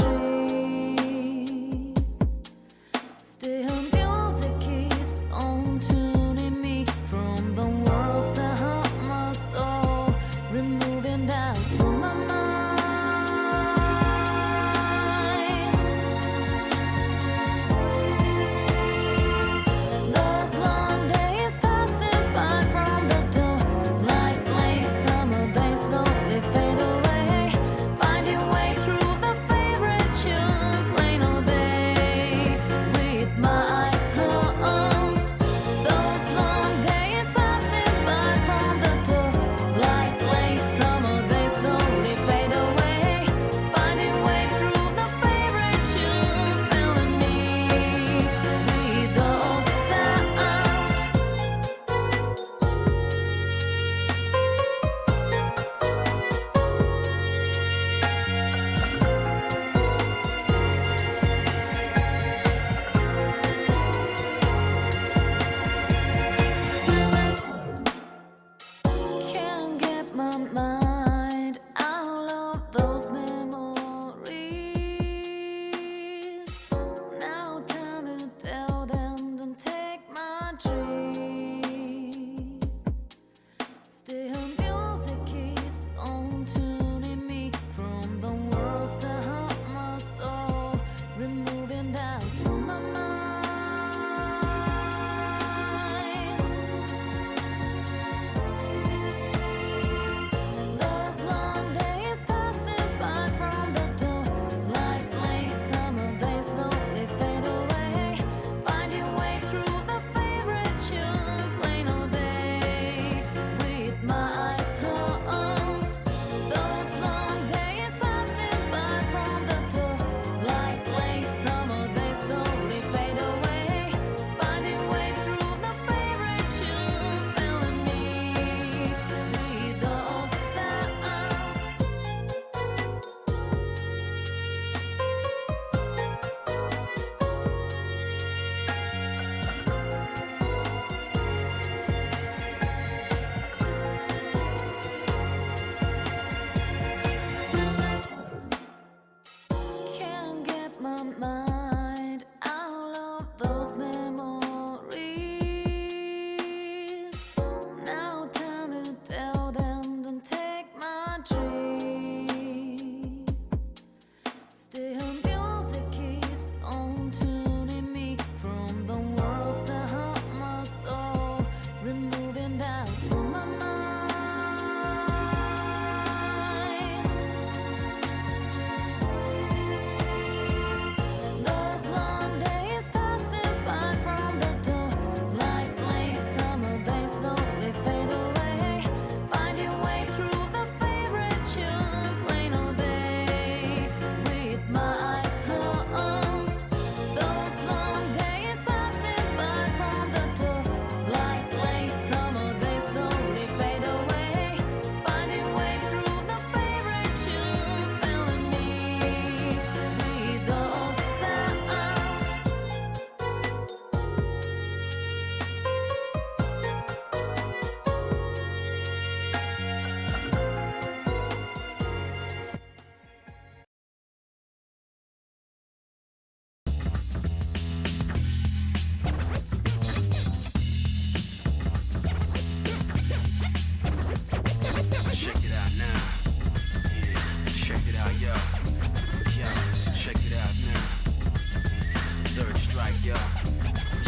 dream. Still music keeps on tuning me from the worlds that hurt my soul, removing doubts from my mind. Those long days passing by from the door, like late summer days slowly fade away, finding way through the favorite tune, playing all day with my eyes closed. Those long days passing by from the door, like late summer days slowly fade away, finding way through the favorite tune, filling me with those sounds. Can't get my mind out of those memories. Now time to tell them, don't take my dream. Still music keeps on tuning me from the worlds that hurt my soul, removing doubts from my mind. Those long days passing by from the door, like late summer days slowly fade away, finding way through the favorite tune, playing all day with my eyes closed. Those long days passing by from the door, like late summer days slowly fade away, finding way through the favorite tune, filling me with those sounds. Can't get my mind out of those memories. Now time to tell them, don't take my dream. Still music keeps on tuning me from the worlds that hurt my soul, removing doubts from my mind. Those long days passing by from the door, like late summer days slowly fade away, finding way through the favorite tune, playing all day with my eyes closed. Those long days passing by from the door, like late summer days slowly fade away, finding way through the favorite tune, filling me with those sounds. Check it out now. Yeah, check it out, yo. Yo, check it out now. Third strike, yo.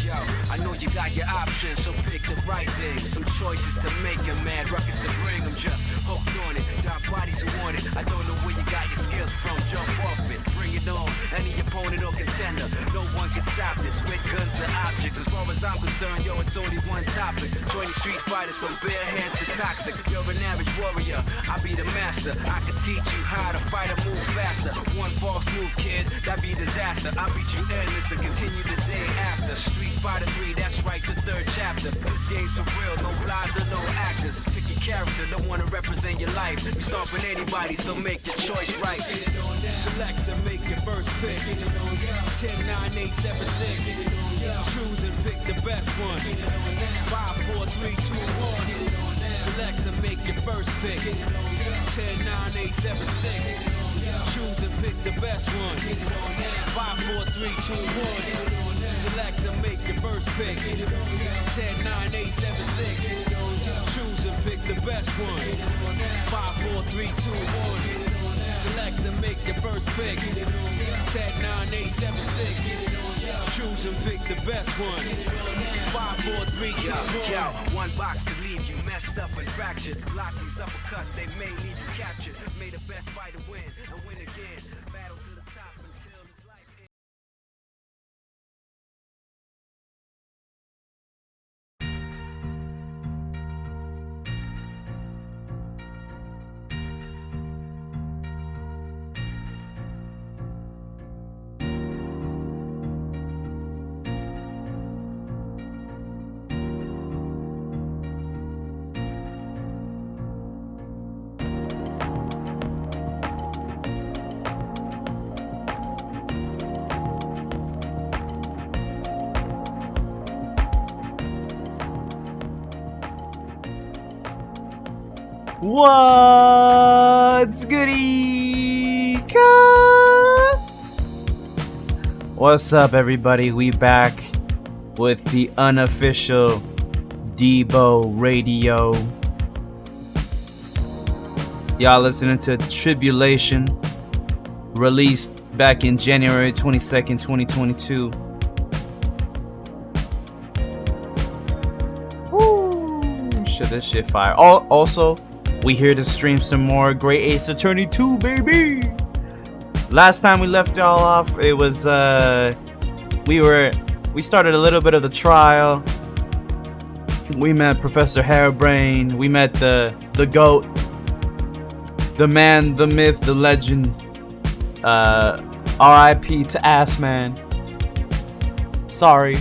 Yo, I know you got your options, so pick the right thing. Some choices to make and mad rockets to bring them. Just hooked on it, dark bodies who want it. I don't know where you got your skills from, jump off it. Bring it on, any opponent or contender. No one can stop this with guns and objects. As far as I'm concerned, yo, it's only one topic. Joining street fighters from bare hands to toxic. You're an average warrior, I be the master. I can teach you how to fight and move faster. One false move, kid, that be disaster. I beat you endless and continue the day after. Street Fighter 3, that's right, the third chapter. This game's for real, no lies or no actors. Pick your character, don't wanna represent your life. You stomping anybody, so make your choice right. Select to make your first pick. 10, 9, 8, 7, 6. Choose and pick the best one. 5, 4, 3, 2, 1. Select to make your first pick. 10, 9, 8, 7, 6. Choose and pick the best one. Let's get it on now. 5, 4, 3, 2, 1. Select and make your first pick. 10, 9, 8, 7, 6. Choose and pick the best one. 5, 4, 3, 2, 1. Select and make your first pick. 10, 9, 8, 7, 6. Choose and pick the best one. 5, 4, 3, 2, 1. Yo, one box could leave you messed up and fractured. Block these uppercuts, they may leave you captured. May the best fighter win and win again. Battle to the top until his life ends. What's goody? What's up, everybody? We back with the unofficial Debo Radio. Y'all listening to Tribulation, released back in January 22nd, 2022. Woo! Shit, this shit fire. Also, we here to stream some more Great Ace Attorney 2, baby. Last time we left y'all off, it was we started a little bit of the trial. We met Professor Hairbrain. We met the GOAT, the man, the myth, the legend. R.I.P. to Assman. Sorry.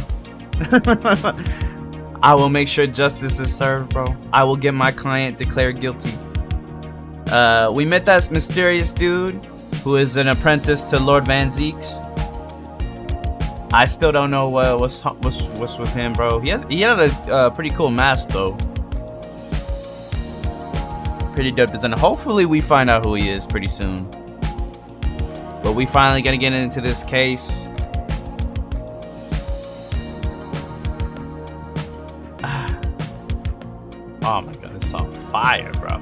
I will make sure justice is served, bro. I will get my client declared guilty. We met that mysterious dude who is an apprentice to Lord Van Zeeks. I still don't know what's with him, bro. He had a pretty cool mask though. Pretty dope design. Hopefully we find out who he is pretty soon. But we finally gonna get into this case. Oh my god, it's on fire, bro.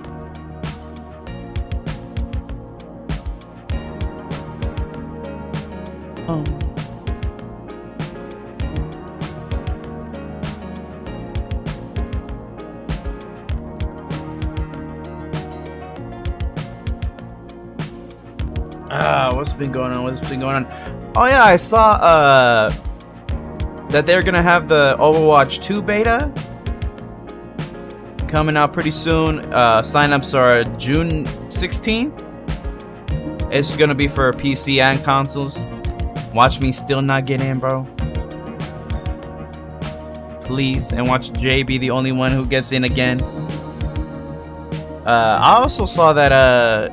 What's been going on? Oh yeah, I saw that they're gonna have the Overwatch 2 beta coming out pretty soon. Signups are June 16th. It's gonna be for PC and consoles. Watch me still not get in, bro. Please, and watch Jay be the only one who gets in again. I also saw that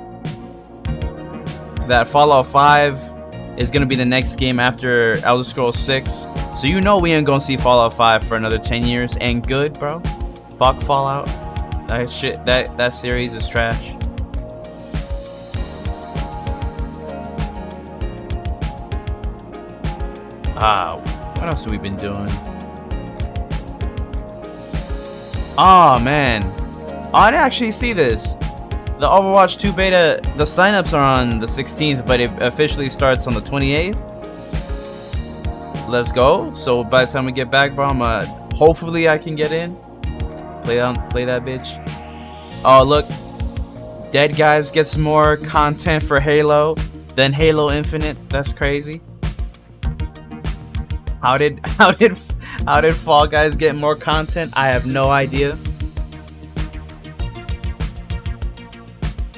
that Fallout 5 is gonna be the next game after Elder Scrolls 6. So you know we ain't gonna see Fallout 5 for another 10 years. And good, bro. Fuck Fallout. That shit, that series is trash. What else have we been doing? Oh man, I didn't actually see this. The Overwatch 2 beta, the signups are on the 16th, but it officially starts on the 28th. Let's go. So by the time we get back, bro, hopefully I can get in. Play that bitch. Oh look, Dead Guys gets more content for Halo than Halo Infinite. That's crazy. How did Fall Guys get more content? I have no idea.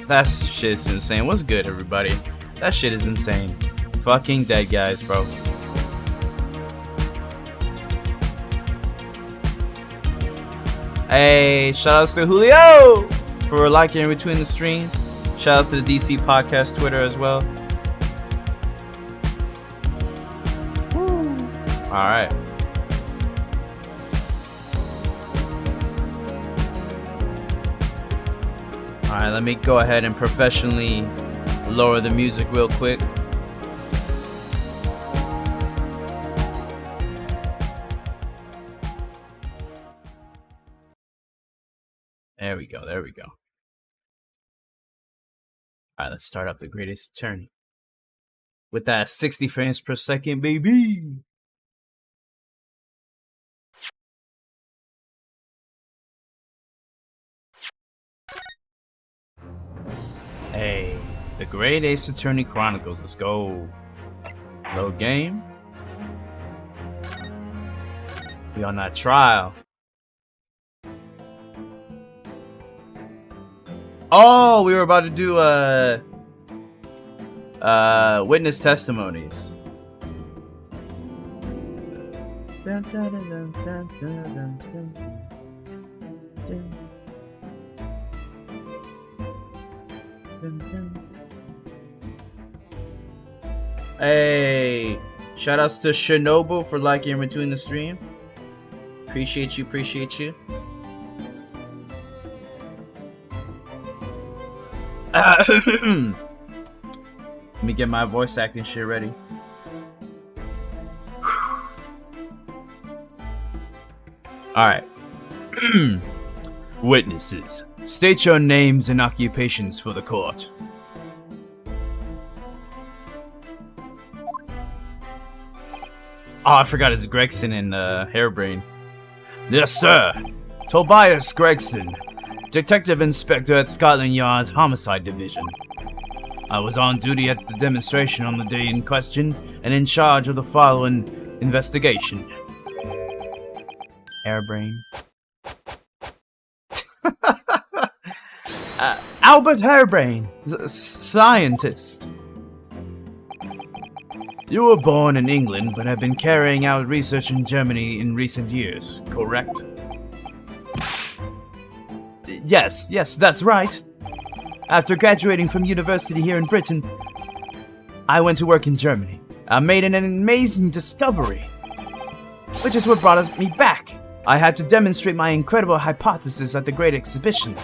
That shit's insane. What's good, everybody? That shit is insane. Fucking Dead Guys, bro. Hey, shoutouts to Julio for liking in between the stream. Shoutouts to the DC Podcast Twitter as well. Alright. Alright, let me go ahead and professionally lower the music real quick. There we go, there we go. Alright, let's start up the greatest attorney. With that 60 frames per second, baby! Hey, the Great Ace Attorney Chronicles, let's go. Load game. We on that trial. Oh, we were about to do witness testimonies. Hey, shout outs to Shinobu for liking in between the stream. Appreciate you, appreciate you. Let me get my voice acting shit ready. Alright. Witnesses, state your names and occupations for the court. Oh, I forgot it's Gregson and Hairbrain. Yes, sir. Tobias Gregson, Detective Inspector at Scotland Yard's Homicide Division. I was on duty at the demonstration on the day in question and in charge of the following investigation. Hairbrain. Albert Hairbrain, scientist. You were born in England but have been carrying out research in Germany in recent years, correct? Yes, that's right. After graduating from university here in Britain, I went to work in Germany. I made an amazing discovery, which is what brought me back. I had to demonstrate my incredible hypothesis at the Great Exhibition.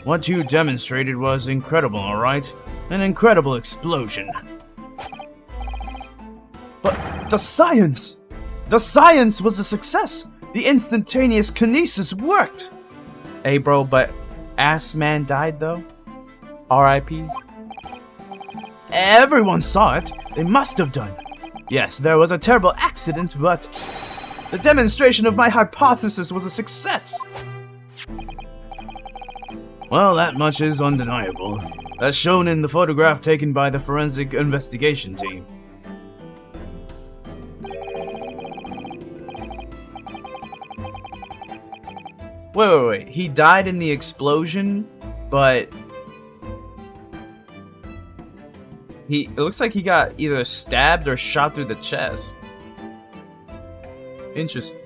What you demonstrated was incredible, alright? An incredible explosion. But the science! The science was a success! The instantaneous kinesis worked! Hey bro, but Ass Man died though? R.I.P. Everyone saw it. They must have done. Yes, there was a terrible accident, but the demonstration of my hypothesis was a success. Well, that much is undeniable. As shown in the photograph taken by the forensic investigation team. Wait. He died in the explosion, but it looks like he got either stabbed or shot through the chest. Interesting.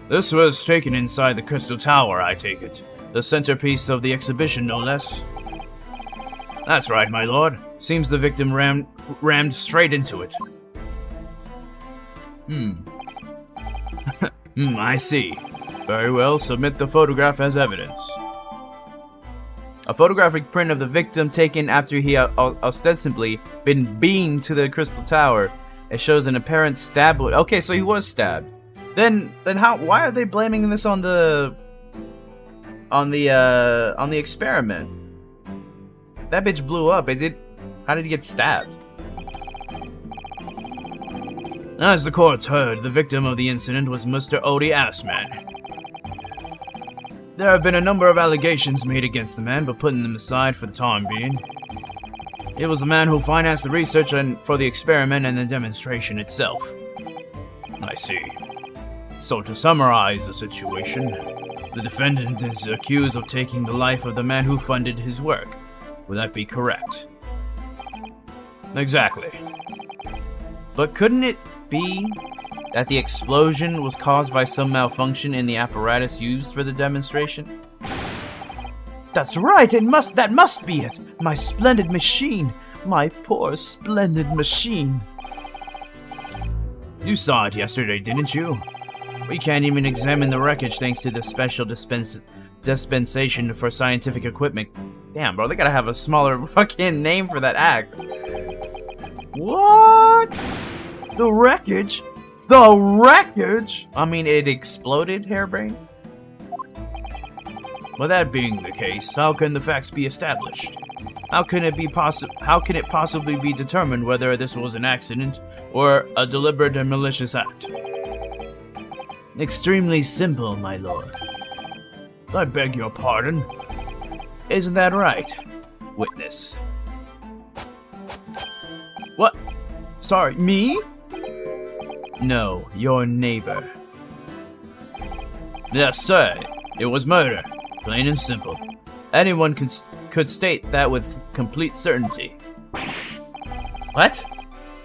This was taken inside the Crystal Tower, I take it. The centerpiece of the exhibition, no less. That's right, my lord. Seems the victim rammed straight into it. I see. Very well, submit the photograph as evidence. A photographic print of the victim taken after he ostensibly been beamed to the Crystal Tower. It shows an apparent stab wound. Okay, so he was stabbed. Then how? Why are they blaming this on the experiment? That bitch blew up. How did he get stabbed? As the courts heard, the victim of the incident was Mr. Odie Assman. There have been a number of allegations made against the man, but putting them aside for the time being. It was the man who financed the research for the experiment and the demonstration itself. I see. So to summarize the situation, the defendant is accused of taking the life of the man who funded his work. Would that be correct? Exactly. But couldn't it be that the explosion was caused by some malfunction in the apparatus used for the demonstration? That's right, that must be it! My splendid machine! My poor splendid machine! You saw it yesterday, didn't you? We can't even examine the wreckage thanks to the special dispensation for scientific equipment. Damn, bro, they gotta have a smaller fucking name for that act. What? The wreckage? The wreckage? I mean, it exploded, Hairbrain? Well, that being the case, how can the facts be established? How can it possibly be determined whether this was an accident or a deliberate and malicious act? Extremely simple, my lord. I beg your pardon. Isn't that right, witness? What? Sorry, me? No, your neighbor. Yes, sir. It was murder. Plain and simple. Anyone could state that with complete certainty. What?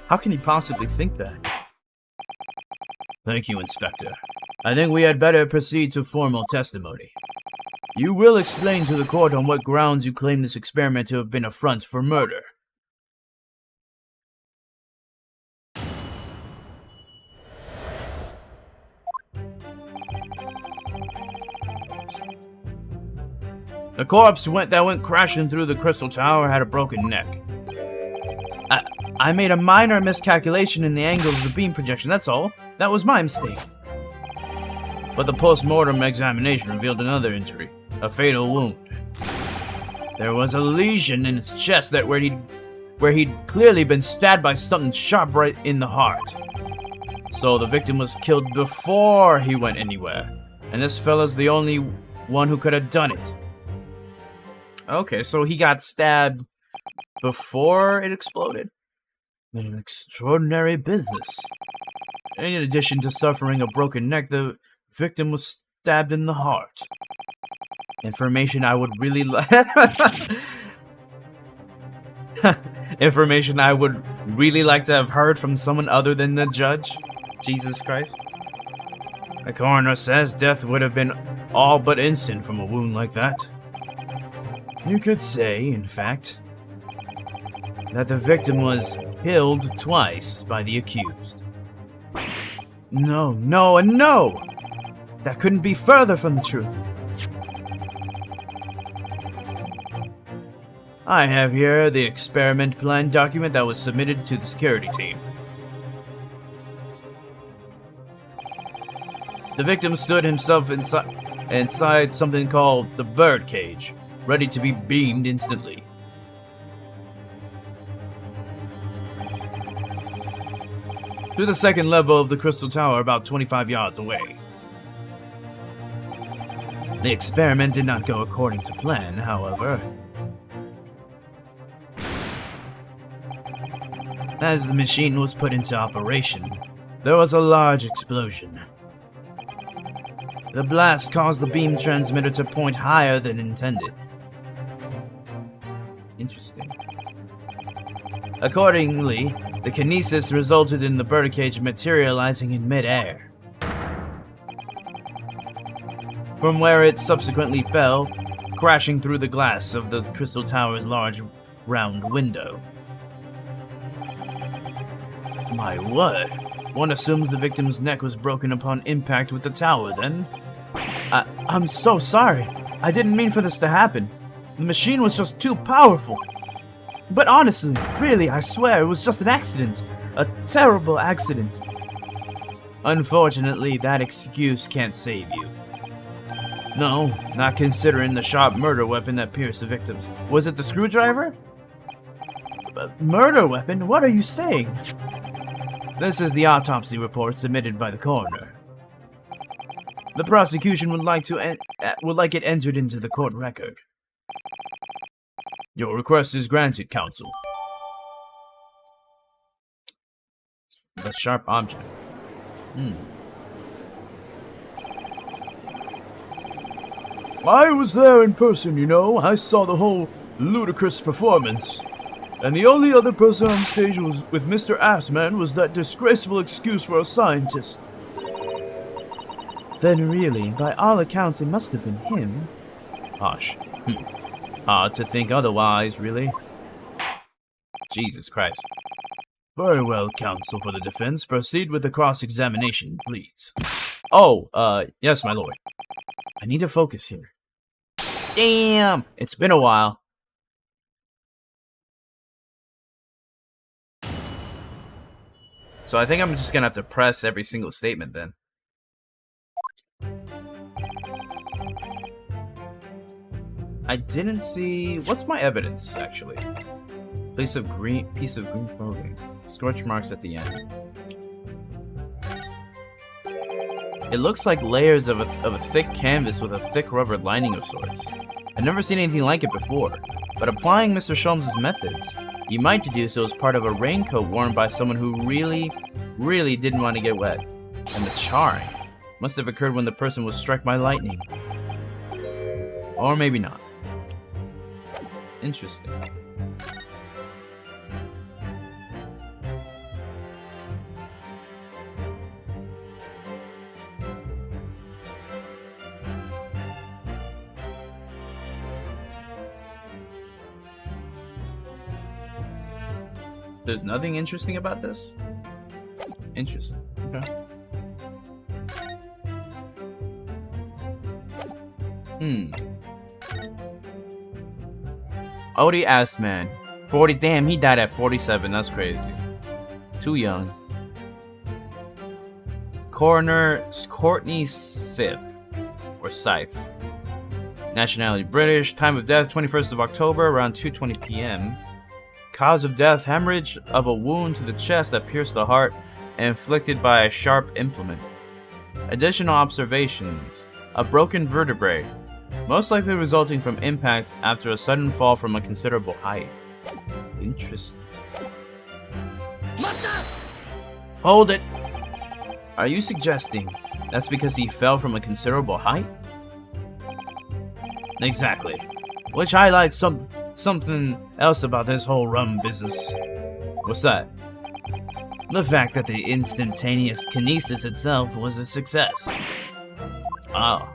How can you possibly think that? Thank you, Inspector. I think we had better proceed to formal testimony. You will explain to the court on what grounds you claim this experiment to have been a front for murder. The corpse that went crashing through the crystal tower had a broken neck. I made a minor miscalculation in the angle of the beam projection, that's all. That was my mistake. But the post-mortem examination revealed another injury, a fatal wound. There was a lesion in his chest where he'd clearly been stabbed by something sharp right in the heart. So the victim was killed before he went anywhere, and this fella's the only one who could have done it. Okay, so he got stabbed before it exploded? An extraordinary business. In addition to suffering a broken neck, the victim was stabbed in the heart. Information I would really like. Information I would really like to have heard from someone other than the judge. Jesus Christ. The coroner says death would have been all but instant from a wound like that. You could say, in fact, that the victim was killed twice by the accused. No, no, and no! That couldn't be further from the truth. I have here the experiment plan document that was submitted to the security team. The victim stood himself inside something called the bird cage, ready to be beamed instantly. To the second level of the crystal tower about 25 yards away. The experiment did not go according to plan, however. As the machine was put into operation, there was a large explosion. The blast caused the beam transmitter to point higher than intended. Interesting. Accordingly, the kinesis resulted in the birdcage materializing in midair, from where it subsequently fell, crashing through the glass of the crystal tower's large round window. My word, one assumes the victim's neck was broken upon impact with the tower then? I'm so sorry. I didn't mean for this to happen. The machine was just too powerful. But honestly, really, I swear, it was just an accident. A terrible accident. Unfortunately, that excuse can't save you. No, not considering the sharp murder weapon that pierced the victims. Was it the screwdriver? Murder weapon? What are you saying? This is the autopsy report submitted by the coroner. The prosecution would like it entered into the court record. Your request is granted, counsel. The sharp object. I was there in person, you know. I saw the whole ludicrous performance. And the only other person on stage with Mr. Assman was that disgraceful excuse for a scientist. Then really, by all accounts, it must have been him. Hush. Hard to think otherwise, really. Jesus Christ. Very well, counsel for the defense. Proceed with the cross-examination, please. Oh, yes, my lord. I need to focus here. Damn! It's been a while. So I think I'm just gonna have to press every single statement then. I didn't see... What's my evidence, actually? Piece of green clothing. Scorch marks at the end. It looks like layers of a thick canvas with a thick rubber lining of sorts. I've never seen anything like it before, but applying Mr. Sholmes' methods, you might deduce it was part of a raincoat worn by someone who really didn't want to get wet. And the charring must have occurred when the person was struck by lightning. Or maybe not. Interesting. There's nothing interesting about this? Interesting. Okay. Odie asked man. 40, damn, he died at 47. That's crazy. Too young. Coroner Courtney Sith. Or Scythe. Nationality British. Time of death 21st of October around 2:20 p.m. Cause of death, hemorrhage of a wound to the chest that pierced the heart and inflicted by a sharp implement. Additional observations. A broken vertebrae, most likely resulting from impact after a sudden fall from a considerable height. Interesting. Hold it! Are you suggesting that's because he fell from a considerable height? Exactly. Which highlights something else about this whole rum business. What's that? The fact that the instantaneous kinesis itself was a success. Ah.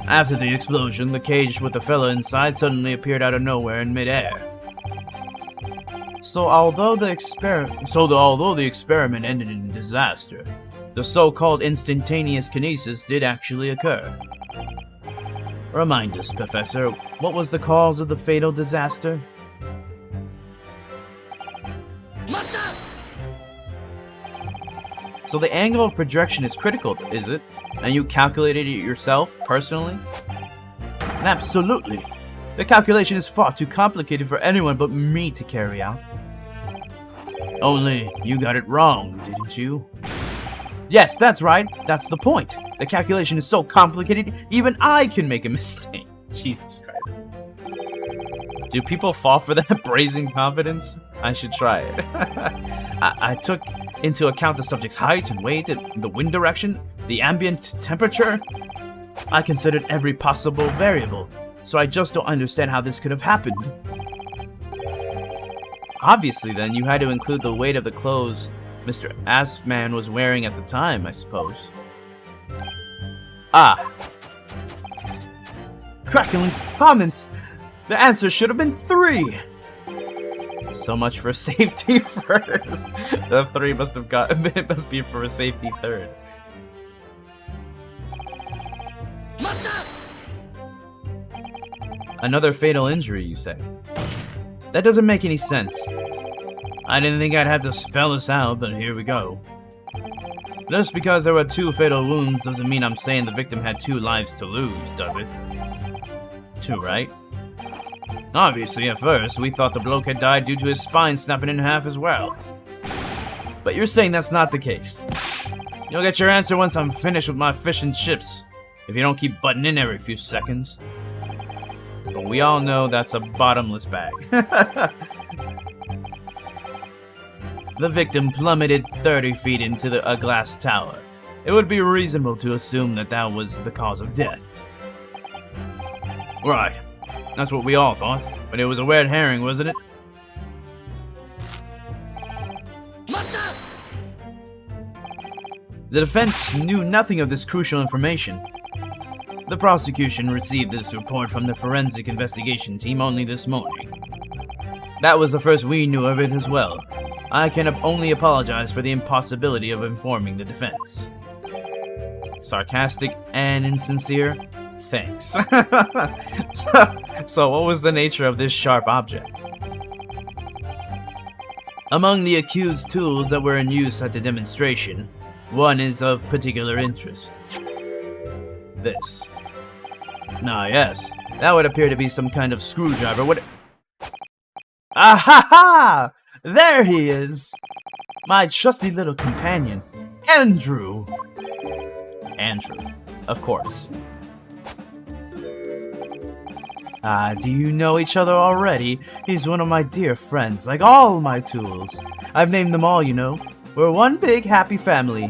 After the explosion, the cage with the fella inside suddenly appeared out of nowhere in midair. So although the experiment ended in disaster, the so-called instantaneous kinesis did actually occur. Remind us, Professor, what was the cause of the fatal disaster? So the angle of projection is critical, is it? And you calculated it yourself, personally? Absolutely. The calculation is far too complicated for anyone but me to carry out. Only, you got it wrong, didn't you? Yes, that's right. That's the point. The calculation is so complicated, even I can make a mistake. Jesus Christ. Do people fall for that brazen confidence? I should try it. I took into account the subject's height and weight, the wind direction, the ambient temperature. I considered every possible variable, so I just don't understand how this could have happened. Obviously, then, you had to include the weight of the clothes Mr. Assman was wearing at the time, I suppose. Ah. Crackling comments! The answer should have been 3! So much for safety first. The 3 must have got it must be for a safety third. Another fatal injury, you say? That doesn't make any sense. I didn't think I'd have to spell this out, but here we go. Just because there were 2 fatal wounds doesn't mean I'm saying the victim had 2 lives to lose, does it? 2, right? Obviously, at first, we thought the bloke had died due to his spine snapping in half as well. But you're saying that's not the case. You'll get your answer once I'm finished with my fish and chips, if you don't keep butting in every few seconds. But we all know that's a bottomless bag. The victim plummeted 30 feet into a glass tower. It would be reasonable to assume that that was the cause of death. Right. That's what we all thought, but it was a red herring, wasn't it? The defense knew nothing of this crucial information. The prosecution received this report from the forensic investigation team only this morning. That was the first we knew of it as well. I can only apologize for the impossibility of informing the defense. Sarcastic and insincere? Thanks. So what was the nature of this sharp object? Among the accused tools that were in use at the demonstration, one is of particular interest. This. Ah, yes. That would appear to be some kind of screwdriver. What? Ah ha ha! There he is! My trusty little companion, Andrew. Andrew, of course. Do you know each other already? He's one of my dear friends, like all my tools. I've named them all, you know. We're one big happy family.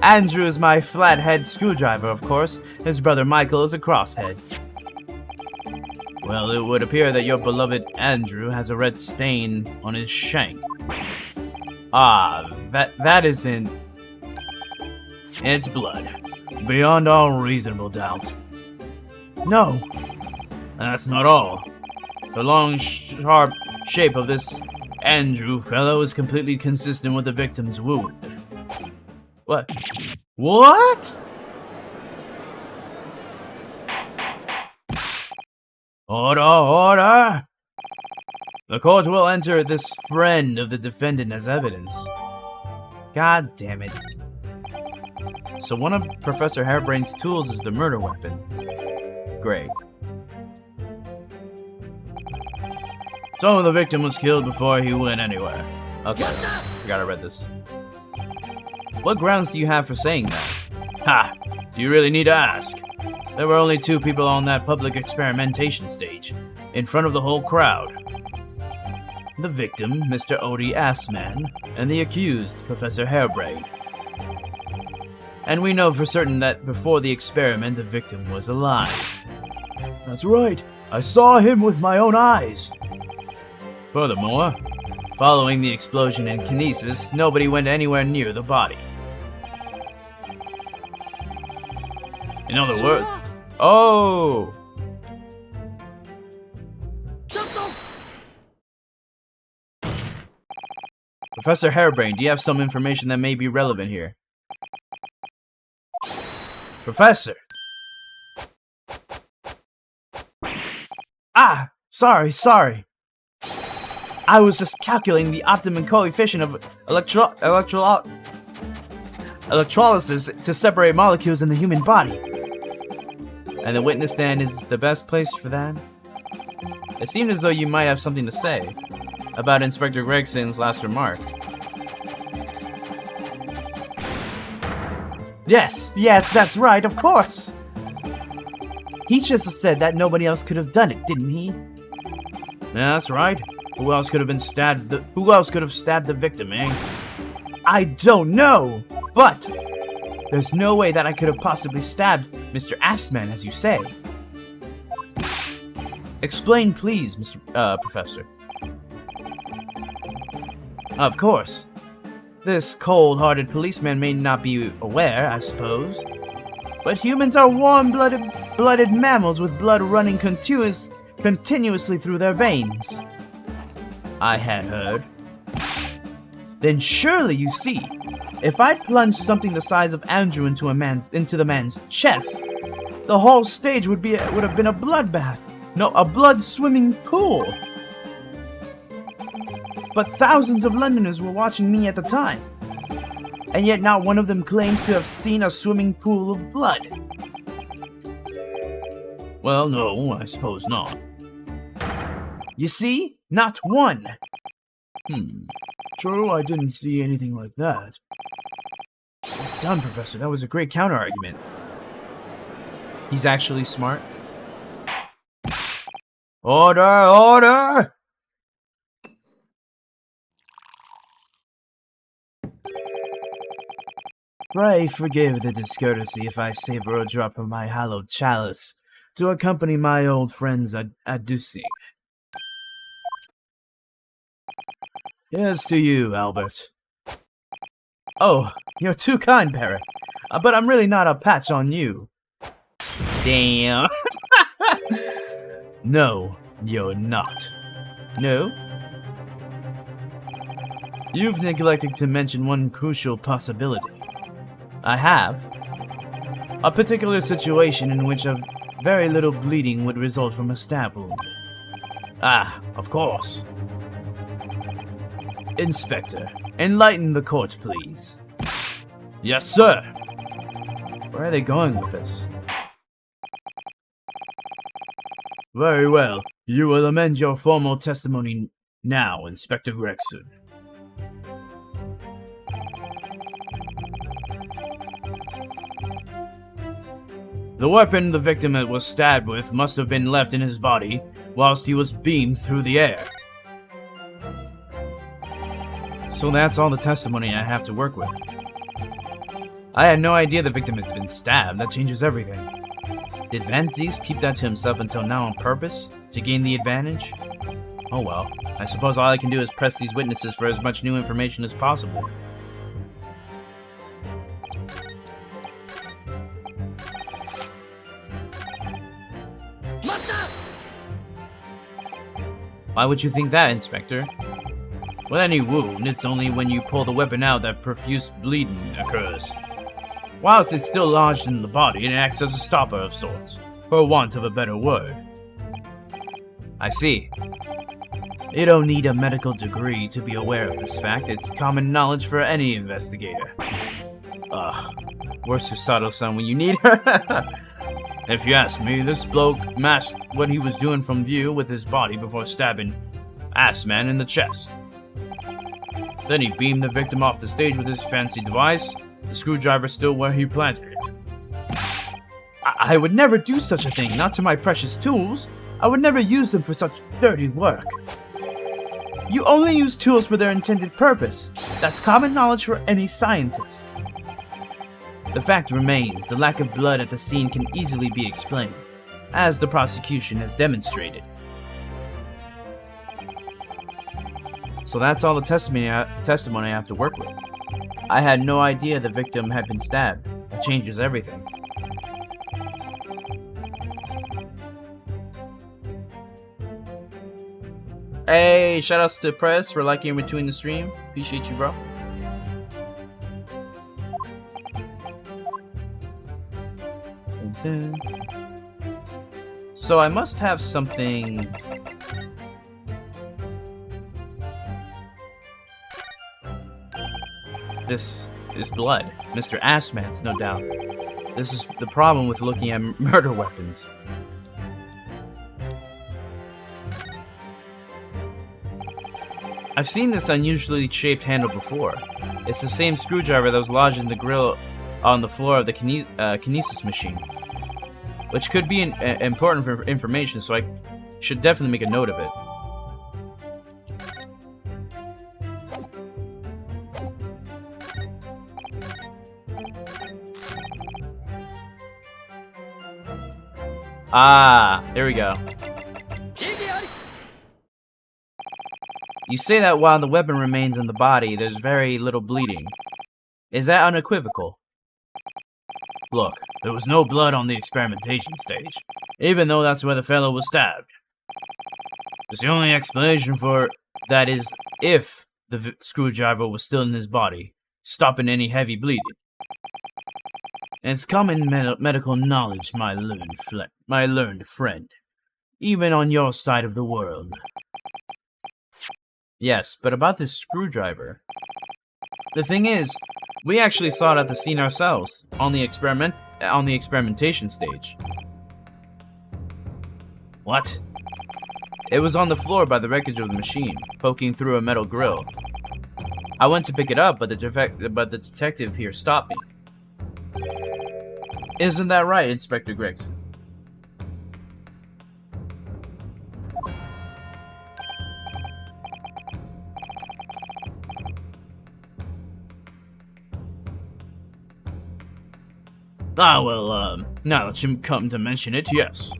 Andrew is my flathead screwdriver, of course. His brother Michael is a crosshead. Well, it would appear that your beloved Andrew has a red stain on his shank. That isn't... It's blood. Beyond all reasonable doubt. No! And that's not all. The long, sharp shape of this Andrew fellow is completely consistent with the victim's wound. What? What? Order, order! The court will enter this friend of the defendant as evidence. God damn it. So one of Professor Harebrain's tools is the murder weapon. Great. So the victim was killed before he went anywhere. Okay, forgot I read this. What grounds do you have for saying that? Ha! Do you really need to ask? There were only 2 people on that public experimentation stage, in front of the whole crowd. The victim, Mr. Odie Assman, and the accused, Professor Harebrain. And we know for certain that before the experiment, the victim was alive. That's right, I saw him with my own eyes. Furthermore, following the explosion and kinesis, nobody went anywhere near the body. In other words... Oh! Professor Harebrain, do you have some information that may be relevant here? Professor! Sorry. I was just calculating the optimum coefficient of electrolysis to separate molecules in the human body. And the witness stand is the best place for that? It seemed as though you might have something to say about Inspector Gregson's last remark. Yes, that's right, of course. He just said that nobody else could have done it, didn't he? Yeah, that's right. Who else could have stabbed the victim, eh? I don't know, but there's no way that I could have possibly stabbed Mr. Assman, as you say. Explain, please, Professor. Of course. This cold-hearted policeman may not be aware, I suppose, but humans are warm-blooded mammals with blood running continuously through their veins. I had heard. Then surely, you see, if I'd plunged something the size of Andrew into the man's chest, the whole stage would have been a bloodbath. No, a blood-swimming pool. But thousands of Londoners were watching me at the time, and yet not one of them claims to have seen a swimming pool of blood. Well, no, I suppose not. You see? Not one. True, I didn't see anything like that. Well done, Professor. That was a great counter-argument. He's actually smart. Order! Order! Pray forgive the discourtesy if I savor a drop of my hallowed chalice to accompany my old friends adducing. Here's to you, Albert. Oh, you're too kind, Parrot. But I'm really not a patch on you. Damn. No, you're not. No? You've neglected to mention one crucial possibility. I have. A particular situation in which very little bleeding would result from a stab wound. Ah, of course. Inspector, enlighten the court, please. Yes, sir. Where are they going with this? Very well. You will amend your formal testimony now, Inspector Gregson. The weapon the victim was stabbed with must have been left in his body whilst he was beamed through the air. So that's all the testimony I have to work with. I had no idea the victim had been stabbed. That changes everything. Did Van Zieks keep that to himself until now on purpose? To gain the advantage? Oh well. I suppose all I can do is press these witnesses for as much new information as possible. Why would you think that, Inspector? With any wound, it's only when you pull the weapon out that profuse bleeding occurs. Whilst it's still lodged in the body, it acts as a stopper of sorts, for want of a better word. I see. You don't need a medical degree to be aware of this fact. It's common knowledge for any investigator. Ugh. Where's Susato-san when you need her? If you ask me, this bloke masked what he was doing from view with his body before stabbing Assman in the chest. Then he beamed the victim off the stage with his fancy device, the screwdriver still where he planted it. I would never do such a thing, not to my precious tools. I would never use them for such dirty work. You only use tools for their intended purpose. That's common knowledge for any scientist. The fact remains, the lack of blood at the scene can easily be explained, as the prosecution has demonstrated. So that's all the testimony I have to work with. I had no idea the victim had been stabbed. It changes everything. Hey, shoutouts to Press for liking in between the stream. Appreciate you, bro. So I must have something. This is blood. Mr. Assman's, no doubt. This is the problem with looking at murder weapons. I've seen this unusually shaped handle before. It's the same screwdriver that was lodged in the grill on the floor of the kinesis machine. Which could be important for information, so I should definitely make a note of it. Ah, there we go. You say that while the weapon remains in the body, there's very little bleeding. Is that unequivocal? Look, there was no blood on the experimentation stage, even though that's where the fellow was stabbed. It's the only explanation for that is if the screwdriver was still in his body, stopping any heavy bleeding. It's common medical knowledge, my learned friend, even on your side of the world. Yes, but about this screwdriver. The thing is, we actually saw it at the scene ourselves, on the experimentation stage. What? It was on the floor by the wreckage of the machine, poking through a metal grill. I went to pick it up, but the detective here stopped me. Isn't that right, Inspector Gregson? Well, now that you come to mention it, yes.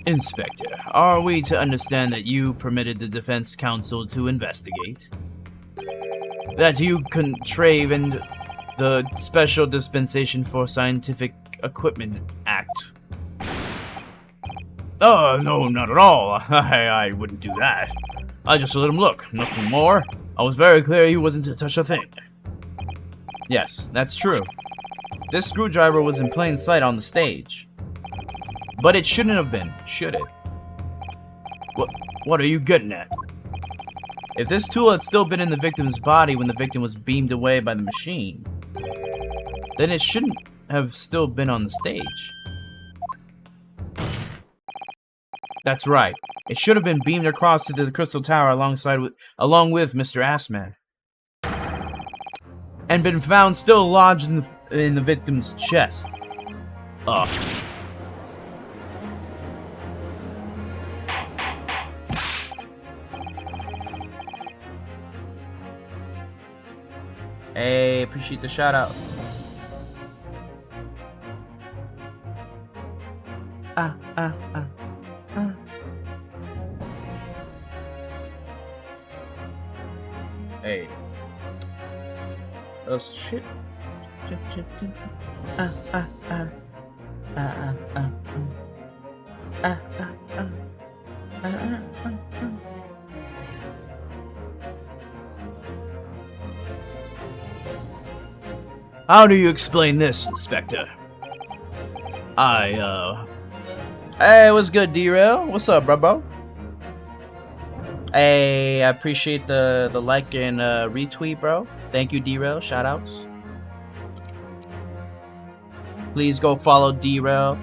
Inspector, are we to understand that you permitted the defense counsel to investigate? That you contravened the Special Dispensation for Scientific Equipment Act? Oh, no, not at all. I wouldn't do that. I just let him look, nothing more. I was very clear he wasn't to touch a thing. Yes, that's true. This screwdriver was in plain sight on the stage. But it shouldn't have been, should it? What are you getting at? If this tool had still been in the victim's body when the victim was beamed away by the machine, then it shouldn't have still been on the stage. That's right. It should have been beamed across to the Crystal Tower along with Mr. Assman, and been found still lodged in the victim's chest. Ugh. Hey, appreciate the shout out. Hey. Oh shit. How do you explain this, Inspector? Hey, what's good, D-Rail? What's up, bro? Hey, I appreciate the like and retweet, bro. Thank you, D-Rail. Shoutouts. Please go follow D-Rail.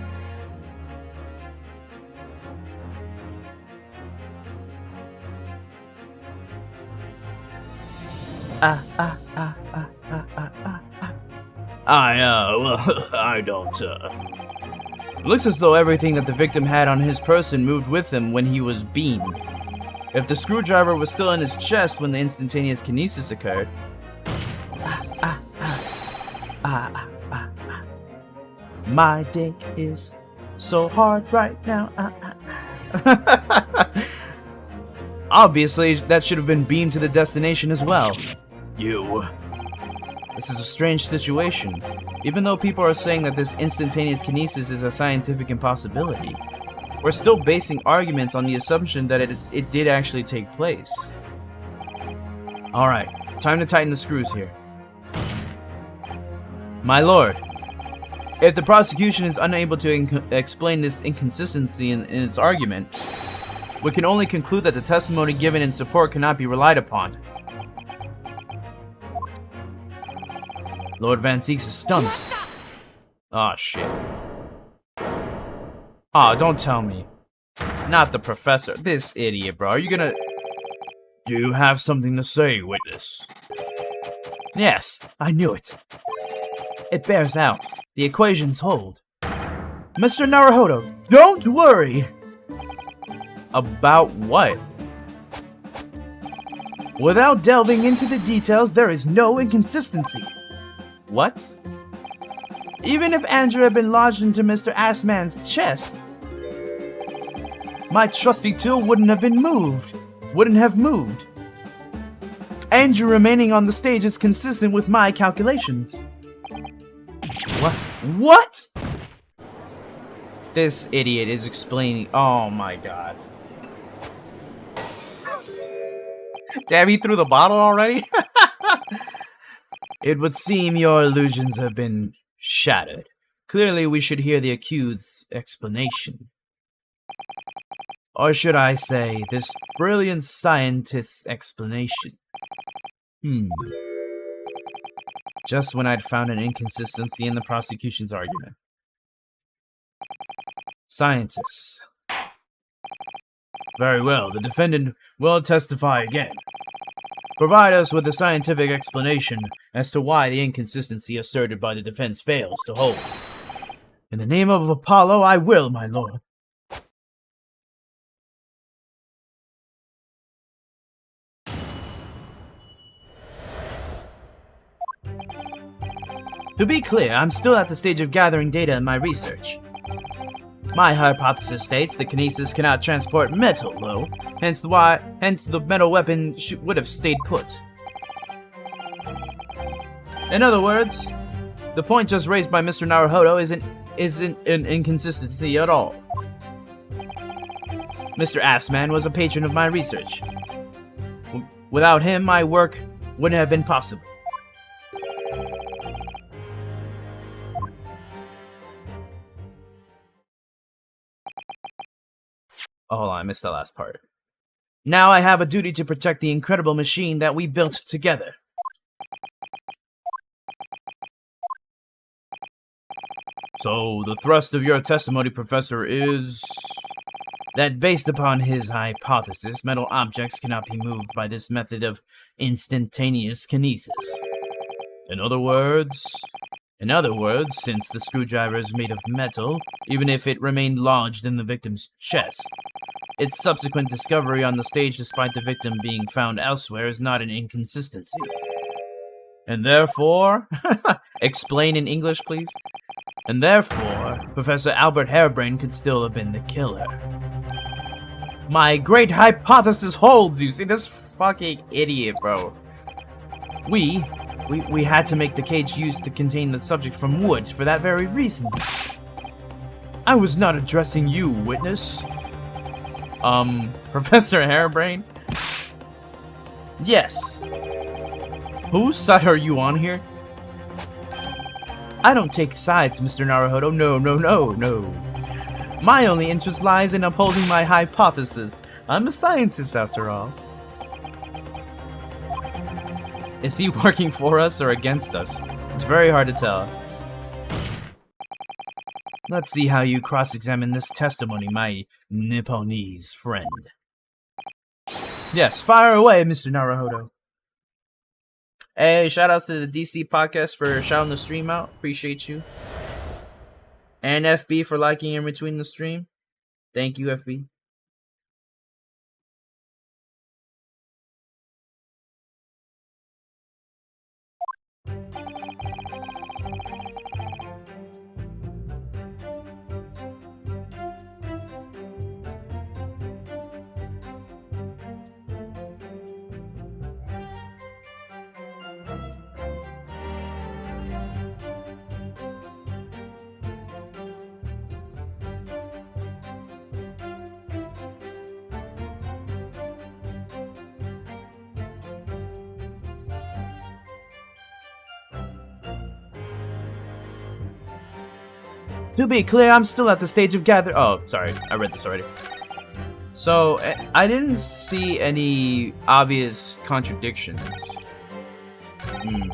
I don't, Looks as though everything that the victim had on his person moved with him when he was beamed. If the screwdriver was still in his chest when the instantaneous kinesis occurred... My dick is so hard right now. Obviously, that should have been beamed to the destination as well. This is a strange situation. Even though people are saying that this instantaneous kinesis is a scientific impossibility, we're still basing arguments on the assumption that it did actually take place. Alright, time to tighten the screws here. My lord, if the prosecution is unable to explain this inconsistency in its argument, we can only conclude that the testimony given in support cannot be relied upon. Lord Van Zeek's stomach. Aw, shit. Aw, don't tell me. Not the professor. This idiot, bro. Are you gonna... Do you have something to say, witness? Yes, I knew it. It bears out. The equations hold. Mr. Naruhodo, don't worry! About what? Without delving into the details, there is no inconsistency. What? Even if Andrew had been lodged into Mr. Assman's chest, my trusty tool wouldn't have moved. Andrew remaining on the stage is consistent with my calculations. What? This idiot is explaining. Oh my god. Damn, he threw the bottle already? It would seem your illusions have been shattered. Clearly, we should hear the accused's explanation. Or should I say, this brilliant scientist's explanation. Just when I'd found an inconsistency in the prosecution's argument. Scientists. Very well, the defendant will testify again. Provide us with a scientific explanation as to why the inconsistency asserted by the defense fails to hold. In the name of Apollo, I will, my lord. To be clear, I'm still at the stage of gathering data in my research. My hypothesis states that kinesis cannot transport metal, though, hence the metal weapon would have stayed put. In other words, the point just raised by Mr. Naruhodo isn't an inconsistency at all. Mr. Assman was a patron of my research. Without him, my work wouldn't have been possible. Oh, hold on, I missed the last part. Now I have a duty to protect the incredible machine that we built together. So, the thrust of your testimony, Professor, is that based upon his hypothesis, metal objects cannot be moved by this method of instantaneous kinesis. In other words, since the screwdriver is made of metal, even if it remained lodged in the victim's chest, its subsequent discovery on the stage despite the victim being found elsewhere is not an inconsistency. And therefore, explain in English, please. And therefore, Professor Albert Harebrain could still have been the killer. My great hypothesis holds, you see, this fucking idiot, bro. We had to make the cage used to contain the subject from wood for that very reason. I was not addressing you, witness. Professor Harebrain? Yes. Whose side are you on here? I don't take sides, Mr. Naruhodo. No. My only interest lies in upholding my hypothesis. I'm a scientist, after all. Is he working for us or against us? It's very hard to tell. Let's see how you cross-examine this testimony, my Nipponese friend. Yes, fire away, Mr. Naruhodo. Hey, shout outs to the DC podcast for shouting the stream out. Appreciate you. And FB for liking in between the stream. Thank you, FB. To be clear, I'm still at the stage of gather. Oh, sorry. I read this already. So, I didn't see any obvious contradictions. I'm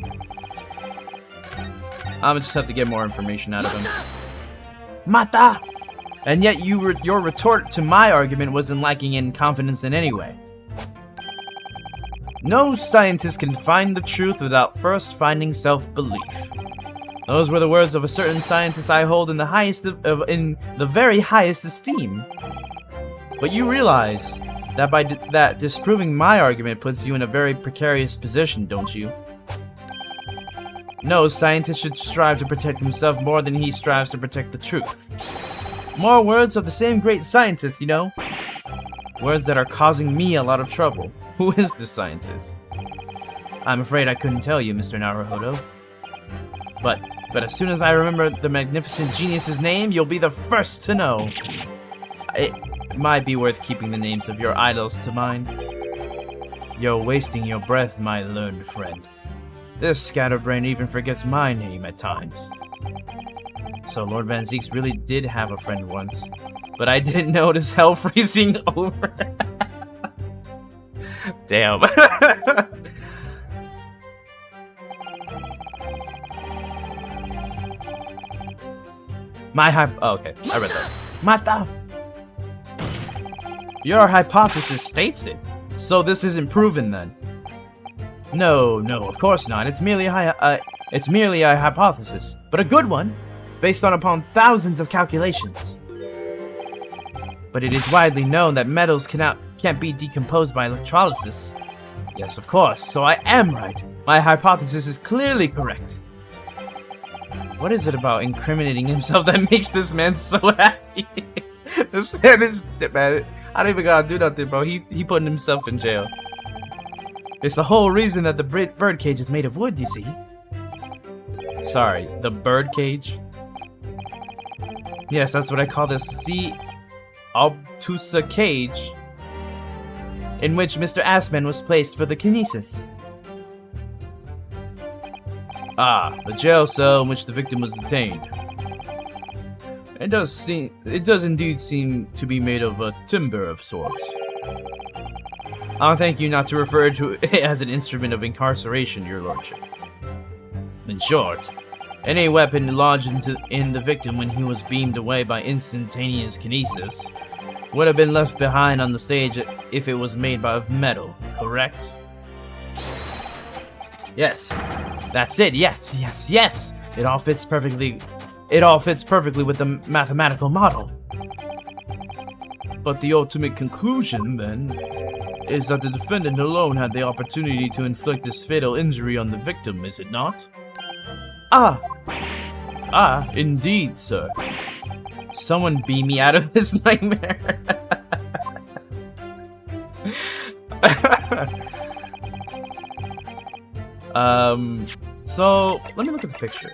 gonna just have to get more information out of him. Mata! And yet your retort to my argument wasn't lacking in confidence in any way. No scientist can find the truth without first finding self-belief. Those were the words of a certain scientist I hold in the very highest esteem. But you realize that that disproving my argument puts you in a very precarious position, don't you? No scientist should strive to protect himself more than he strives to protect the truth. More words of the same great scientist, you know? Words that are causing me a lot of trouble. Who is this scientist? I'm afraid I couldn't tell you, Mr. Naruhodo. But as soon as I remember the magnificent genius's name, you'll be the first to know. It might be worth keeping the names of your idols to mind. You're wasting your breath, my learned friend. This scatterbrain even forgets my name at times. So Lord Van Zieks really did have a friend once, but I didn't notice hell freezing over. Damn. okay, I read that. Mata! Your hypothesis states it, so this isn't proven then. No, of course not. It's merely a hypothesis, but a good one, based upon thousands of calculations. But it is widely known that metals can't be decomposed by electrolysis. Yes, of course, so I am right. My hypothesis is clearly correct. What is it about incriminating himself that makes this man so happy? This man is, man, I don't even gotta do nothing, bro. He putting himself in jail. It's the whole reason that the bird cage is made of wood, you see. Sorry, the bird cage? Yes, that's what I call the sea obtusa cage in which Mr. Assman was placed for the kinesis. Ah, the jail cell in which the victim was detained. It does indeed seem to be made of a timber of sorts. I'll thank you not to refer to it as an instrument of incarceration, your lordship. In short, any weapon lodged in the victim when he was beamed away by instantaneous kinesis would have been left behind on the stage if it was made of metal, correct? Yes, that's it. Yes. It all fits perfectly with the mathematical model. But the ultimate conclusion, then, is that the defendant alone had the opportunity to inflict this fatal injury on the victim, is it not? Indeed, sir. Someone beam me out of this nightmare. So, let me look at the picture.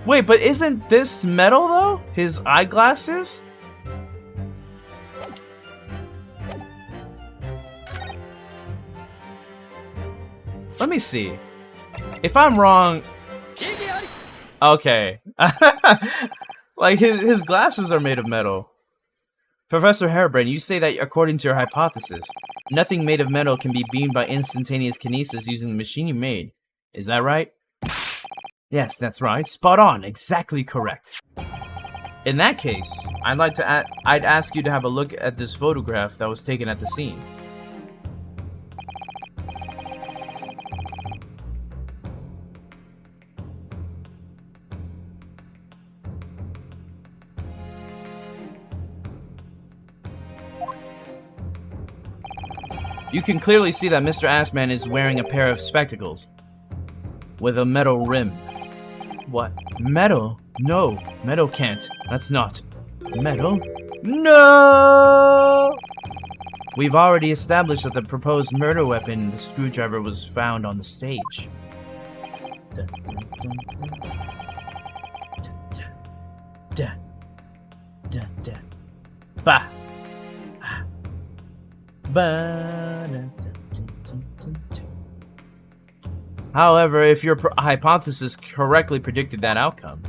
Wait, but isn't this metal, though? His eyeglasses? Let me see. If I'm wrong... Okay. Like, his glasses are made of metal. Professor Harebrain, you say that according to your hypothesis, nothing made of metal can be beamed by instantaneous kinesis using the machine you made. Is that right? Yes, that's right. Spot on. Exactly correct. In that case, I'd ask you to have a look at this photograph that was taken at the scene. You can clearly see that Mr. Assman is wearing a pair of spectacles with a metal rim. What? Metal? No, metal can't. That's not metal. No! We've already established that the proposed murder weapon, the screwdriver, was found on the stage. Dun, dun, dun, dun. Dun, dun, dun. Bah! However, if your hypothesis correctly predicted that outcome,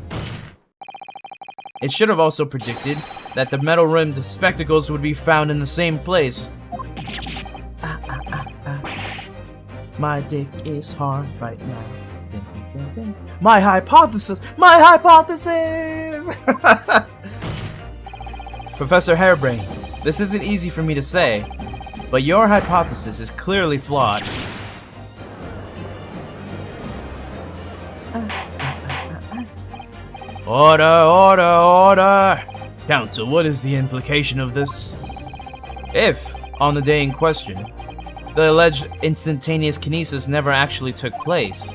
it should have also predicted that the metal-rimmed spectacles would be found in the same place. My dick is hard right now. My hypothesis! My hypothesis! Professor Harebrain, this isn't easy for me to say, but your hypothesis is clearly flawed. Order, order, order! Counsel, what is the implication of this? If, on the day in question, the alleged instantaneous kinesis never actually took place,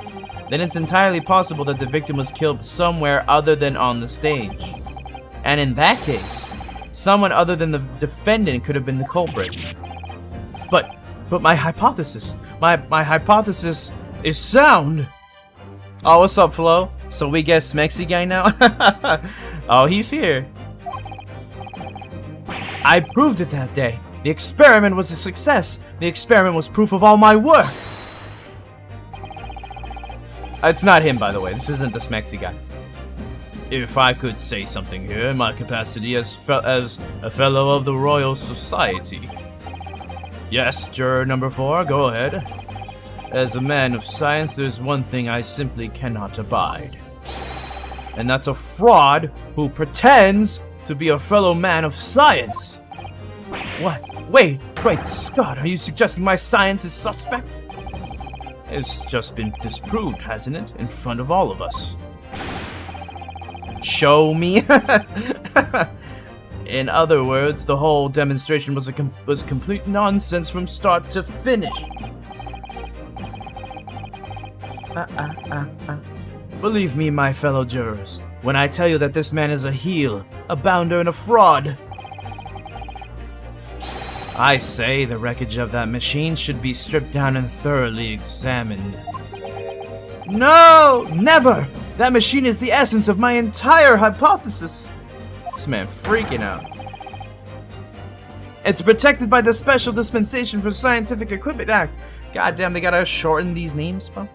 then it's entirely possible that the victim was killed somewhere other than on the stage. And in that case, someone other than the defendant could have been the culprit. But my hypothesis, my hypothesis is sound. Oh, what's up, Flo? So we get Smexy guy now? Oh, he's here. I proved it that day. The experiment was a success. The experiment was proof of all my work. It's not him, by the way. This isn't the Smexy guy. If I could say something here in my capacity as a fellow of the Royal Society. Yes, juror number 4, go ahead. As a man of science, there's one thing I simply cannot abide. And that's a fraud who pretends to be a fellow man of science. What? Wait, Scott, are you suggesting my science is suspect? It's just been disproved, hasn't it? In front of all of us. Show me. In other words, the whole demonstration was complete nonsense from start to finish. Believe me, my fellow jurors, when I tell you that this man is a heel, a bounder, and a fraud. I say the wreckage of that machine should be stripped down and thoroughly examined. No! Never! That machine is the essence of my entire hypothesis. This man freaking out. It's protected by the Special Dispensation for Scientific Equipment Act. Goddamn, they gotta shorten these names, bro.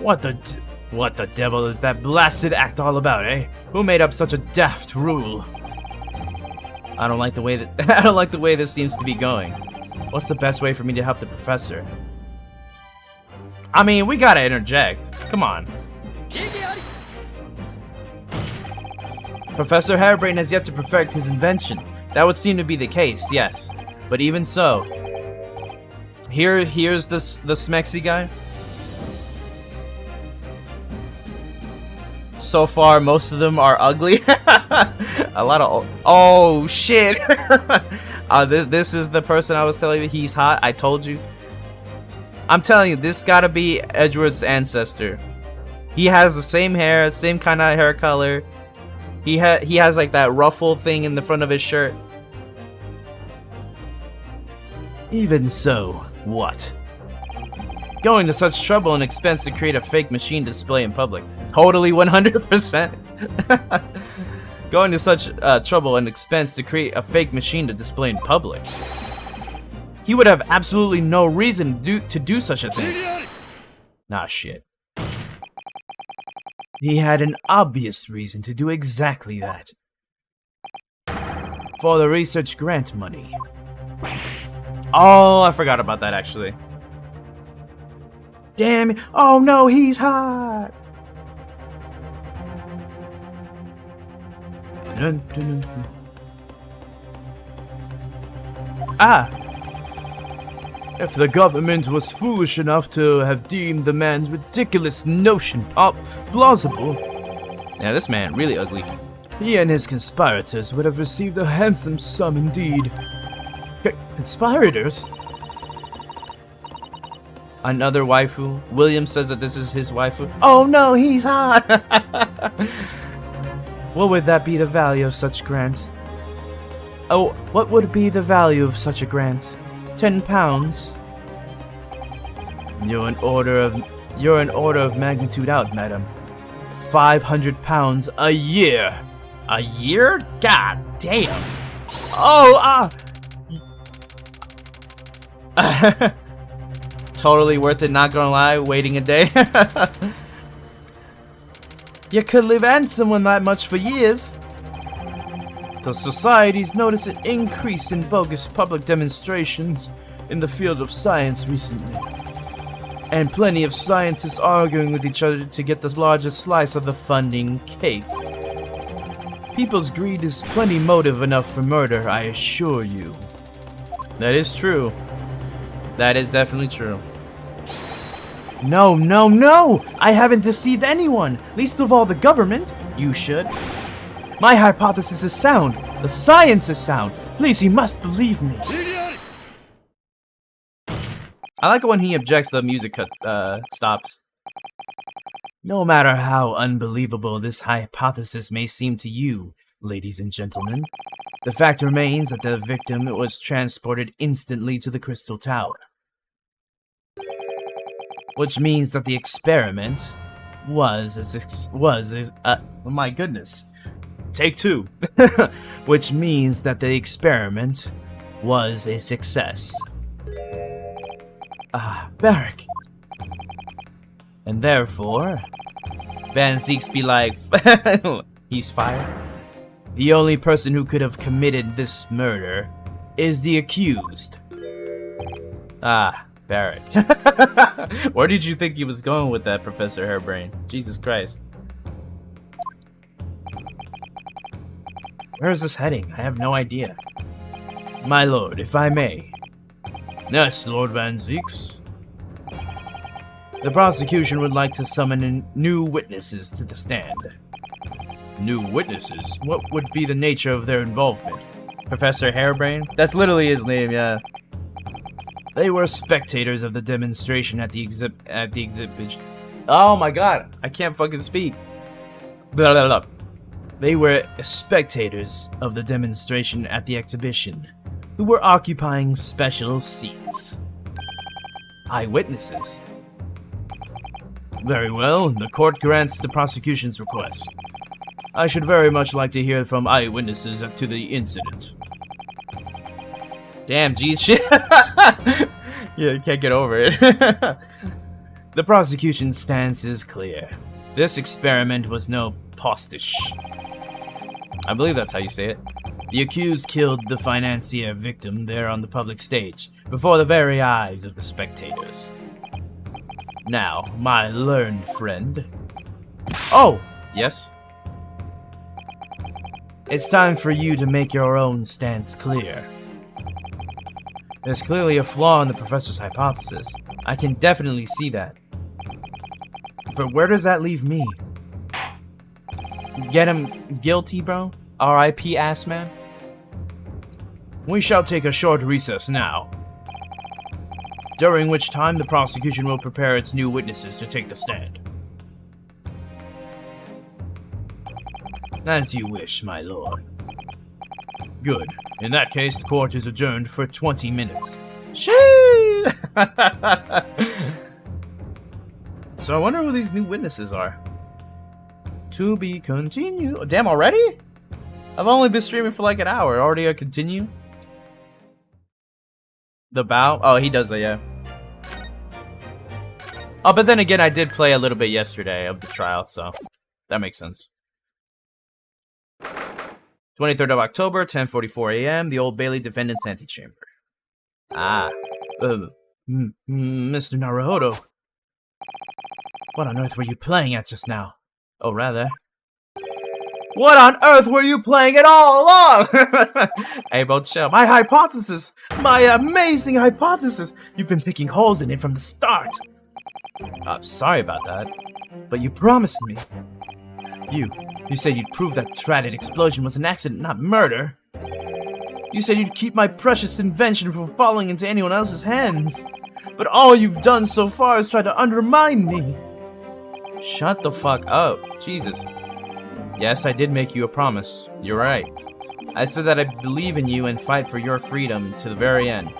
What the devil is that blasted act all about, eh? Who made up such a daft rule? I don't like the way that I don't like the way this seems to be going. What's the best way for me to help the professor? I mean, we gotta interject. Come on. Professor Harebrained has yet to perfect his invention. That would seem to be the case, yes. But even so, here's the Smexy guy. So far, most of them are ugly. A lot of oh shit. This is the person I was telling you he's hot. I told you. I'm telling you, this gotta be Edward's ancestor. He has the same hair, same kind of hair color. He has like that ruffle thing in the front of his shirt. Even so, what? Going to such trouble and expense to create a fake machine display in public. Totally 100%. Going to such trouble and expense to create a fake machine to display in public. He would have absolutely no reason to do such a thing. Nah, shit. He had an obvious reason to do exactly that. For the research grant money. Oh, I forgot about that actually. Damn it. Oh no, he's hot. Ah. If the government was foolish enough to have deemed the man's ridiculous notion plausible, yeah, this man really ugly. He and his conspirators would have received a handsome sum indeed. Conspirators? Another waifu. William says that this is his waifu. Oh no, he's hot! What would that be the value of such grant? Oh, what would be the value of such a grant? 10 pounds? You're an order of magnitude out, madam. 500 pounds a year. A year? God damn. Oh, Totally worth it, not gonna lie, waiting a day. You could live handsome with that much for years. The society's noticed an increase in bogus public demonstrations in the field of science recently. And plenty of scientists arguing with each other to get the largest slice of the funding cake. People's greed is plenty motive enough for murder, I assure you. That is true. That is definitely true. No, no, no! I haven't deceived anyone, least of all the government. You should. My hypothesis is sound. The science is sound. Please, you must believe me. I like it when he objects, the music stops. No matter how unbelievable this hypothesis may seem to you, ladies and gentlemen, the fact remains that the victim was transported instantly to the Crystal Tower. Which means that the experiment was my goodness. Take two. Which means that the experiment was a success. Barrack. And therefore, Van Zeeks be like, he's fired. The only person who could have committed this murder is the accused. Barrack. Where did you think he was going with that, Professor Harebrained? Jesus Christ. Where is this heading? I have no idea. My lord, if I may. Yes, Lord Van Zeeks. The prosecution would like to summon in new witnesses to the stand. New witnesses? What would be the nature of their involvement? Professor Harebrained? That's literally his name, yeah. They were spectators of the demonstration at the exhibit. Oh my god, I can't fucking speak. Blah, blah, blah. They were spectators of the demonstration at the exhibition, who were occupying special seats. Eyewitnesses. Very well, the court grants the prosecution's request. I should very much like to hear from eyewitnesses to the incident. Damn, geez, shit. Yeah, you can't get over it. The prosecution's stance is clear. This experiment was no postiche. I believe that's how you say it. The accused killed the financier victim there on the public stage, before the very eyes of the spectators. Now, my learned friend... Oh! Yes? It's time for you to make your own stance clear. There's clearly a flaw in the professor's hypothesis. I can definitely see that. But where does that leave me? Get him guilty, bro? R.I.P. ass man? We shall take a short recess now, during which time the prosecution will prepare its new witnesses to take the stand. As you wish, my lord. Good. In that case, the court is adjourned for 20 minutes. Shee! So I wonder who these new witnesses are. To be continued. Oh, damn, already? I've only been streaming for like an hour. Already a continue? The bow? Oh, he does that, yeah. Oh, but then again, I did play a little bit yesterday of the trial, so that makes sense. 23rd of October, 10:44 a.m., the Old Bailey Defendant's Antechamber. Ah. Mr. Naruhodo. What on earth were you playing at just now? Oh, rather. What on earth were you playing at all along? Hey, bro, chill. My hypothesis! My amazing hypothesis! You've been picking holes in it from the start. I'm sorry about that. But you promised me. You said you'd prove that dratted explosion was an accident, not murder. You said you'd keep my precious invention from falling into anyone else's hands. But all you've done so far is try to undermine me. Shut the fuck up. Jesus. Yes, I did make you a promise. You're right. I said that I believe in you and fight for your freedom to the very end.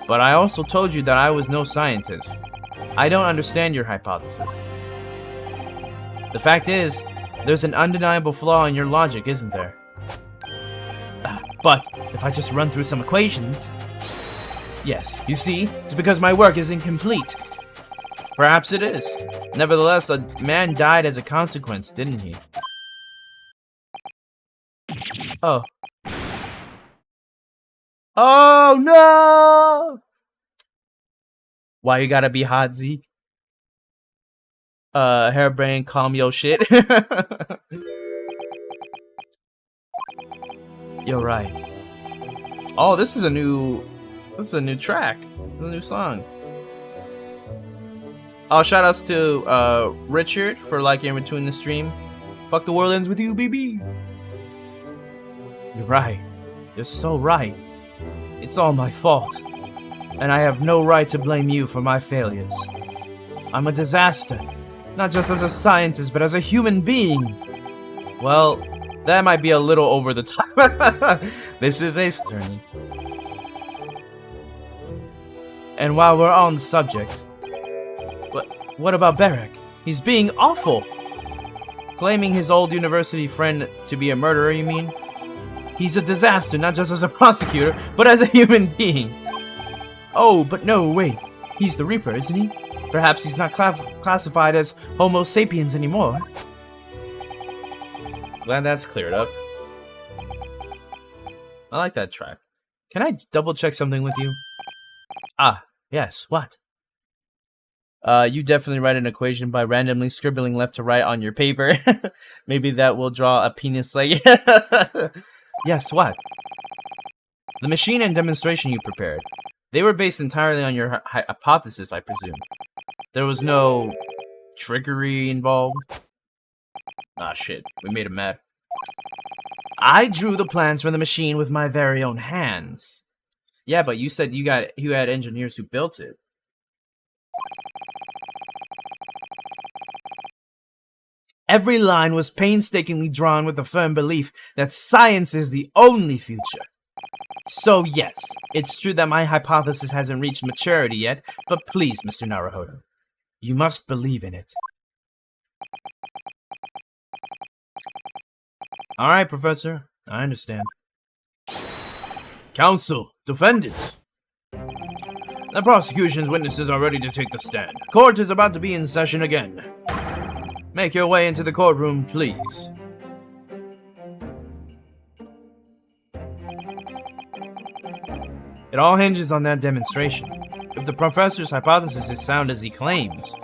But I also told you that I was no scientist. I don't understand your hypothesis. The fact is, there's an undeniable flaw in your logic, isn't there? But if I just run through some equations... Yes, you see, it's because my work is incomplete. Perhaps it is. Nevertheless, a man died as a consequence, didn't he? Oh. Oh no! Why you gotta be hot, Zeke? Hairbrain, calm your shit. You're right. Oh, this is a new track. This is a new song. Oh, shout outs to Richard for liking in between the stream. Fuck the world ends with you, BB. You're right. You're so right. It's all my fault. And I have no right to blame you for my failures. I'm a disaster. Not just as a scientist, but as a human being. Well, that might be a little over the top. This is Ace Attorney. And while we're on the subject, what about Beric? He's being awful. Claiming his old university friend to be a murderer, you mean? He's a disaster, not just as a prosecutor, but as a human being. Oh, but no, wait. He's the Reaper, isn't he? Perhaps he's not classified as Homo sapiens anymore. Glad that's cleared up. I like that track. Can I double check something with you? Ah, yes, what? You definitely write an equation by randomly scribbling left to right on your paper. Maybe that will draw a penis like... Yes, what? The machine and demonstration you prepared. They were based entirely on your hypothesis, I presume. There was no trickery involved. Ah, shit. We made him mad. I drew the plans for the machine with my very own hands. Yeah, but you said you had engineers who built it. Every line was painstakingly drawn with the firm belief that science is the only future. So yes, it's true that my hypothesis hasn't reached maturity yet, but please, Mr. Naruhodo, you must believe in it. Alright, Professor, I understand. Counsel, defendant. The prosecution's witnesses are ready to take the stand. Court is about to be in session again. Make your way into the courtroom, please. It all hinges on that demonstration. If the professor's hypothesis is sound as he claims,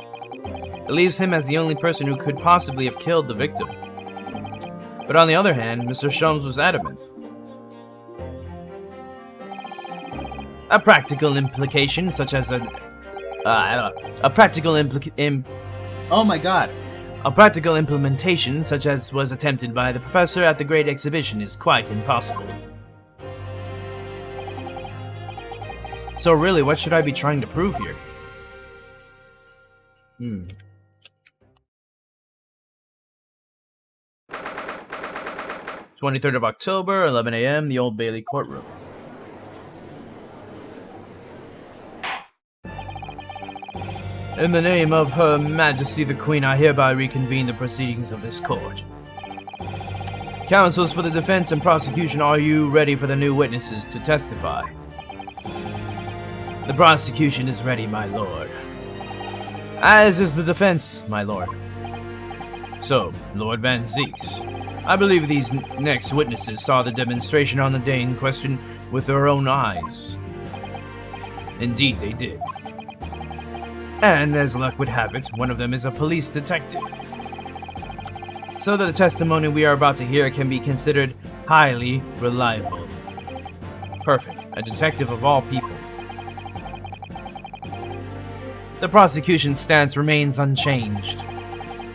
it leaves him as the only person who could possibly have killed the victim. But on the other hand, Mr. Sholmes was adamant. A practical implication, such as a practical implementation, such as was attempted by the professor at the Great Exhibition, is quite impossible. So really, what should I be trying to prove here? 23rd of October, 11 a.m., the Old Bailey courtroom. In the name of Her Majesty the Queen, I hereby reconvene the proceedings of this court. Counsels for the defense and prosecution, are you ready for the new witnesses to testify? The prosecution is ready, my lord. As is the defense, my lord. So, Lord Van Zieks, I believe these next witnesses saw the demonstration on the day in question with their own eyes. Indeed, they did. And as luck would have it, one of them is a police detective. So that the testimony we are about to hear can be considered highly reliable. Perfect. A detective of all people. The prosecution's stance remains unchanged.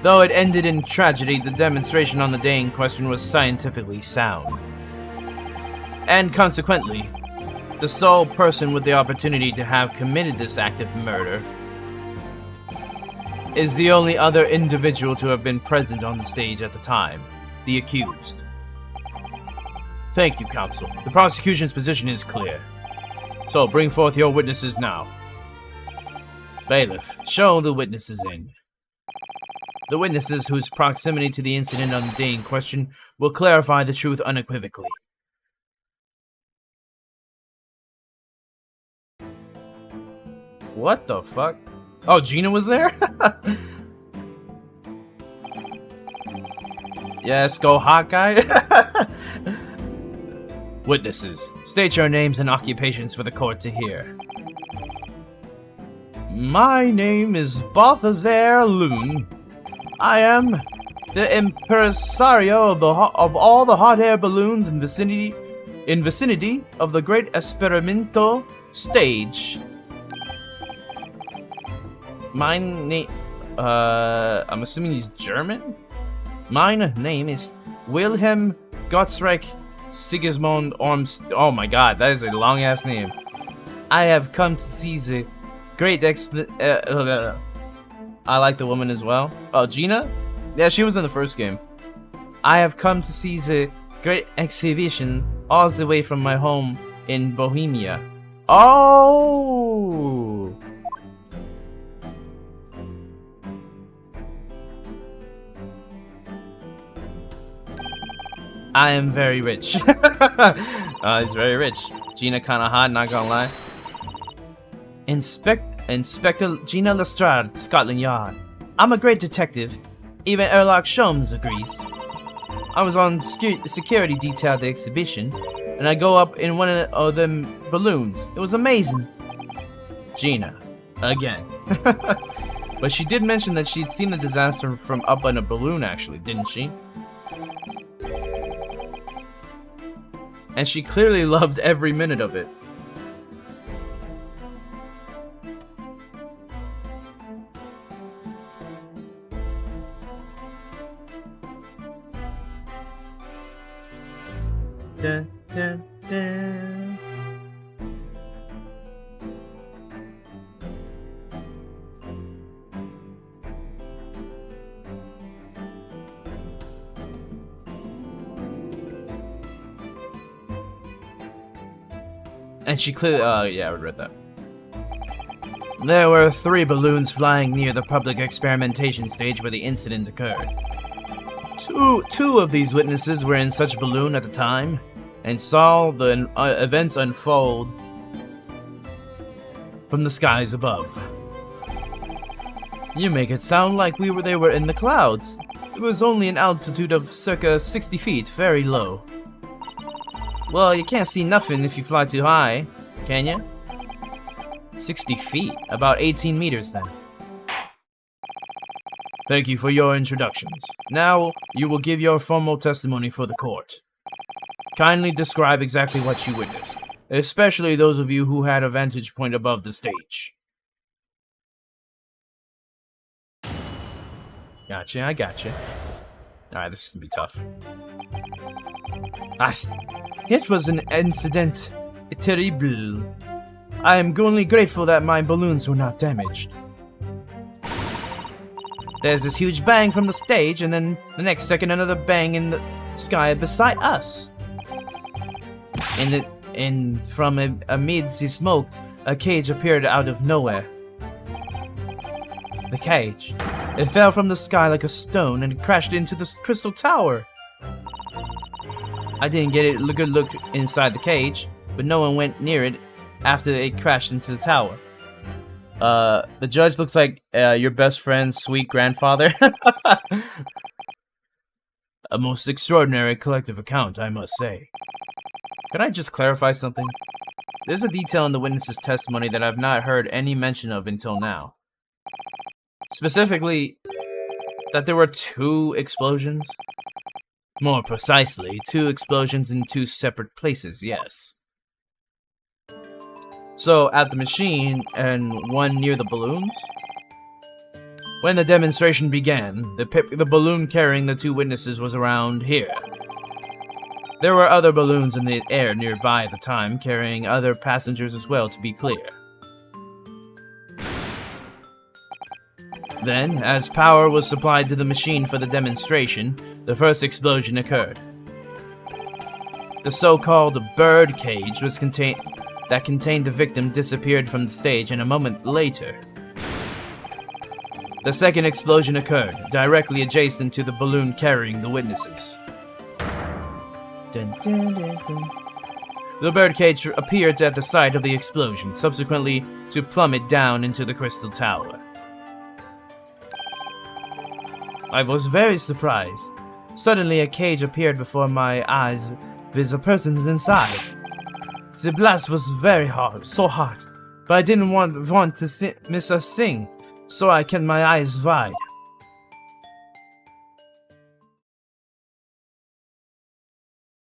Though it ended in tragedy, the demonstration on the day in question was scientifically sound. And consequently, the sole person with the opportunity to have committed this act of murder is the only other individual to have been present on the stage at the time, the accused. Thank you, counsel. The prosecution's position is clear. So bring forth your witnesses now. Bailiff, show the witnesses in. The witnesses whose proximity to the incident on the day in question will clarify the truth unequivocally. What the fuck? Oh, Gina was there? Yes, go Hawkeye. Witnesses, state your names and occupations for the court to hear. My name is Balthazar Loon. I am the impresario of all the hot air balloons in vicinity of the Great Esperimento stage. My name, I'm assuming he's German? My name is Wilhelm Gottsreich Sigismund Ormst. Oh my god, that is a long ass name. I have come to see the Great I like the woman as well. Oh, Gina? Yeah, she was in the first game. I have come to see the Great Exhibition all the way from my home in Bohemia. Oh! I am very rich. He's very rich. Gina kinda hot, not gonna lie. Inspector Gina Lestrade, Scotland Yard. I'm a great detective. Even Sherlock Sholmes agrees. I was on security detail at the exhibition, and I go up in one of them balloons. It was amazing. Gina. Again. But she did mention that she'd seen the disaster from up on a balloon, actually, didn't she? And she clearly loved every minute of it. Dun, dun, dun. And she clearly, yeah, I read that. There were 3 balloons flying near the public experimentation stage where the incident occurred. Two of these witnesses were in such balloon at the time and saw the events unfold from the skies above. You make it sound like they were in the clouds. It was only an altitude of circa 60 feet, very low. Well, you can't see nothing if you fly too high, can you? 60 feet, about 18 meters then. Thank you for your introductions. Now, you will give your formal testimony for the court. Kindly describe exactly what you witnessed, especially those of you who had a vantage point above the stage. Gotcha, I gotcha. Alright, this is gonna be tough. It was an incident terrible. I am only grateful that my balloons were not damaged. There's this huge bang from the stage, and then the next second another bang in the sky beside us. And from amidst the smoke, a cage appeared out of nowhere. The cage. It fell from the sky like a stone and crashed into the crystal tower. I didn't get a good look inside the cage, but no one went near it after it crashed into the tower. The judge looks like your best friend's sweet grandfather. A most extraordinary collective account, I must say. Can I just clarify something? There's a detail in the witness's testimony that I've not heard any mention of until now. Specifically, that there were 2 explosions? More precisely, 2 explosions in 2 separate places, yes. So, at the machine, and one near the balloons? When the demonstration began, the balloon carrying the 2 witnesses was around here. There were other balloons in the air nearby at the time, carrying other passengers as well, to be clear. Then, as power was supplied to the machine for the demonstration, the first explosion occurred. The so-called bird cage that contained the victim disappeared from the stage, and a moment later, the second explosion occurred, directly adjacent to the balloon carrying the witnesses. Dun, dun, dun, dun. The birdcage appeared at the site of the explosion, subsequently to plummet down into the crystal tower. I was very surprised. Suddenly a cage appeared before my eyes with a person inside. The blast was very hard, so hard, but I didn't want to miss a thing, so I kept my eyes wide.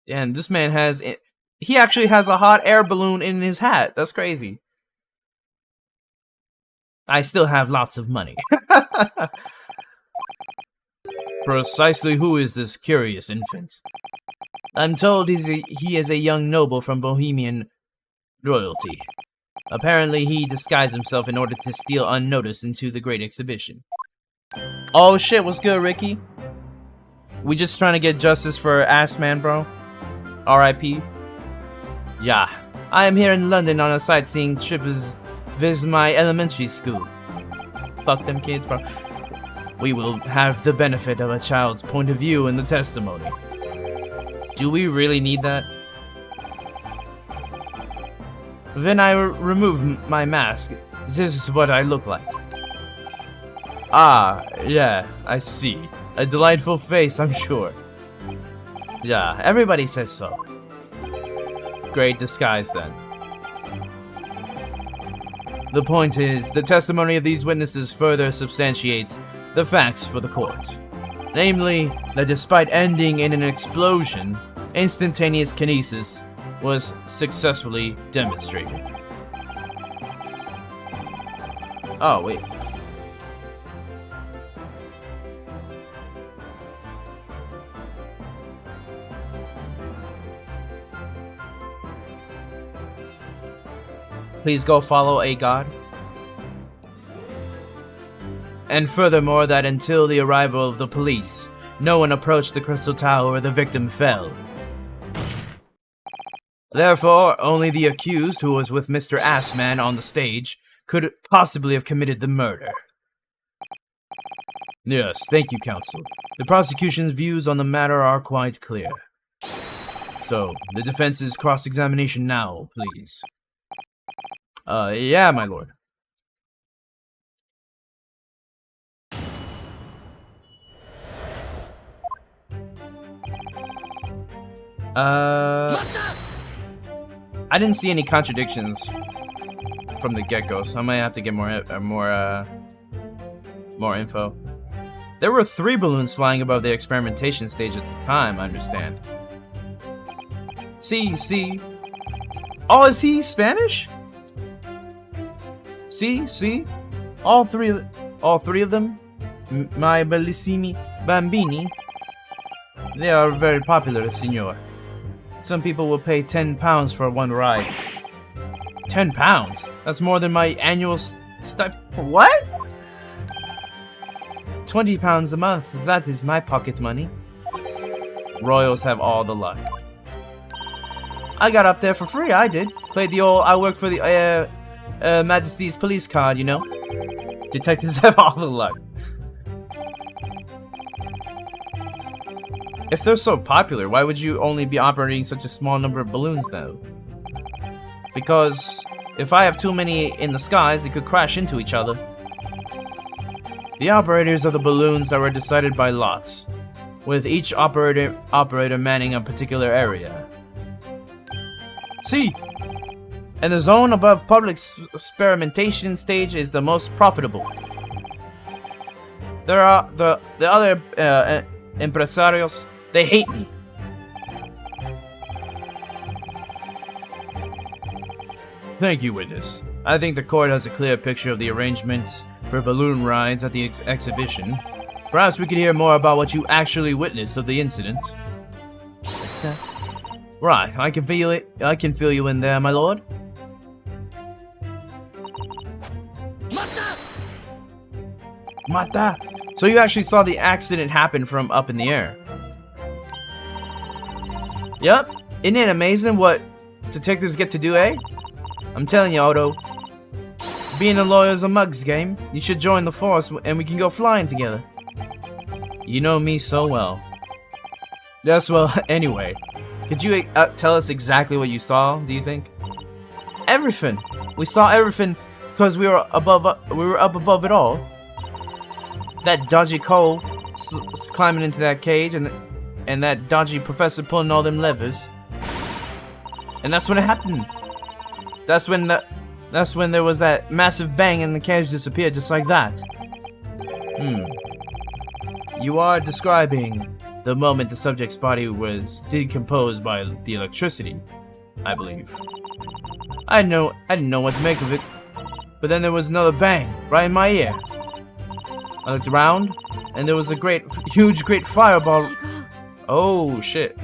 And this man he actually has a hot air balloon in his hat. That's crazy. I still have lots of money. Precisely who is this curious infant? I'm told he is a young noble from Bohemian royalty. Apparently he disguised himself in order to steal unnoticed into the great exhibition. Oh shit, what's good, Ricky? We just trying to get justice for Ass Man, bro? R.I.P. Yeah, I am here in London on a sightseeing trip visit my elementary school. Fuck them kids, bro. We will have the benefit of a child's point of view in the testimony. Do we really need that? When I remove my mask, this is what I look like. Ah, yeah, I see. A delightful face, I'm sure. Yeah, everybody says so. Great disguise, then. The point is, the testimony of these witnesses further substantiates the facts for the court. Namely, that despite ending in an explosion, instantaneous kinesis was successfully demonstrated. Oh, wait. Please go follow a god. And furthermore, that until the arrival of the police, no one approached the crystal tower where the victim fell. Therefore, only the accused, who was with Mr. Assman on the stage, could possibly have committed the murder. Yes, thank you, counsel. The prosecution's views on the matter are quite clear. So, the defense's cross-examination now, please. Yeah, my lord. I didn't see any contradictions from the get-go, so I might have to get more info. There were 3 balloons flying above the experimentation stage at the time, I understand. See. Oh, is he Spanish? See. All three of them, my bellissimi bambini. They are very popular, signor. Some people will pay £10 for one ride. £10? That's more than my annual What? £20 a month. That is my pocket money. Royals have all the luck. I got up there for free. I did. Played the old. I worked for the Majesty's police card. You know. Detectives have all the luck. If they're so popular, why would you only be operating such a small number of balloons, though? Because if I have too many in the skies, they could crash into each other. The operators of the balloons were decided by lots, with each operator manning a particular area. See, and the zone above public experimentation stage is the most profitable. There are the other empresarios. They hate me. Thank you, witness. I think the court has a clear picture of the arrangements for balloon rides at the exhibition. Perhaps we could hear more about what you actually witnessed of the incident. Right, I can feel it. I can feel you in there, my lord. Mata! So you actually saw the accident happen from up in the air. Yep. Isn't it amazing what detectives get to do, eh? I'm telling you, Otto. Being a lawyer is a mug's game. You should join the force and we can go flying together. You know me so well. Yes, well, anyway. Could you tell us exactly what you saw, do you think? Everything. We saw everything because we were up above it all. That dodgy Cole climbing into that cage and that dodgy professor pulling all them levers. And that's when it happened. That's when there was that massive bang and the cage disappeared just like that. You are describing the moment the subject's body was decomposed by the electricity, I believe. I didn't know what to make of it. But then there was another bang right in my ear. I looked around and there was a huge fireball. Oh shit.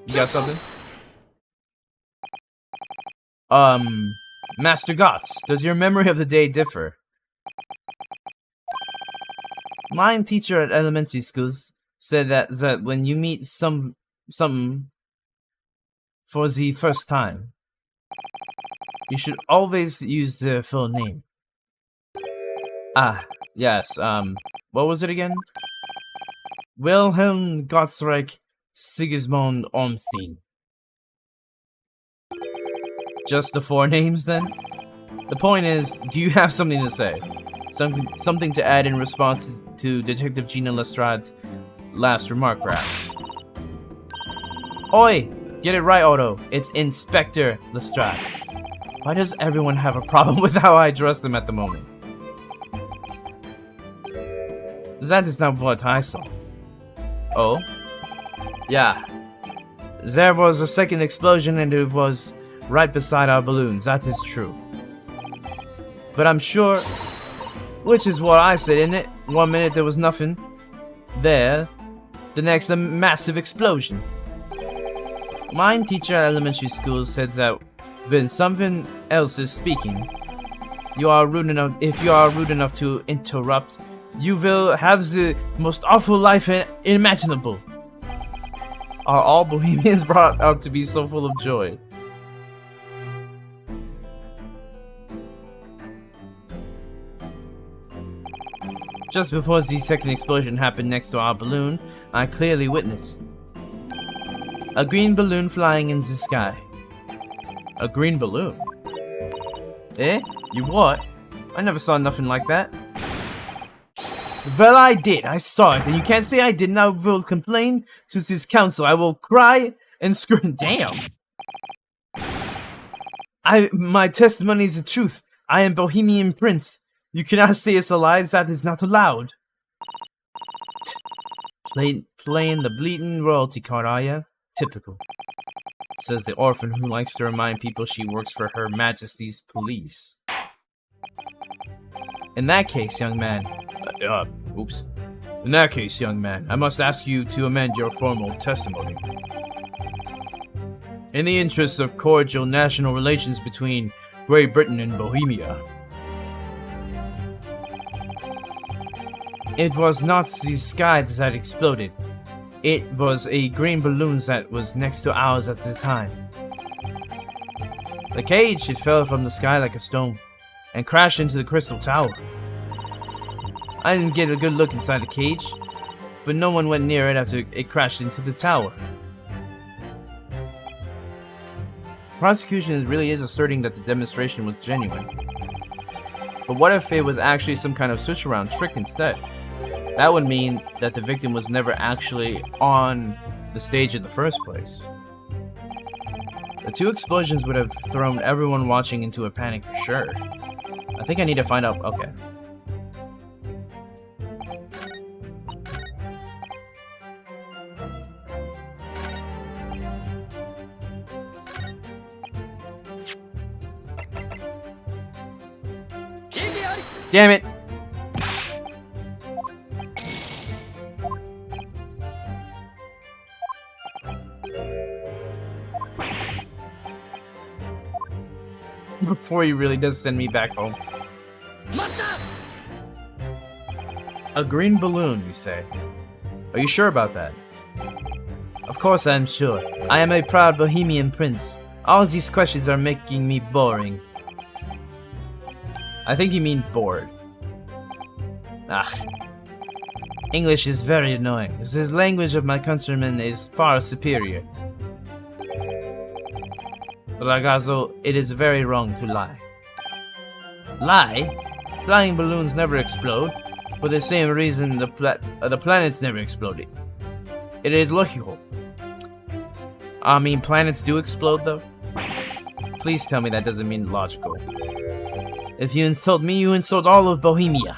You got something? Master Gotts, does your memory of the day differ? My teacher at elementary schools said that when you meet something for the first time, you should always use their full name. Ah, yes, what was it again? Wilhelm Gottschalk Sigismund Ormstein. Just the 4 names, then? The point is, do you have something to say? Something to add in response to Detective Gina Lestrade's last remark, perhaps? Oi! Get it right, Otto. It's Inspector Lestrade. Why does everyone have a problem with how I address them at the moment? That is not what I saw. Oh? Yeah. There was a second explosion and it was right beside our balloons, that is true. But I'm sure, which is what I said, isn't it? 1 minute there was nothing there, the next a massive explosion. My teacher at elementary school said that when something else is speaking, if you are rude enough to interrupt, you will have the most awful life imaginable. Are all Bohemians brought up to be so full of joy? Just before the second explosion happened next to our balloon, I clearly witnessed a green balloon flying in the sky. A green balloon? Eh? You what? I never saw nothing like that. Well, I did. I saw it, and you can't say I didn't. I will complain to this council. I will cry and scream. Damn. My testimony is the truth. I am Bohemian Prince. You cannot say it's a lie. That is not allowed. Playing the bleating royalty card, are ya? Typical. Says the orphan who likes to remind people she works for Her Majesty's police. In that case, young man... oops. In that case, young man, I must ask you to amend your formal testimony. In the interests of cordial national relations between Great Britain and Bohemia. It was not the sky that exploded. It was a green balloon that was next to ours at the time. The cage, it fell from the sky like a stone and crashed into the crystal tower. I didn't get a good look inside the cage, but no one went near it after it crashed into the tower. Prosecution really is asserting that the demonstration was genuine. But what if it was actually some kind of switch around trick instead? That would mean that the victim was never actually on the stage in the first place. The two explosions would have thrown everyone watching into a panic for sure. I think I need to find out. Okay. Damn it! Before he really does send me back home. A green balloon, you say? Are you sure about that? Of course I'm sure. I am a proud Bohemian prince. All these questions are making me boring. I think you mean bored. English is very annoying. The language of my countrymen is far superior. Ragazzo, it is very wrong to lie. Lie? Flying balloons never explode. For the same reason the planets never exploded. It is logical. I mean, planets do explode though? Please tell me that doesn't mean logical. If you insult me, you insult all of Bohemia.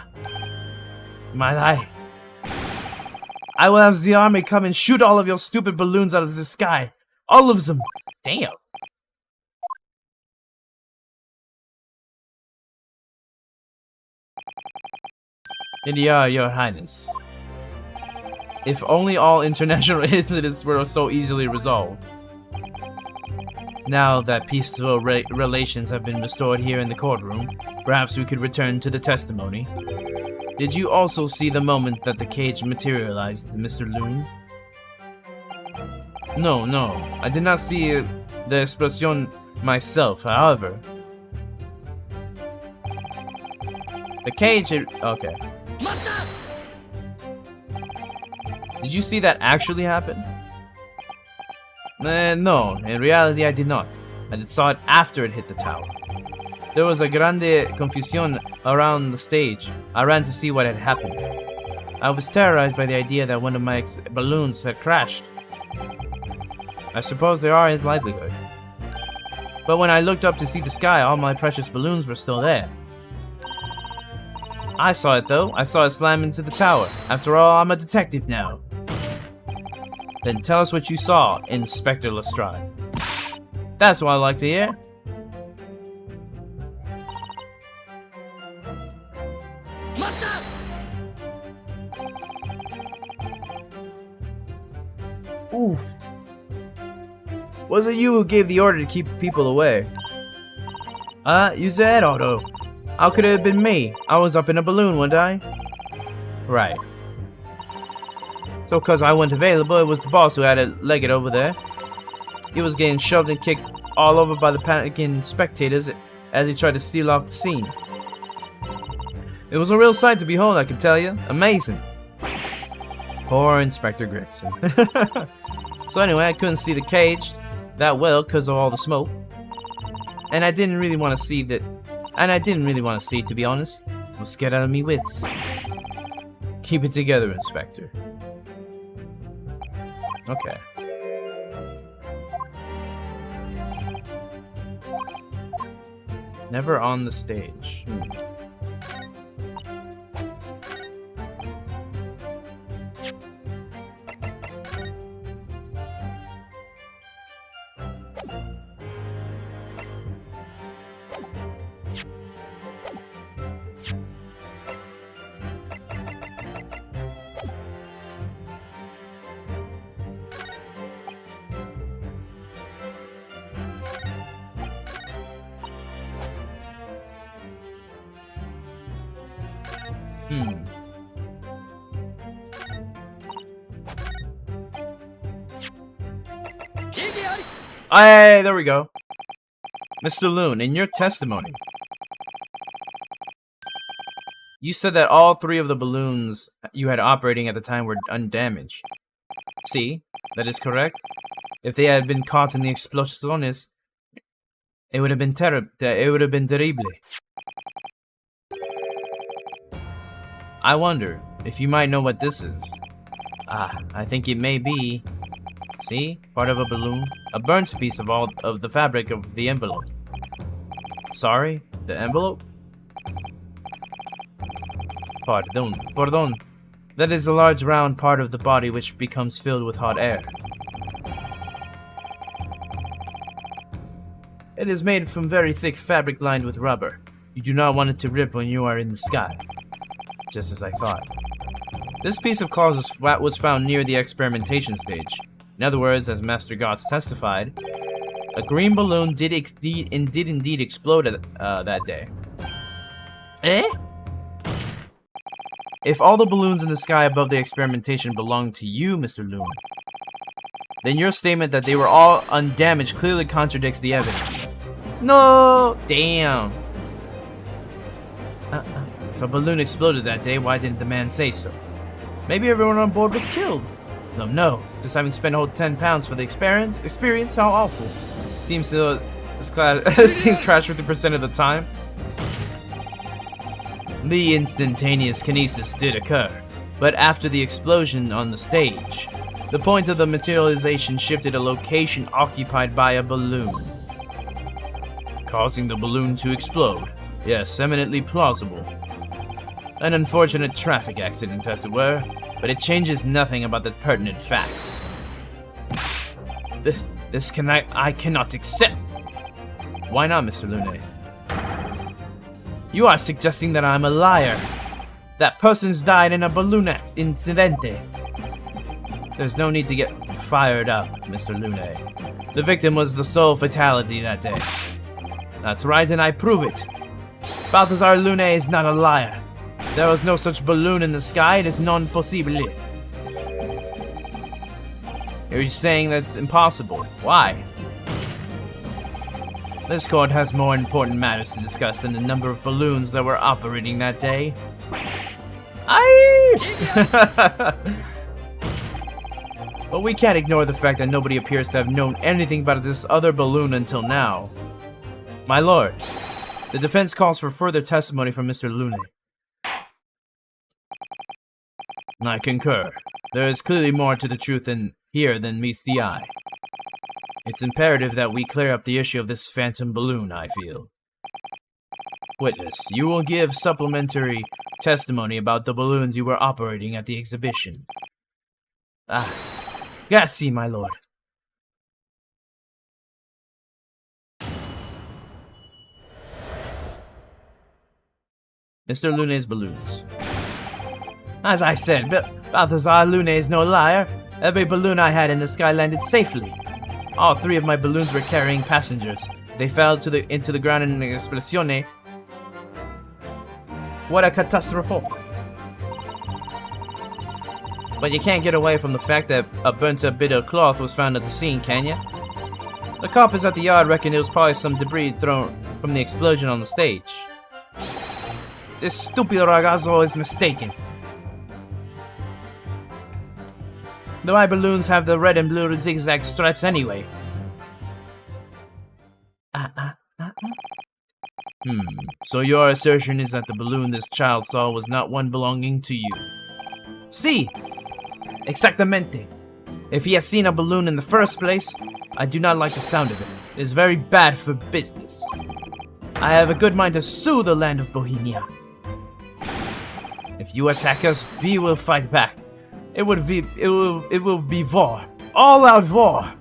My lie. I will have the army come and shoot all of your stupid balloons out of the sky. All of them. Damn. Your Highness. If only all international incidents were so easily resolved. Now that peaceful relations have been restored here in the courtroom, perhaps we could return to the testimony. Did you also see the moment that the cage materialized, Mr. Loon? No, I did not see the explosion myself, however. The cage... Okay. Did you see that actually happen? No, in reality I did not. I saw it after it hit the tower. There was a grande confusion around the stage. I ran to see what had happened. I was terrorized by the idea that one of my balloons had crashed. I suppose there are his livelihood. But when I looked up to see the sky, all my precious balloons were still there. I saw it though. I saw it slam into the tower. After all, I'm a detective now. Then tell us what you saw, Inspector Lestrade. That's what I like to hear. Oof. Was it you who gave the order to keep people away? You said Otto. How could it have been me? I was up in a balloon, wasn't I? Right. So cause I wasn't available, it was the boss who had to leg it over there. He was getting shoved and kicked all over by the panicking spectators as he tried to steal off the scene. It was a real sight to behold, I can tell you. Amazing. Poor Inspector Gregson. So anyway, I couldn't see the cage that well because of all the smoke. And I didn't really want to see that And I didn't really want to see it, to be honest. I was scared out of me wits. Keep it together, Inspector. Okay. Never on the stage. Hey, there we go. Mr. Loon, in your testimony, you said that all 3 of the balloons you had operating at the time were undamaged. See, that is correct. If they had been caught in the explosiones, it would have been terrible. I wonder if you might know what this is. I think it may be. See? Part of a balloon. A burnt piece of all of the fabric of the envelope. Sorry? The envelope? Pardon. That is a large round part of the body which becomes filled with hot air. It is made from very thick fabric lined with rubber. You do not want it to rip when you are in the sky. Just as I thought. This piece of cloth was found near the experimentation stage. In other words, as Master Gotts testified, a green balloon did indeed explode that day. Eh? If all the balloons in the sky above the experimentation belonged to you, Mr. Loon, then your statement that they were all undamaged clearly contradicts the evidence. No! Damn. If a balloon exploded that day, why didn't the man say so? Maybe everyone on board was killed. No. Just having spent a whole £10 for the experience? How awful. Seems to this thing's crashed 50% of the time. The instantaneous kinesis did occur, but after the explosion on the stage, the point of the materialization shifted a location occupied by a balloon, causing the balloon to explode. Yes, eminently plausible. An unfortunate traffic accident, as it were, but it changes nothing about the pertinent facts. I cannot accept. Why not, Mr. Lune? You are suggesting that I'm a liar. That person's died in a balloon incidente. There's no need to get fired up, Mr. Lune. The victim was the sole fatality that day. That's right, and I prove it. Balthazar Lune is not a liar. There was no such balloon in the sky. It is non possible. You're saying that's impossible. Why? This court has more important matters to discuss than the number of balloons that were operating that day. But we can't ignore the fact that nobody appears to have known anything about this other balloon until now. My lord, the defense calls for further testimony from Mr. Lune. I concur. There is clearly more to the truth here than meets the eye. It's imperative that we clear up the issue of this phantom balloon, I feel. Witness, you will give supplementary testimony about the balloons you were operating at the exhibition. Grazie, my lord. Mr. Lune's balloons. As I said, Balthazar Lune is no liar. Every balloon I had in the sky landed safely. All 3 of my balloons were carrying passengers. They fell into the ground in an explosione. What a catastrophe. But you can't get away from the fact that a burnt-up bit of cloth was found at the scene, can you? The coppers at the yard reckon it was probably some debris thrown from the explosion on the stage. This stupid ragazzo is mistaken. My balloons have the red and blue zigzag stripes anyway. So your assertion is that the balloon this child saw was not one belonging to you? Sí, exactamente. If he has seen a balloon in the first place, I do not like the sound of it. It is very bad for business. I have a good mind to sue the land of Bohemia. If you attack us, we will fight back. It will be war. All out war.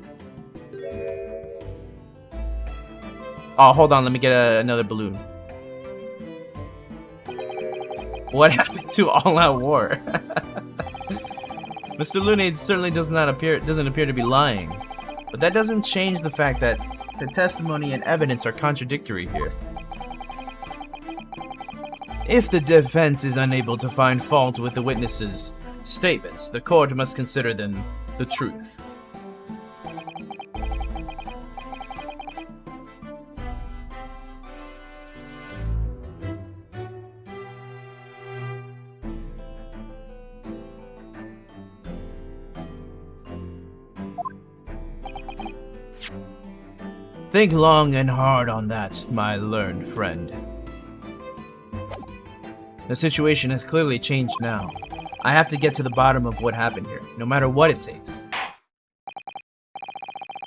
Oh, hold on, let me get another balloon. What happened to all out war? Mr. Lunade certainly doesn't appear to be lying. But that doesn't change the fact that the testimony and evidence are contradictory here. If the defense is unable to find fault with the witnesses' statements, the court must consider them the truth. Think long and hard on that, my learned friend. The situation has clearly changed now. I have to get to the bottom of what happened here, no matter what it takes.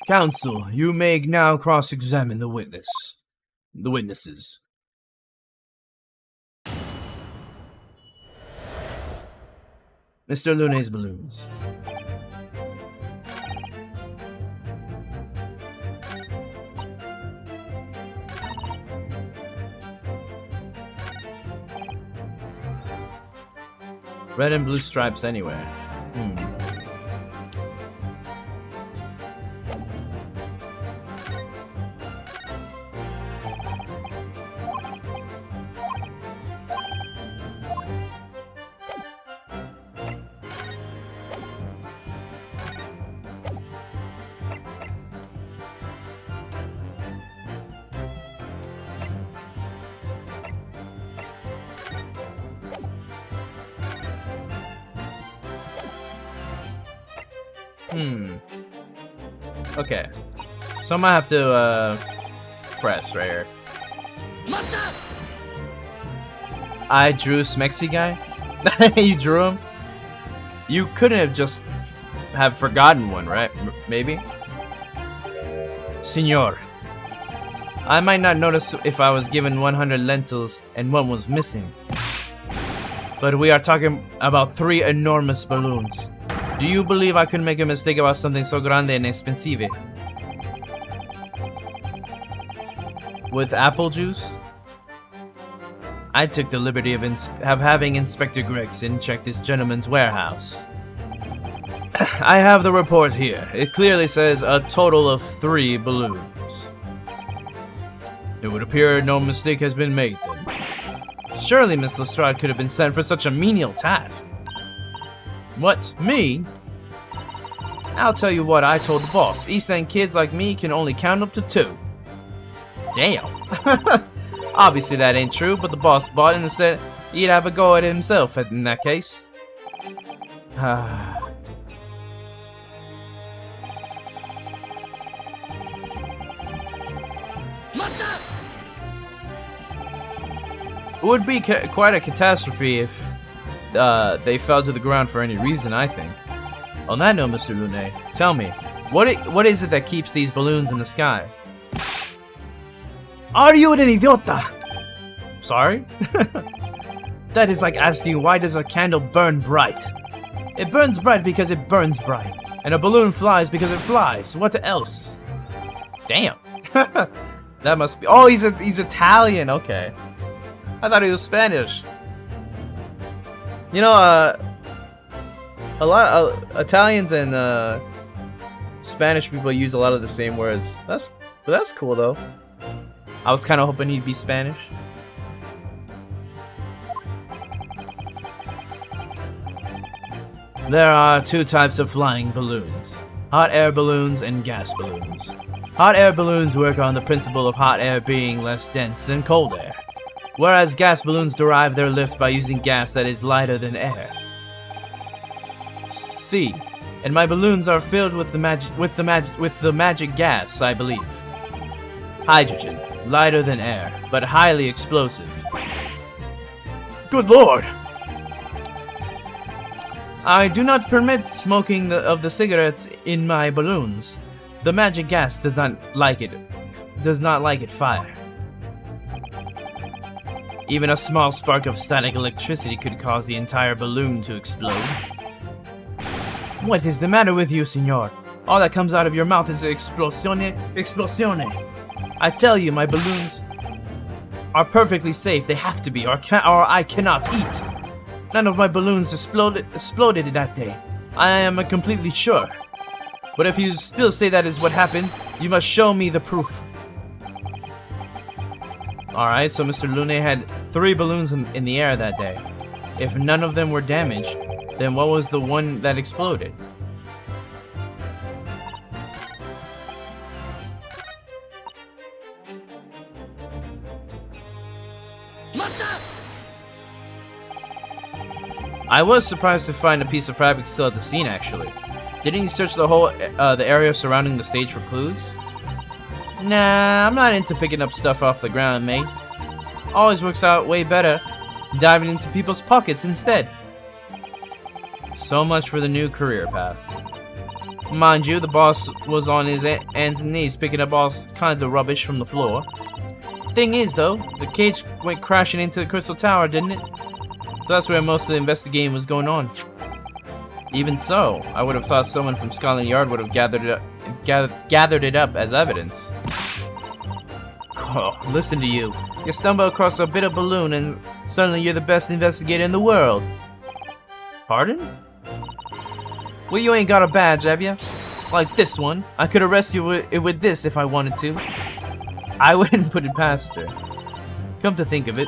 Counsel, you may now cross-examine the witnesses. Mr. Lune's balloons. Red and blue stripes anywhere. Okay. So I'm gonna have to, press right here. I drew Smexy guy? You drew him? You couldn't have just have forgotten one, right? Maybe? Senor. I might not notice if I was given 100 lentils and one was missing. But we are talking about 3 enormous balloons. Do you believe I could make a mistake about something so grande and expensive? With apple juice? I took the liberty of having Inspector Gregson check this gentleman's warehouse. I have the report here. It clearly says a total of 3 balloons. It would appear no mistake has been made then. Surely Miss Lestrade could have been sent for such a menial task. What, me? I'll tell you what I told the boss. East End kids like me can only count up to 2. Damn. Obviously that ain't true, but the boss bought it and said he'd have a go at it himself in that case. It would be quite a catastrophe if they fell to the ground for any reason, I think. On that note, Mr. Lune, tell me, what is it that keeps these balloons in the sky? Are you an idiota? Sorry? That is like asking, why does a candle burn bright? It burns bright because it burns bright. And a balloon flies because it flies. What else? Damn. That must be... Oh, he's Italian. Okay. I thought he was Spanish. You know, a lot of Italians and Spanish people use a lot of the same words. That's cool though. I was kind of hoping he'd be Spanish. There are 2 types of flying balloons: hot air balloons and gas balloons. Hot air balloons work on the principle of hot air being less dense than cold air, whereas gas balloons derive their lift by using gas that is lighter than air. See, and my balloons are filled with the magic gas, I believe. Hydrogen, lighter than air, but highly explosive. Good lord! I do not permit smoking of the cigarettes in my balloons. The magic gas does not like it fire. Even a small spark of static electricity could cause the entire balloon to explode. What is the matter with you, senor? All that comes out of your mouth is explosione. I tell you, my balloons are perfectly safe. They have to be, or I cannot eat. None of my balloons exploded that day. I am completely sure. But if you still say that is what happened, you must show me the proof. Alright, so Mr. Lune had 3 balloons in the air that day. If none of them were damaged, then what was the one that exploded? I was surprised to find a piece of fabric still at the scene, actually. Didn't you search the area surrounding the stage for clues? Nah, I'm not into picking up stuff off the ground, mate. Always works out way better diving into people's pockets instead. So much for the new career path. Mind you, the boss was on his hands and knees picking up all kinds of rubbish from the floor. Thing is, though, the cage went crashing into the Crystal Tower, didn't it? So that's where most of the investigating was going on. Even so, I would have thought someone from Scotland Yard would have gathered it up as evidence. Oh, listen to you. You stumble across a bit of balloon and suddenly you're the best investigator in the world. Pardon? Well, you ain't got a badge, have you? Like this one. I could arrest you with this if I wanted to. I wouldn't put it past her. Come to think of it,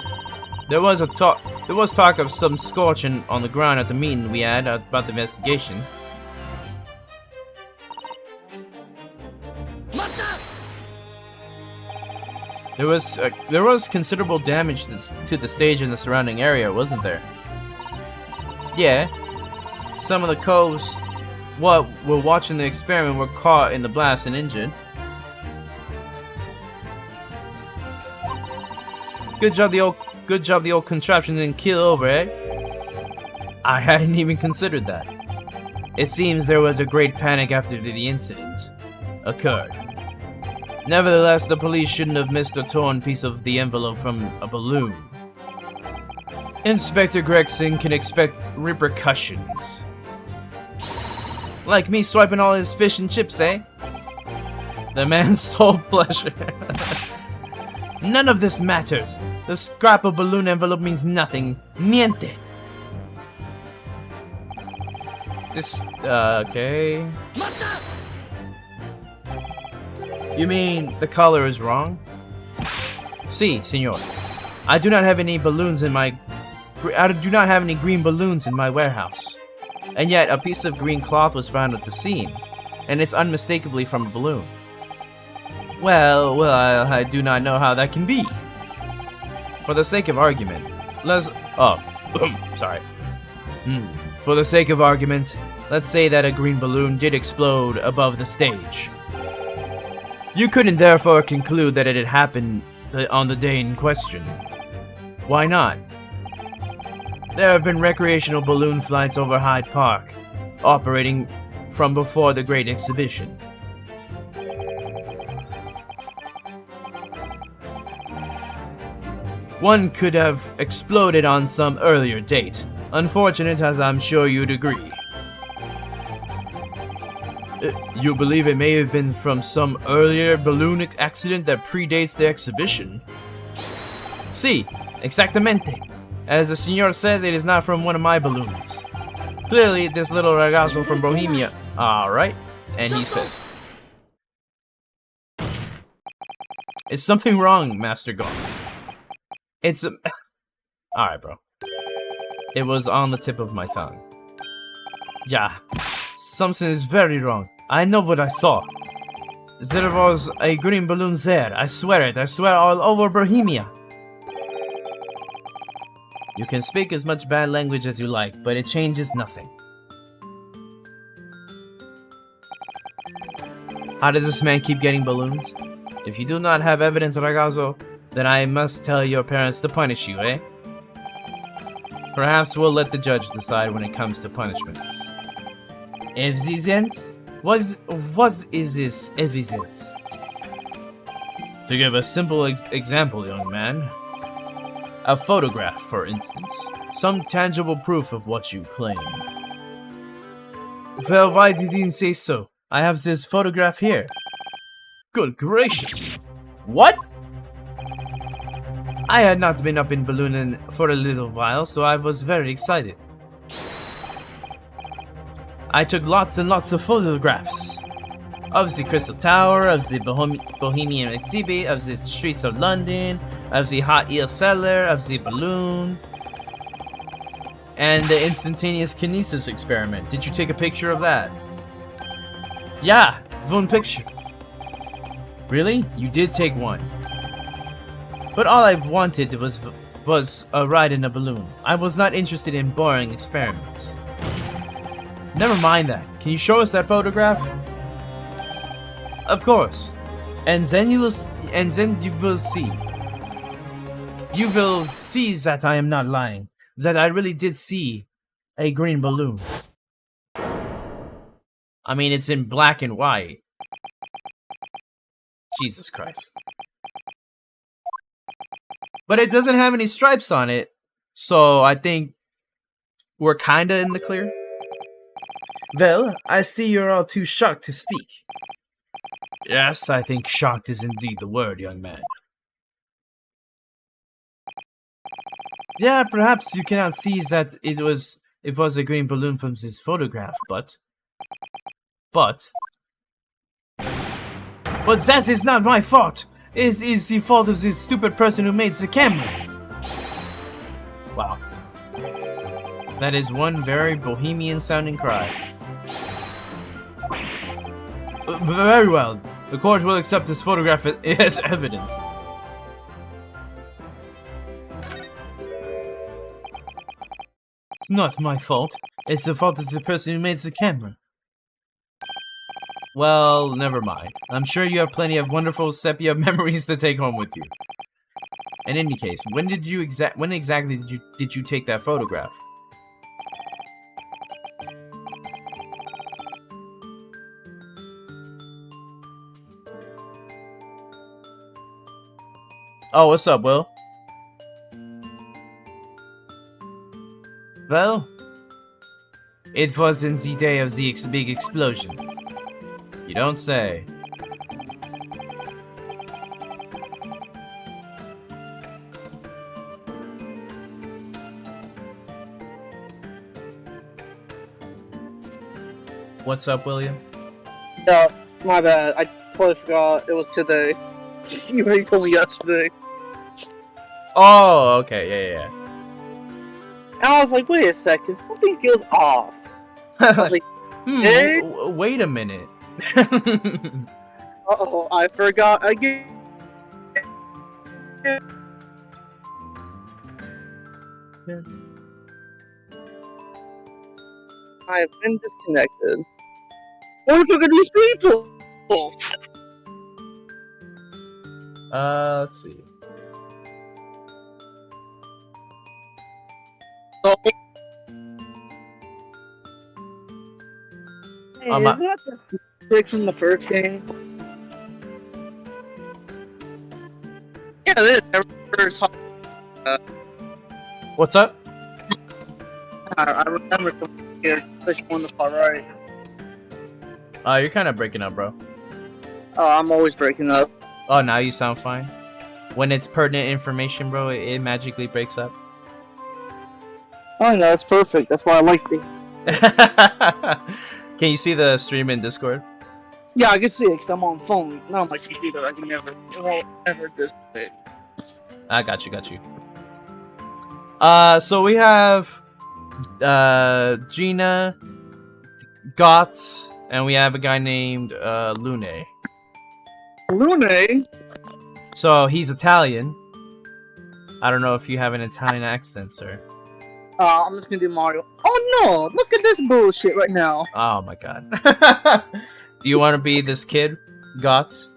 there was talk of some scorching on the ground at the meeting we had about the investigation. There was considerable damage to the stage and the surrounding area, wasn't there? Yeah. Some of the coves what were watching the experiment were caught in the blast and injured. Good job the old contraption didn't keel over, eh? I hadn't even considered that. It seems there was a great panic after the incident occurred. Nevertheless, the police shouldn't have missed a torn piece of the envelope from a balloon. Inspector Gregson can expect repercussions. Like me swiping all his fish and chips, eh? The man's sole pleasure. None of this matters. The scrap of balloon envelope means nothing. Niente. This, okay. You mean the color is wrong? Si, senor. I do not have any green balloons in my warehouse. And yet, a piece of green cloth was found at the scene, and it's unmistakably from a balloon. Well, I do not know how that can be. For the sake of argument, sorry. For the sake of argument, let's say that a green balloon did explode above the stage. You couldn't therefore conclude that it had happened on the day in question. Why not? There have been recreational balloon flights over Hyde Park, operating from before the Great Exhibition. One could have exploded on some earlier date. Unfortunate, as I'm sure you'd agree. You believe it may have been from some earlier balloon accident that predates the exhibition? Si, exactamente. As the senor says, it is not from one of my balloons. Clearly, this little ragazzo from Bohemia. Alright, and he's pissed. Is something wrong, Master Gauntz? It's a... Alright, bro. It was on the tip of my tongue. Yeah, something is very wrong. I know what I saw. There was a green balloon there. I swear it. I swear all over Bohemia. You can speak as much bad language as you like, but it changes nothing. How does this man keep getting balloons? If you do not have evidence, Ragazzo, then I must tell your parents to punish you, eh? Perhaps we'll let the judge decide when it comes to punishments. Evidence? What is this evidence? To give a simple example, young man. A photograph, for instance. Some tangible proof of what you claim. Well, why did you say so? I have this photograph here. Good gracious. What? I had not been up in ballooning for a little while, so I was very excited. I took lots and lots of photographs. Of the Crystal Tower, of the Bohemian exhibit, of the streets of London, of the hot eel cellar, of the balloon, and the instantaneous kinesis experiment. Did you take a picture of that? Yeah, one picture. Really? You did take one. But all I wanted was a ride in a balloon. I was not interested in boring experiments. Never mind that. Can you show us that photograph? Of course. And then you will see. You will see that I am not lying. That I really did see a green balloon. I mean, it's in black and white. Jesus Christ. But it doesn't have any stripes on it, so I think we're kinda in the clear. Well, I see you're all too shocked to speak. Yes, I think shocked is indeed the word, young man. Yeah, perhaps you cannot see that it was a green balloon from this photograph, but that is not my fault. It is the fault of this stupid person who made the camera. Wow. That is one very bohemian sounding cry. Very well. The court will accept this photograph as evidence. It's not my fault. It's the fault of the person who made the camera. Well, never mind. I'm sure you have plenty of wonderful sepia memories to take home with you. In any case, when exactly did you take that photograph? Oh, what's up, Will? Well, it was in the day of the big explosion. You don't say. What's up, William? Yeah, my bad. I totally forgot it was today. You already told me yesterday. Oh, okay, yeah. And I was like, wait a second, something feels off. I was like, hey? Wait a minute. Uh-oh, I forgot again. I have been disconnected. What the fuck are these people? Let's see. Oh. Hey, Um, isn't that the six from the first game? Yeah, it is. I remember talking. What's up? I remember the which one the far right. You're kind of breaking up, bro. Oh, I'm always breaking up. Oh, now you sound fine. When it's pertinent information, bro, it magically breaks up. Oh, no, that's perfect. That's why I like these. Can you see the stream in Discord? Yeah, I can see it because I'm on phone, not on my computer. I can never, it won't ever dissipate. I got you. So we have Gina, Gots, and we have a guy named Lune. Lune? So he's Italian. I don't know if you have an Italian accent, sir. I'm just gonna do Mario. Oh no! Look at this bullshit right now. Oh my god. Do you want to be this kid, Gots?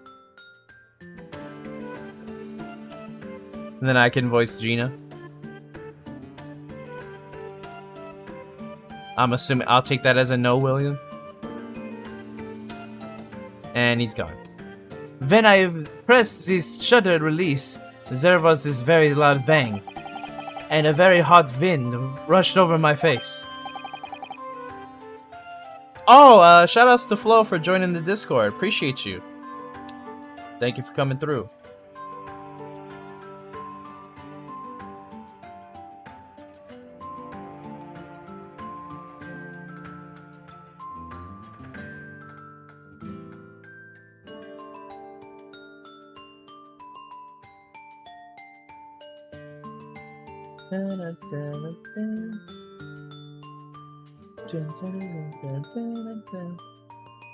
And then I can voice Gina. I'm assuming I'll take that as a no, William. And he's gone. When I pressed this shutter release, there was this very loud bang, and a very hot wind rushed over my face. Oh, shoutouts to Flo for joining the Discord. Appreciate you. Thank you for coming through.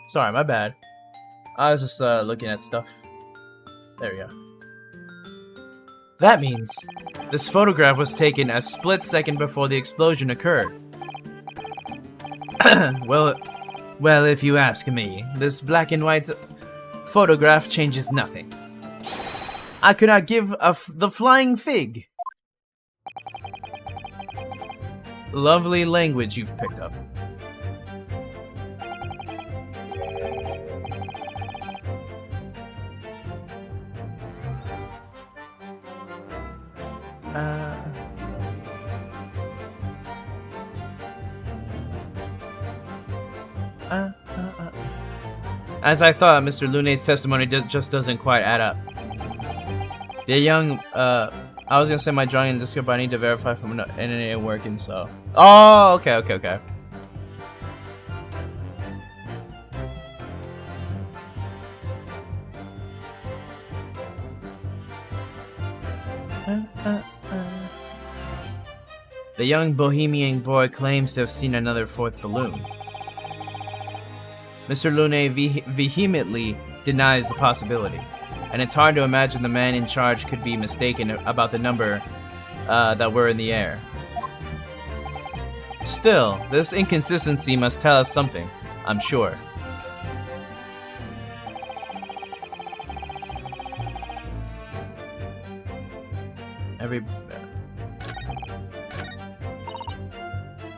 Sorry, my bad. I was just looking at stuff. There we go. That means this photograph was taken a split second before the explosion occurred. well, if you ask me, this black and white photograph changes nothing. I could not give the flying fig. Lovely language you've picked up. As I thought, Mr. Lune's testimony just doesn't quite add up. The young, I was gonna say my drawing in the Discord, but I need to verify from an internet working, so. Oh, okay. The young bohemian boy claims to have seen another fourth balloon. Mr. Lune vehemently denies the possibility, and it's hard to imagine the man in charge could be mistaken about the number that were in the air. Still, this inconsistency must tell us something, I'm sure.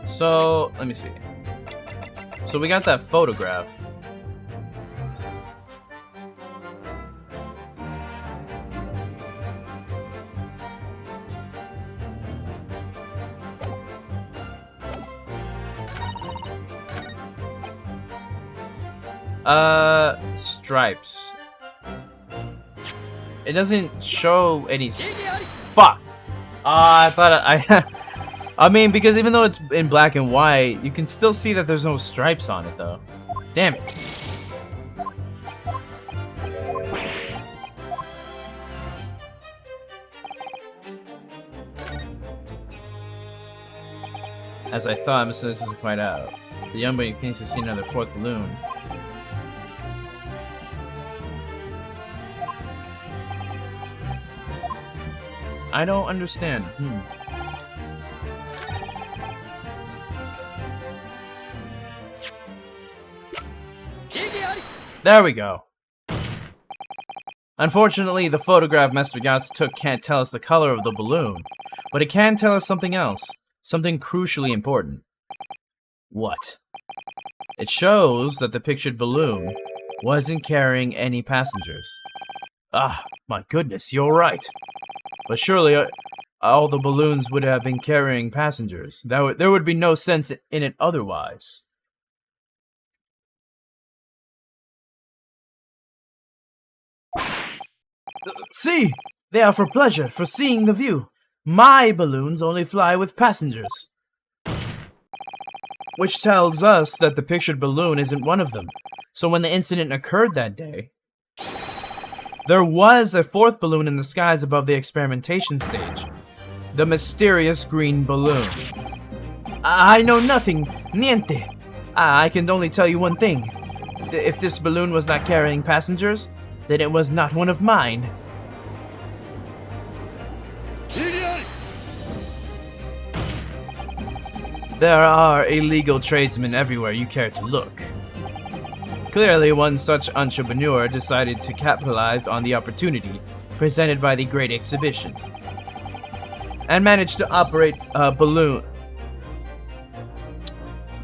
So, let me see. So we got that photograph. Stripes. It doesn't show any. Fuck. I thought I mean, because even though it's in black and white, you can still see that there's no stripes on it, though. Damn it. As I thought, Mr. This was quite out. The young boy claims to have seen another fourth balloon. I don't understand. There we go. Unfortunately, the photograph Master Yats took can't tell us the color of the balloon, but it can tell us something else, something crucially important. What? It shows that the pictured balloon wasn't carrying any passengers. Ah, my goodness, you're right. But surely all the balloons would have been carrying passengers. There would be no sense in it otherwise. See! They are for pleasure, for seeing the view. My balloons only fly with passengers. Which tells us that the pictured balloon isn't one of them. So when the incident occurred that day, there was a fourth balloon in the skies above the experimentation stage. The mysterious green balloon. I know nothing. Niente. I can only tell you one thing. If this balloon was not carrying passengers, then it was not one of mine. There are illegal tradesmen everywhere you care to look. Clearly, one such entrepreneur decided to capitalize on the opportunity presented by the Great Exhibition. and managed to operate a balloon.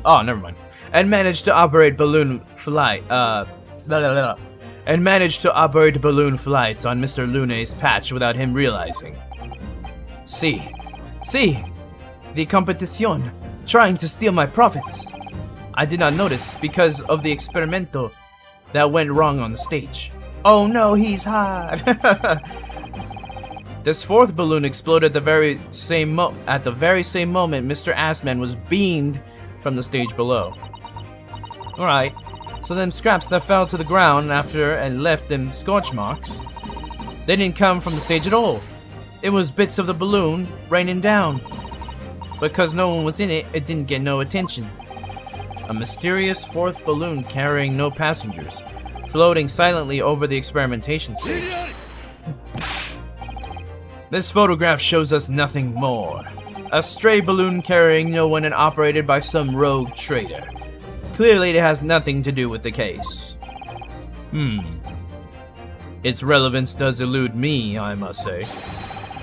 Oh, never mind. And managed to operate balloon flight. And managed to operate balloon flights on Mr. Lune's patch without him realizing. See, the competition trying to steal my profits. I did not notice because of the experimento that went wrong on the stage. Oh no, he's hot. This fourth balloon exploded at the very same moment Mr. Assman was beamed from the stage below. Alright, so them scraps that fell to the ground after and left them scorch marks, they didn't come from the stage at all. It was bits of the balloon raining down. Because no one was in it, it didn't get no attention. A mysterious fourth balloon carrying no passengers, floating silently over the experimentation stage. This photograph shows us nothing more. A stray balloon carrying no one and operated by some rogue trader. Clearly it has nothing to do with the case. Its relevance does elude me, I must say.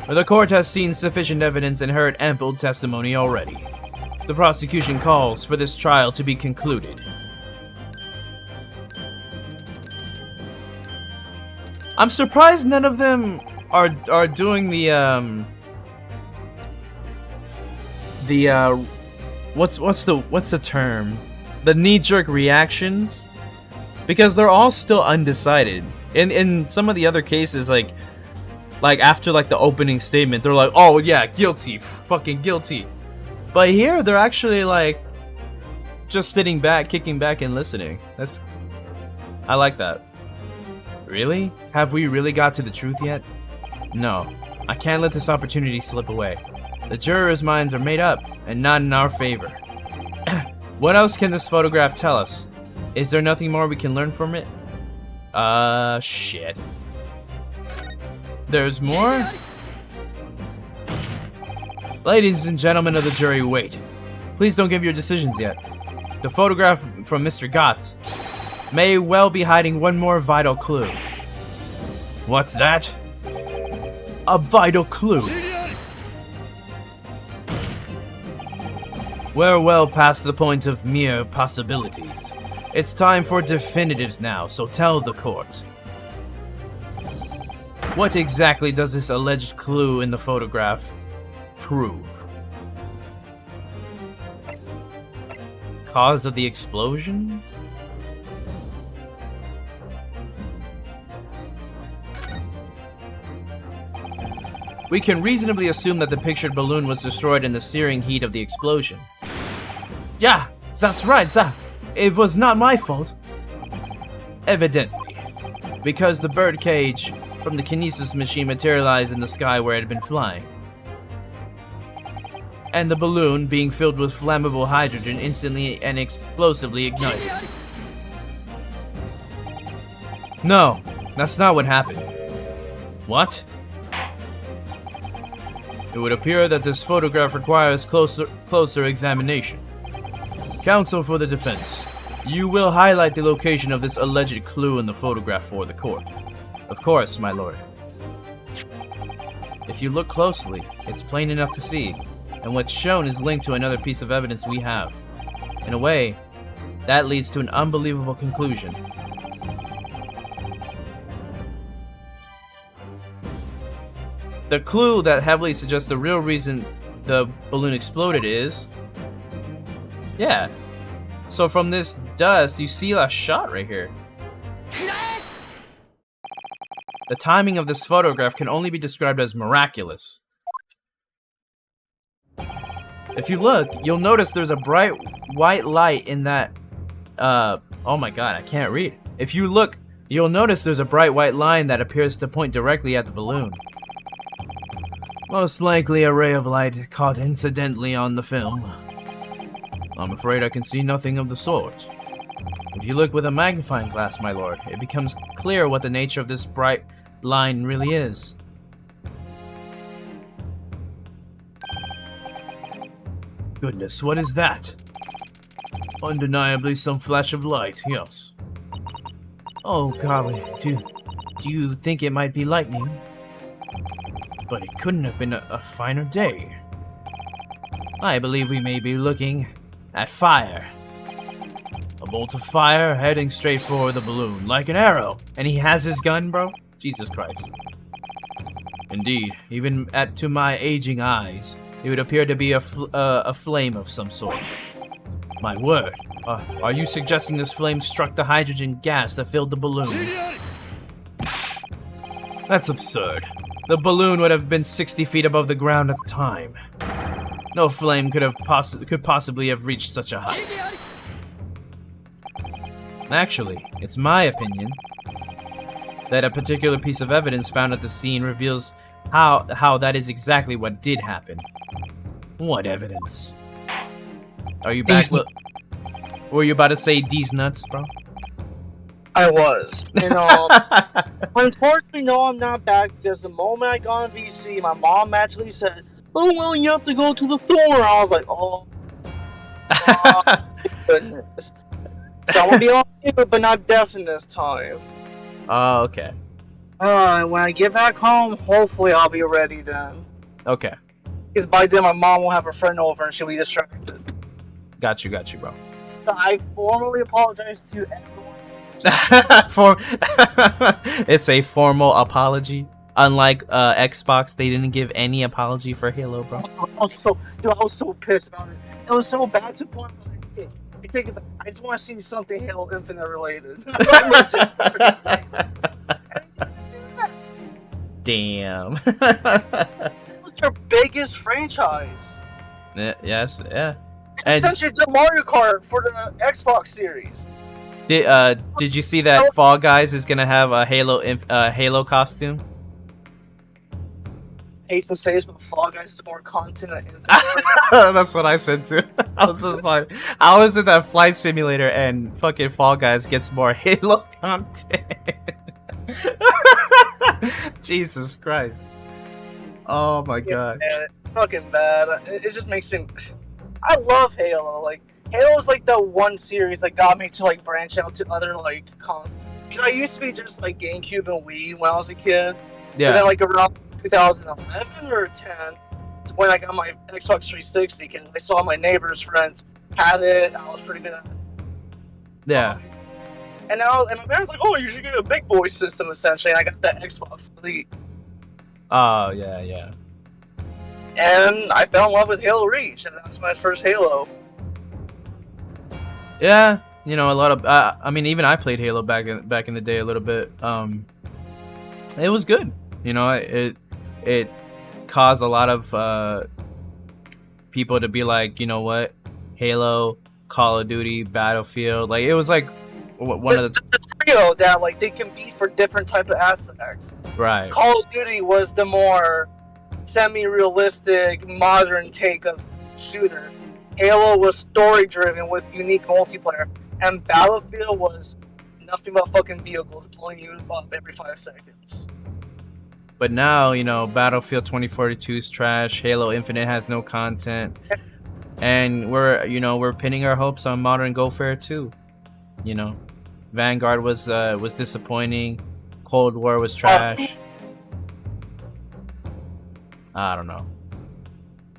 The court has seen sufficient evidence and heard ample testimony already. The prosecution calls for this trial to be concluded. I'm surprised none of them are doing what's the term? The knee-jerk reactions, because they're all still undecided. In some of the other cases, like after like the opening statement, they're like, "Oh yeah, guilty, fucking guilty." But here, they're actually like just sitting back, kicking back, and listening. I like that. Really? Have we really got to the truth yet? No, I can't let this opportunity slip away. The jurors' minds are made up, and not in our favor. What else can this photograph tell us? Is there nothing more we can learn from it? Shit. There's more? Ladies and gentlemen of the jury, wait. Please don't give your decisions yet. The photograph from Mr. Gotts may well be hiding one more vital clue. What's that? A vital clue. We're well past the point of mere possibilities. It's time for definitives now, so tell the court. What exactly does this alleged clue in the photograph prove? Cause of the explosion? We can reasonably assume that the pictured balloon was destroyed in the searing heat of the explosion. Yeah, that's right, sir. It was not my fault. Evidently, because the bird cage from the kinesis machine materialized in the sky where it had been flying. And the balloon, being filled with flammable hydrogen, instantly and explosively ignited. No, that's not what happened. What? It would appear that this photograph requires closer examination. Counsel for the defense, you will highlight the location of this alleged clue in the photograph for the court. Of course, my lord. If you look closely, it's plain enough to see, and what's shown is linked to another piece of evidence we have. In a way, that leads to an unbelievable conclusion. The clue that heavily suggests the real reason the balloon exploded is... yeah. So from this dust, you see a shot right here. The timing of this photograph can only be described as miraculous. If you look, you'll notice there's a bright white light in that... oh my god, I can't read. If you look, you'll notice there's a bright white line that appears to point directly at the balloon. Most likely a ray of light caught incidentally on the film. I'm afraid I can see nothing of the sort. If you look with a magnifying glass, my lord, it becomes clear what the nature of this bright line really is. Goodness, what is that? Undeniably some flash of light, yes. Oh golly, do you think it might be lightning? but it couldn't have been a finer day. I believe we may be looking at fire. A bolt of fire heading straight for the balloon, like an arrow. And he has his gun, bro? Jesus Christ. Indeed, even to my aging eyes, it would appear to be a flame of some sort. My word. Are you suggesting this flame struck the hydrogen gas that filled the balloon? That's absurd. The balloon would have been 60 feet above the ground at the time. No flame could possibly have reached such a height. Actually, it's my opinion that a particular piece of evidence found at the scene reveals how that is exactly what did happen. What evidence? Are you back? Were you about to say these nuts, bro? I was. You know, unfortunately, no, I'm not back because the moment I got on VC, my mom actually said, "Oh well, you have to go to the store." I was like, "Oh, goodness." So I'm gonna be on you, but not deafened this time. Oh, okay. When I get back home, hopefully I'll be ready then. Okay. Because by then my mom will have her friend over and she'll be distracted. Got you, bro. So I formally apologize to everyone. It's a formal apology. Unlike Xbox, they didn't give any apology for Halo, bro. I was so pissed about it. It was so bad to the point where I take it back. I just want to see something Halo Infinite related. Damn. It was their biggest franchise. Yes, yeah. It's essentially the Mario Kart for the Xbox series. Did you see that Fall Guys is gonna have a Halo costume? Hate to say this, but Fall Guys is more content than Infinite. That's what I said too. I was just like, I was in that flight simulator and fucking Fall Guys gets more Halo content. Jesus Christ. Oh my god. Yeah, fucking bad. It just makes me... I love Halo. Like, Halo is like the one series that got me to like branch out to other like consoles. Because I used to be just like GameCube and Wii when I was a kid. Yeah. And then like around 2011 or 10, it's when I got my Xbox 360 because I saw my neighbor's friends had it. I was pretty good at it. Yeah. And now, and my parents were like, "Oh, you should get a big boy system essentially." And I got that Xbox Elite. Oh yeah. And I fell in love with Halo Reach, and that's my first Halo. Yeah, you know, a lot of I mean, even I played Halo back in the day a little bit. It was good. You know, it caused a lot of people to be like, you know what, Halo, Call of Duty, Battlefield, like it was like one of the trio that like they compete for different type of aspects. Right. Call of Duty was the more semi-realistic, modern take of shooter. Halo was story-driven with unique multiplayer, and Battlefield was nothing but fucking vehicles blowing you up every 5 seconds. But now, you know, Battlefield 2042 is trash. Halo Infinite has no content, and we're pinning our hopes on Modern Warfare 2. You know, Vanguard was disappointing. Cold War was trash. I don't know.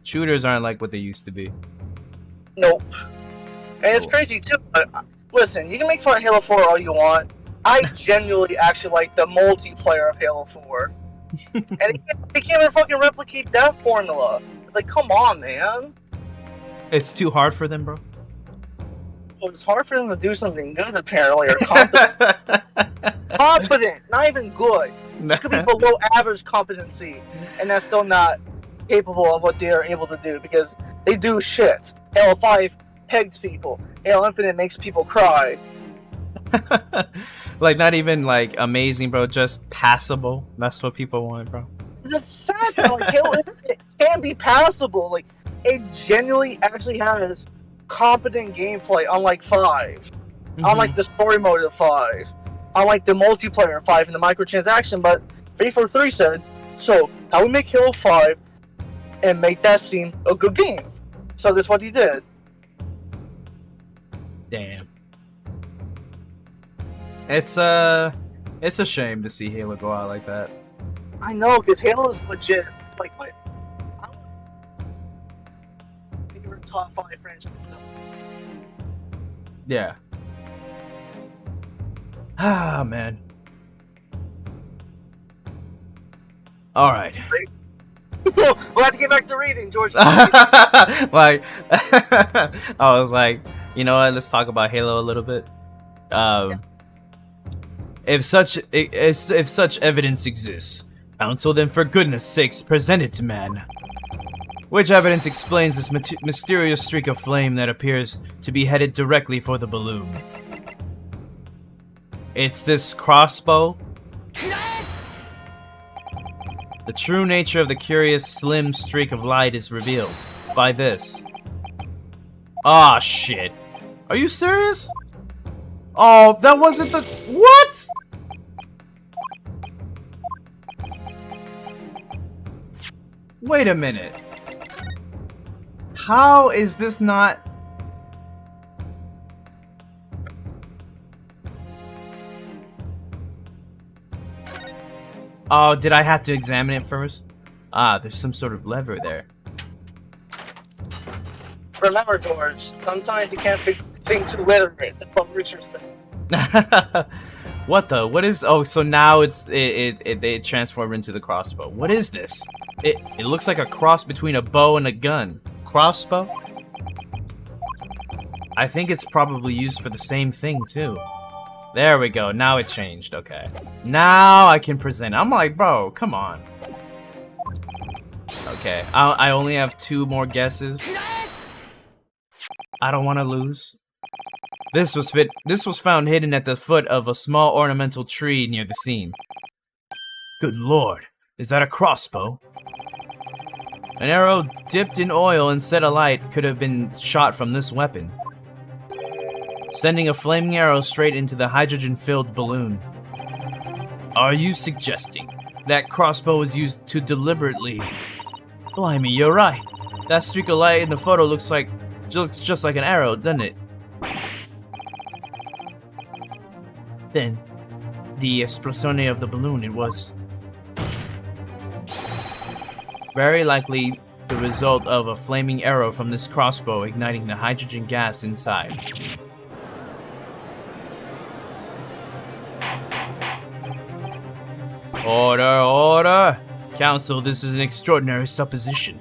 Shooters aren't like what they used to be. Nope. And it's crazy too. But listen, you can make fun of Halo 4 all you want. I genuinely actually like the multiplayer of Halo 4. And they can't even fucking replicate that formula. It's like, come on, man. It's too hard for them, bro. Well, it's hard for them to do something good, apparently, or competent. Competent, not even good. It could be below average competency, and that's still not capable of what they are able to do, because they do shit. Halo 5 pegs people. Halo Infinite makes people cry. Like, not even, like, amazing, bro, just passable. That's what people want, bro. It's sad that, like, Halo Infinite can be passable. Like, it genuinely actually has competent gameplay, unlike 5. Unlike the story mode of 5. Unlike the multiplayer of 5 and the microtransaction, but 343 said, so, how we make Halo 5 and make that seem a good game? So that's what he did. Damn. It's a shame to see Halo go out like that. I know, because Halo is legit, like, my favorite top 5 franchise. Yeah. Ah, man. All right. We'll have to get back to reading, George. Like, I was like, you know what? Let's talk about Halo a little bit. If such evidence exists, Council, then for goodness sakes, present it to man. Which evidence explains this mysterious streak of flame that appears to be headed directly for the balloon? It's this crossbow. The true nature of the curious slim streak of light is revealed by this. Ah, shit. Are you serious? Oh, that wasn't the... What? Wait a minute. How is this not... Oh, did I have to examine it first? Ah, there's some sort of lever there. Remember, George, sometimes you can't think too literate. That's what Richard said. What the? What is... Oh, so now they transform into the crossbow. What is this? It looks like a cross between a bow and a gun. Crossbow? I think it's probably used for the same thing, too. There we go. Now it changed. Okay. Now I can present. I'm like, bro, come on. Okay. I only have 2 more guesses. I don't want to lose. This was found hidden at the foot of a small ornamental tree near the scene. Good lord. Is that a crossbow? An arrow dipped in oil and set alight could have been shot from this weapon, sending a flaming arrow straight into the hydrogen-filled balloon. Are you suggesting that crossbow was used to deliberately... Blimey, you're right. That streak of light in the photo looks just like an arrow, doesn't it? Then, the esplosione of the balloon, it was... very likely the result of a flaming arrow from this crossbow igniting the hydrogen gas inside. Order, order! Council, this is an extraordinary supposition.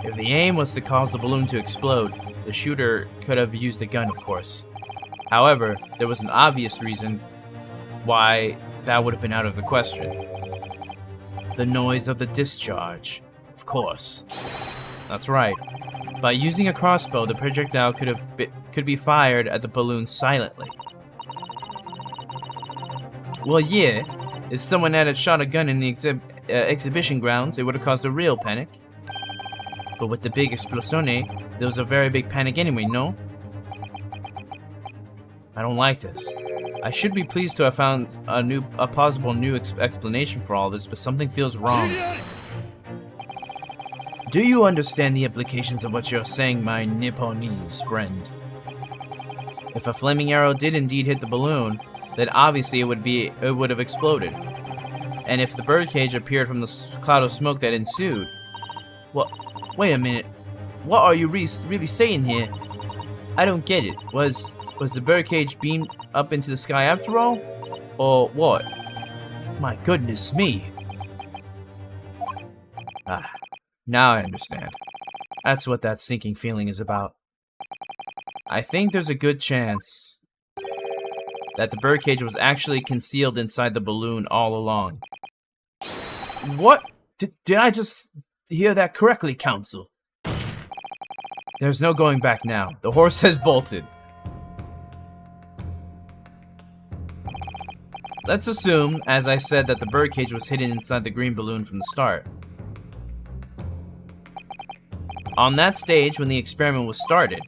If the aim was to cause the balloon to explode, the shooter could have used a gun, of course. However, there was an obvious reason why that would have been out of the question. The noise of the discharge, of course. That's right. By using a crossbow, the projectile could be fired at the balloon silently. Well, yeah. If someone had shot a gun in the exhibition grounds, it would have caused a real panic. But with the big esplosione, there was a very big panic anyway, no? I don't like this. I should be pleased to have found a possible new explanation for all this, but something feels wrong. Do you understand the implications of what you're saying, my Nipponese friend? If a flaming arrow did indeed hit the balloon, then obviously it would have exploded. And if the birdcage appeared from the cloud of smoke that ensued, well, wait a minute. What are you really saying here? I don't get it. Was the birdcage beamed up into the sky after all? Or what? My goodness me. Ah, now I understand. That's what that sinking feeling is about. I think there's a good chance that the birdcage was actually concealed inside the balloon all along. What? Did I just hear that correctly, Council? There's no going back now. The horse has bolted. Let's assume, as I said, that the birdcage was hidden inside the green balloon from the start. On that stage, when the experiment was started,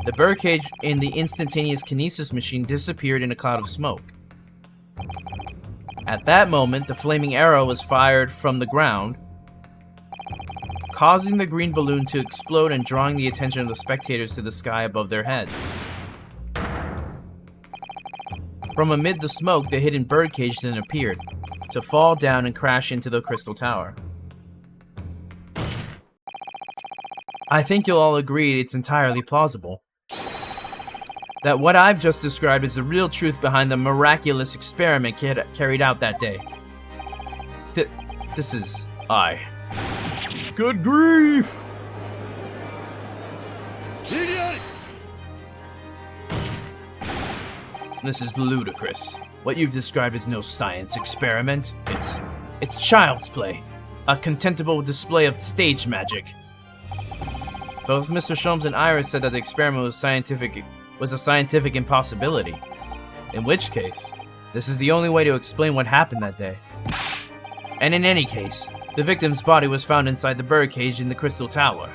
the birdcage in the instantaneous kinesis machine disappeared in a cloud of smoke. At that moment, the flaming arrow was fired from the ground, causing the green balloon to explode and drawing the attention of the spectators to the sky above their heads. From amid the smoke, the hidden birdcage then appeared, to fall down and crash into the Crystal Tower. I think you'll all agree it's entirely plausible that what I've just described is the real truth behind the miraculous experiment carried out that day. This is I. Good grief! This is ludicrous. What you've described is no science experiment. It's child's play. A contemptible display of stage magic. Both Mr. Sholmes and Iris said that the experiment was a scientific impossibility. In which case, this is the only way to explain what happened that day. And in any case, the victim's body was found inside the birdcage in the Crystal Tower.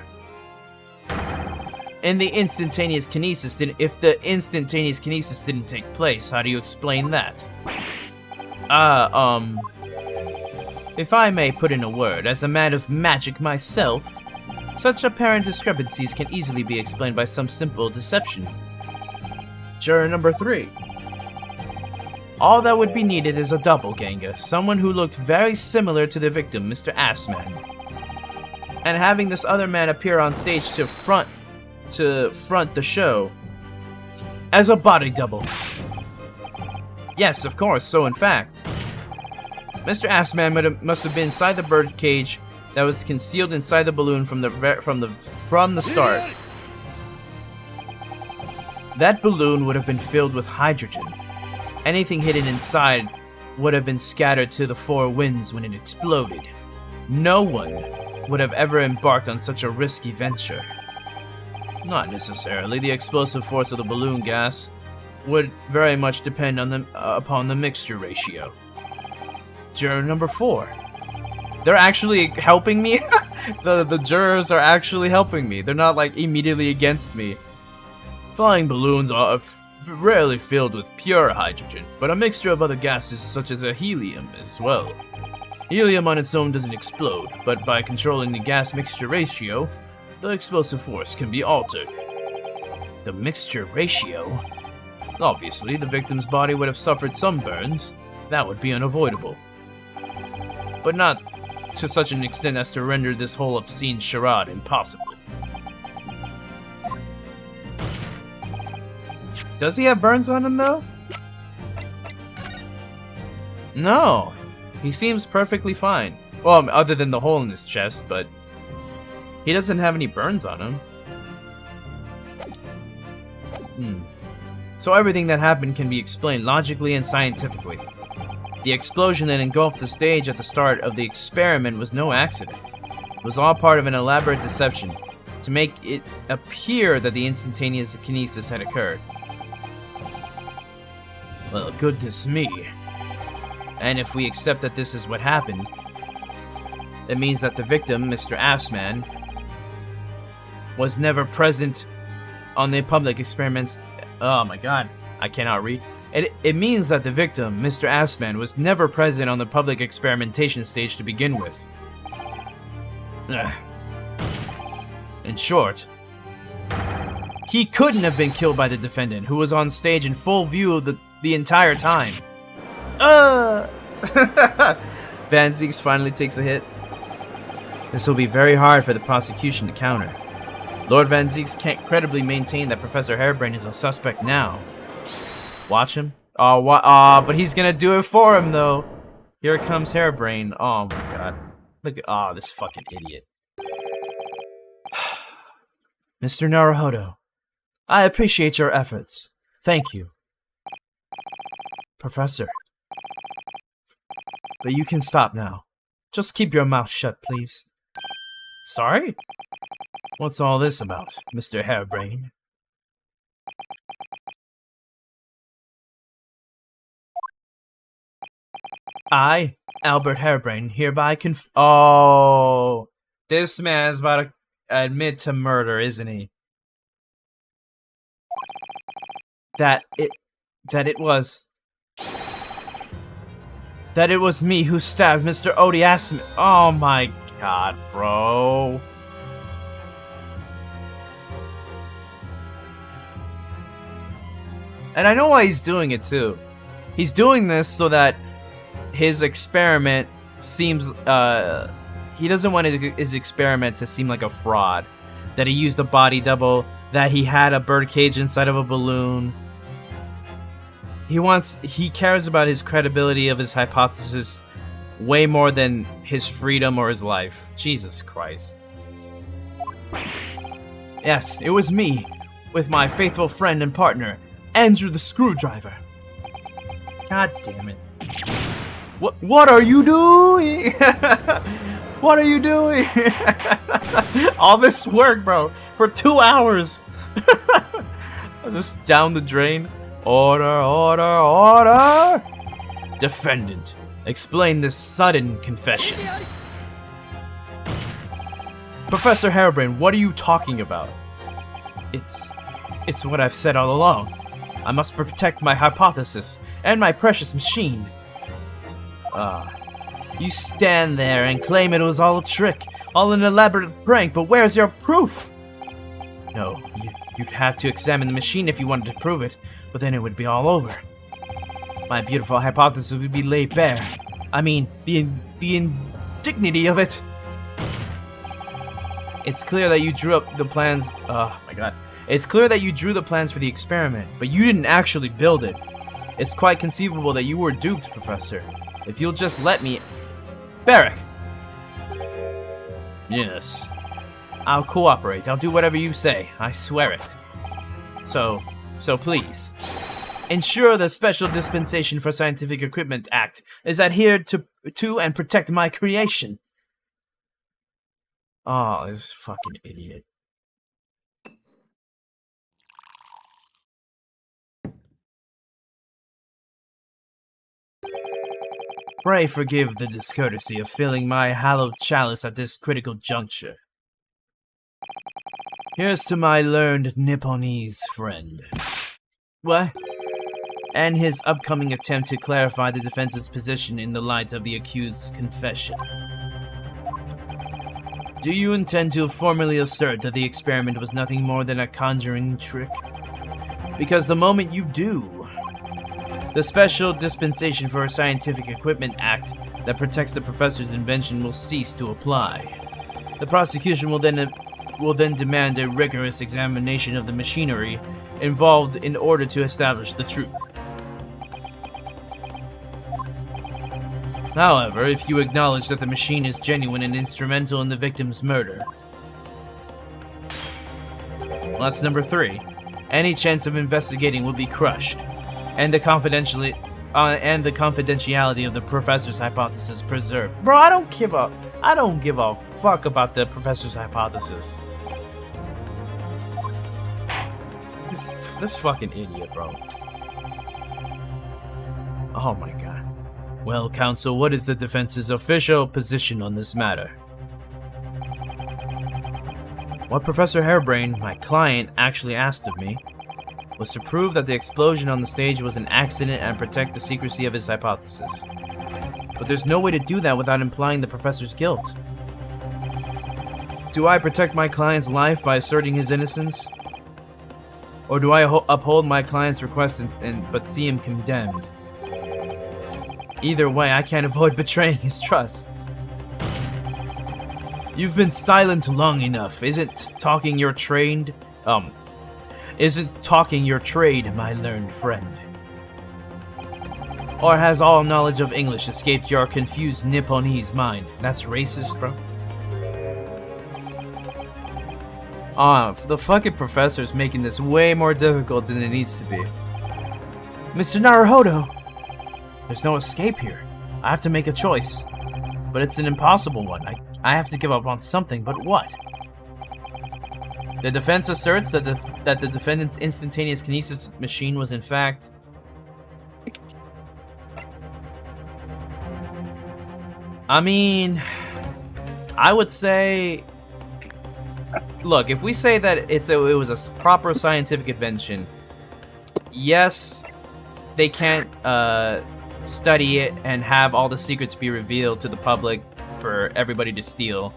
And the instantaneous kinesis if the instantaneous kinesis didn't take place, how do you explain that? If I may put in a word, as a man of magic myself, such apparent discrepancies can easily be explained by some simple deception. Juror number 3. All that would be needed is a doppelganger, someone who looked very similar to the victim, Mr. Assman. And having this other man appear on stage to front the show as a body double. Yes, of course, so in fact, Mr. Assman must have been inside the birdcage that was concealed inside the balloon from the start. That balloon would have been filled with hydrogen. Anything hidden inside would have been scattered to the 4 winds when it exploded. No one would have ever embarked on such a risky venture. Not necessarily. The explosive force of the balloon gas would very much depend on upon the mixture ratio. Juror number 4. They're actually helping me? the jurors are actually helping me. They're not like immediately against me. Flying balloons are rarely filled with pure hydrogen, but a mixture of other gases such as helium as well. Helium on its own doesn't explode, but by controlling the gas mixture ratio, the explosive force can be altered. The mixture ratio? Obviously, the victim's body would have suffered some burns. That would be unavoidable. But not to such an extent as to render this whole obscene charade impossible. Does he have burns on him, though? No. He seems perfectly fine. Well, other than the hole in his chest, but he doesn't have any burns on him. So everything that happened can be explained logically and scientifically. The explosion that engulfed the stage at the start of the experiment was no accident. It was all part of an elaborate deception to make it appear that the instantaneous kinesis had occurred. Well, goodness me. And if we accept that this is what happened, it means that the victim, Mr. Assman, was never present on the public experiments. Oh my god, I cannot read. It means that the victim, Mr. Assman, was never present on the public experimentation stage to begin with. In short, he couldn't have been killed by the defendant, who was on stage in full view of the entire time. Van Zieks finally takes a hit. This will be very hard for the prosecution to counter. Lord Van Zieks can't credibly maintain that Professor Harebrained is a suspect now. Watch him. But he's gonna do it for him, though. Here comes Harebrained. Oh my god. Look at, this fucking idiot. Mr. Naruhodo, I appreciate your efforts. Thank you. Professor. But you can stop now. Just keep your mouth shut, please. Sorry? What's all this about, Mr. Harebrained? I, Albert Harebrained, hereby Oh, this man's about to admit to murder, isn't he? That it was me who stabbed Mr. Odiasman. Oh my god, bro. And I know why he's doing it too. He's doing this so that his experiment seems he doesn't want his experiment to seem like a fraud, that he used a body double, that he had a birdcage inside of a balloon. He cares about his credibility of his hypothesis way more than his freedom or his life. Jesus Christ. Yes, it was me, with my faithful friend and partner, Andrew the Screwdriver. God damn it. What are you doing? What are you doing? All this work, bro, for 2 hours. Just down the drain. Order, order, order! Defendant, explain this sudden confession. Professor Harebrained, what are you talking about? It's what I've said all along. I must protect my hypothesis and my precious machine. You stand there and claim it was all a trick, all an elaborate prank, but where's your proof? No, you'd have to examine the machine if you wanted to prove it, but then it would be all over. My beautiful hypothesis would be laid bare. I mean, the indignity of it. It's clear that you drew up the plans. Oh my god. It's clear that you drew the plans for the experiment, but you didn't actually build it. It's quite conceivable that you were duped, Professor. If you'll just let me... Barrack! Yes. I'll cooperate. I'll do whatever you say. I swear it. So please. Ensure the Special Dispensation for Scientific Equipment Act is adhered to and protect my creation. Oh, this fucking idiot. Pray forgive the discourtesy of filling my hallowed chalice at this critical juncture. Here's to my learned Nipponese friend. What? And his upcoming attempt to clarify the defense's position in the light of the accused's confession. Do you intend to formally assert that the experiment was nothing more than a conjuring trick? Because the moment you do, the Special Dispensation for Scientific Equipment Act that protects the professor's invention will cease to apply. The prosecution will then demand a rigorous examination of the machinery involved in order to establish the truth. However, if you acknowledge that the machine is genuine and instrumental in the victim's murder, well, that's number 3. Any chance of investigating will be crushed, and the confidentiality of the professor's hypothesis preserved. Bro, I don't give a fuck about the professor's hypothesis. This fucking idiot, bro. Oh my god. Well, counsel, what is the defense's official position on this matter? What Professor Harebrained, my client, actually asked of me was to prove that the explosion on the stage was an accident and protect the secrecy of his hypothesis. But there's no way to do that without implying the professor's guilt. Do I protect my client's life by asserting his innocence? Or do I uphold my client's request but see him condemned? Either way, I can't avoid betraying his trust. You've been silent long enough. Isn't talking your trade, my learned friend? Or has all knowledge of English escaped your confused Nipponese mind? That's racist, bro. The fucking professor's making this way more difficult than it needs to be. Mr. Naruhodo! There's no escape here. I have to make a choice. But it's an impossible one. I have to give up on something, but what? The defense asserts that the defendant's instantaneous kinesis machine was in fact... I mean... I would say... Look, if we say that it was a proper scientific invention, yes, they can't study it and have all the secrets be revealed to the public for everybody to steal.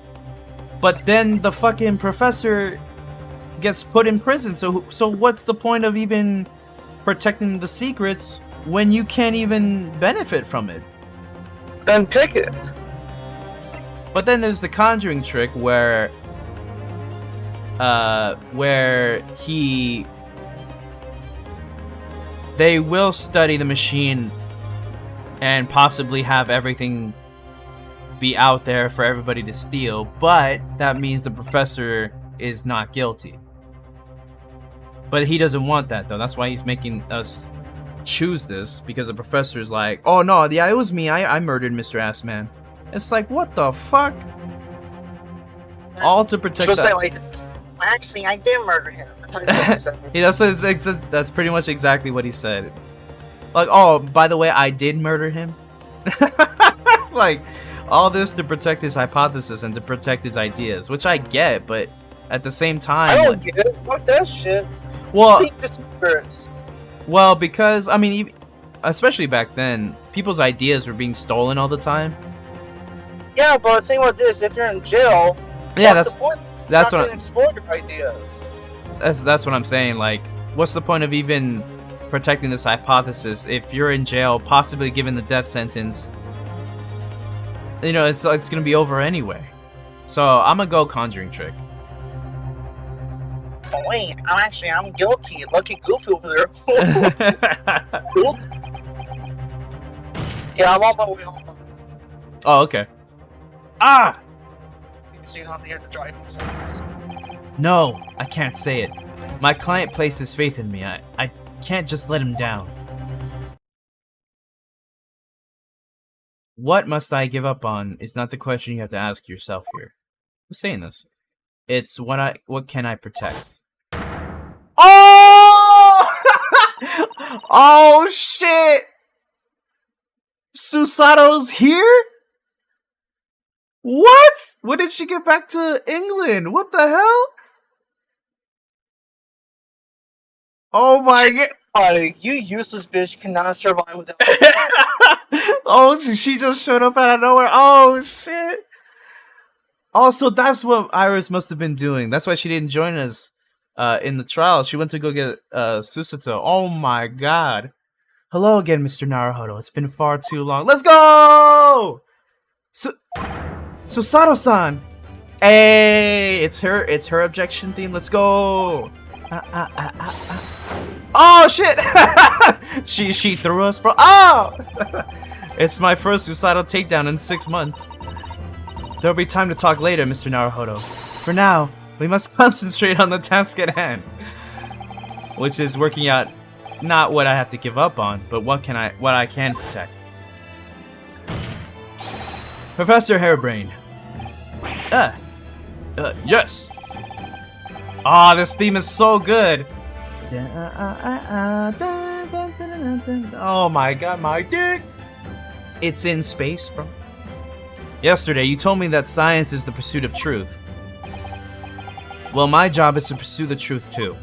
But then the fucking professor gets put in prison, so what's the point of even protecting the secrets when you can't even benefit from it? Then pick it. But then there's the conjuring trick where they will study the machine and possibly have everything be out there for everybody to steal, but that means the professor is not guilty. But he doesn't want that though. That's why he's making us choose this, because the professor is like, oh no, yeah, it was me. I murdered Mr. Assman. It's like, what the fuck? All to protect She'll that. say like, actually, I did murder him. That's pretty much exactly what he said. Like, oh, by the way, I did murder him. Like, all this to protect his hypothesis and to protect his ideas, which I get, but at the same time, I don't get it. Fuck that shit. well, Leak the secrets. well, because I mean, especially back then, people's ideas were being stolen all the time. Yeah, but think about this: if you're in jail, Yeah, what's the point? that's You're what not gonna explore your ideas. that's what I'm saying. Like, what's the point of even protecting this hypothesis if you're in jail, possibly given the death sentence? You know, it's gonna be over anyway. So I'm gonna go conjuring trick. Oh, wait, I'm guilty. Lucky Goofy over there. Guilty. Yeah, I'm on my way home. Oh, okay. Ah! So you don't have to hear the driving sounds. No, I can't say it. My client places faith in me. I can't just let him down. What must I give up on is not the question you have to ask yourself here. Who's saying this? It's what can I protect? Oh! Oh shit! Susato's here? What? When did she get back to England? What the hell? Oh my god. You useless bitch cannot survive without. Oh, she just showed up out of nowhere. Oh shit. Also, that's what Iris must have been doing. That's why she didn't join us in the trial. She went to go get Susato. Oh my god. Hello again, Mr. Naruhodo. It's been far too long. Let's go! Susato-san! Hey! It's her objection theme. Let's go! Oh shit! she threw us, bro. Oh! It's my first Susato takedown in 6 months. There'll be time to talk later, Mr. Naruhodo. For now, we must concentrate on the task at hand. Which is working out not what I have to give up on, but what I can protect. Professor Hairbrain. Yes. Ah, this theme is so good. Oh my god, my dick. It's in space, bro. Yesterday, you told me that science is the pursuit of truth. Well, my job is to pursue the truth too.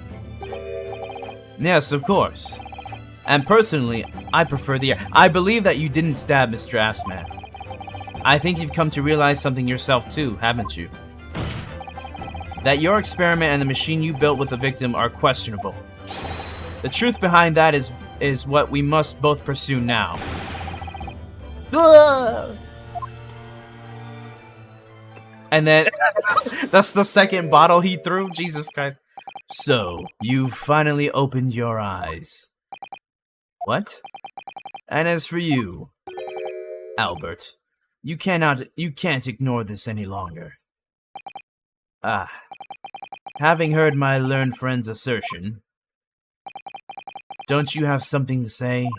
Yes, of course. And personally, I prefer the air. I believe that you didn't stab Mr. Assman. I think you've come to realize something yourself too, haven't you? That your experiment and the machine you built with the victim are questionable. The truth behind that is what we must both pursue now. And then, that's the second bottle he threw? Jesus Christ. So, you've finally opened your eyes. What? And as for you, Albert, you can't ignore this any longer. Ah. Having heard my learned friend's assertion, don't you have something to say?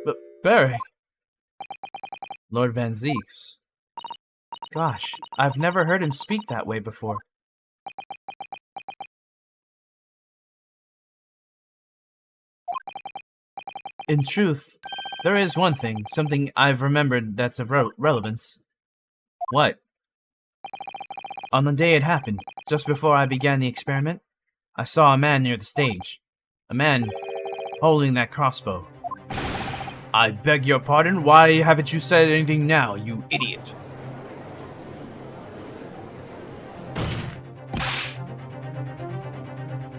But, Barry. Lord Van Zeeks. Gosh, I've never heard him speak that way before. In truth, there is one thing, something I've remembered that's of relevance. What? On the day it happened, just before I began the experiment, I saw a man near the stage. A man holding that crossbow. I beg your pardon, why haven't you said anything now, you idiot?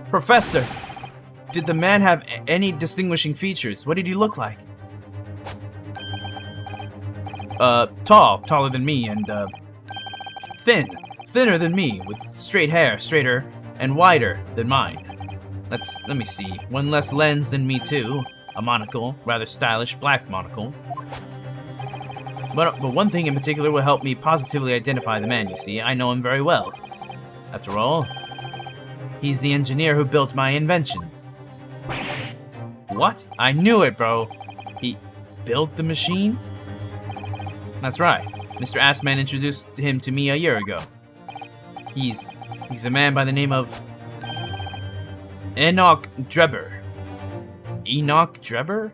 Professor, did the man have any distinguishing features? What did he look like? taller than me, and, thinner than me, with straight hair, straighter and wider than mine. Let me see. One less lens than me, too. A monocle, rather stylish black monocle. But one thing in particular will help me positively identify the man, you see. I know him very well. After all, he's the engineer who built my invention. What? I knew it, bro. He built the machine? That's right. Mr. Assman introduced him to me a year ago. He's a man by the name of Enoch Drebber. Enoch Drebber?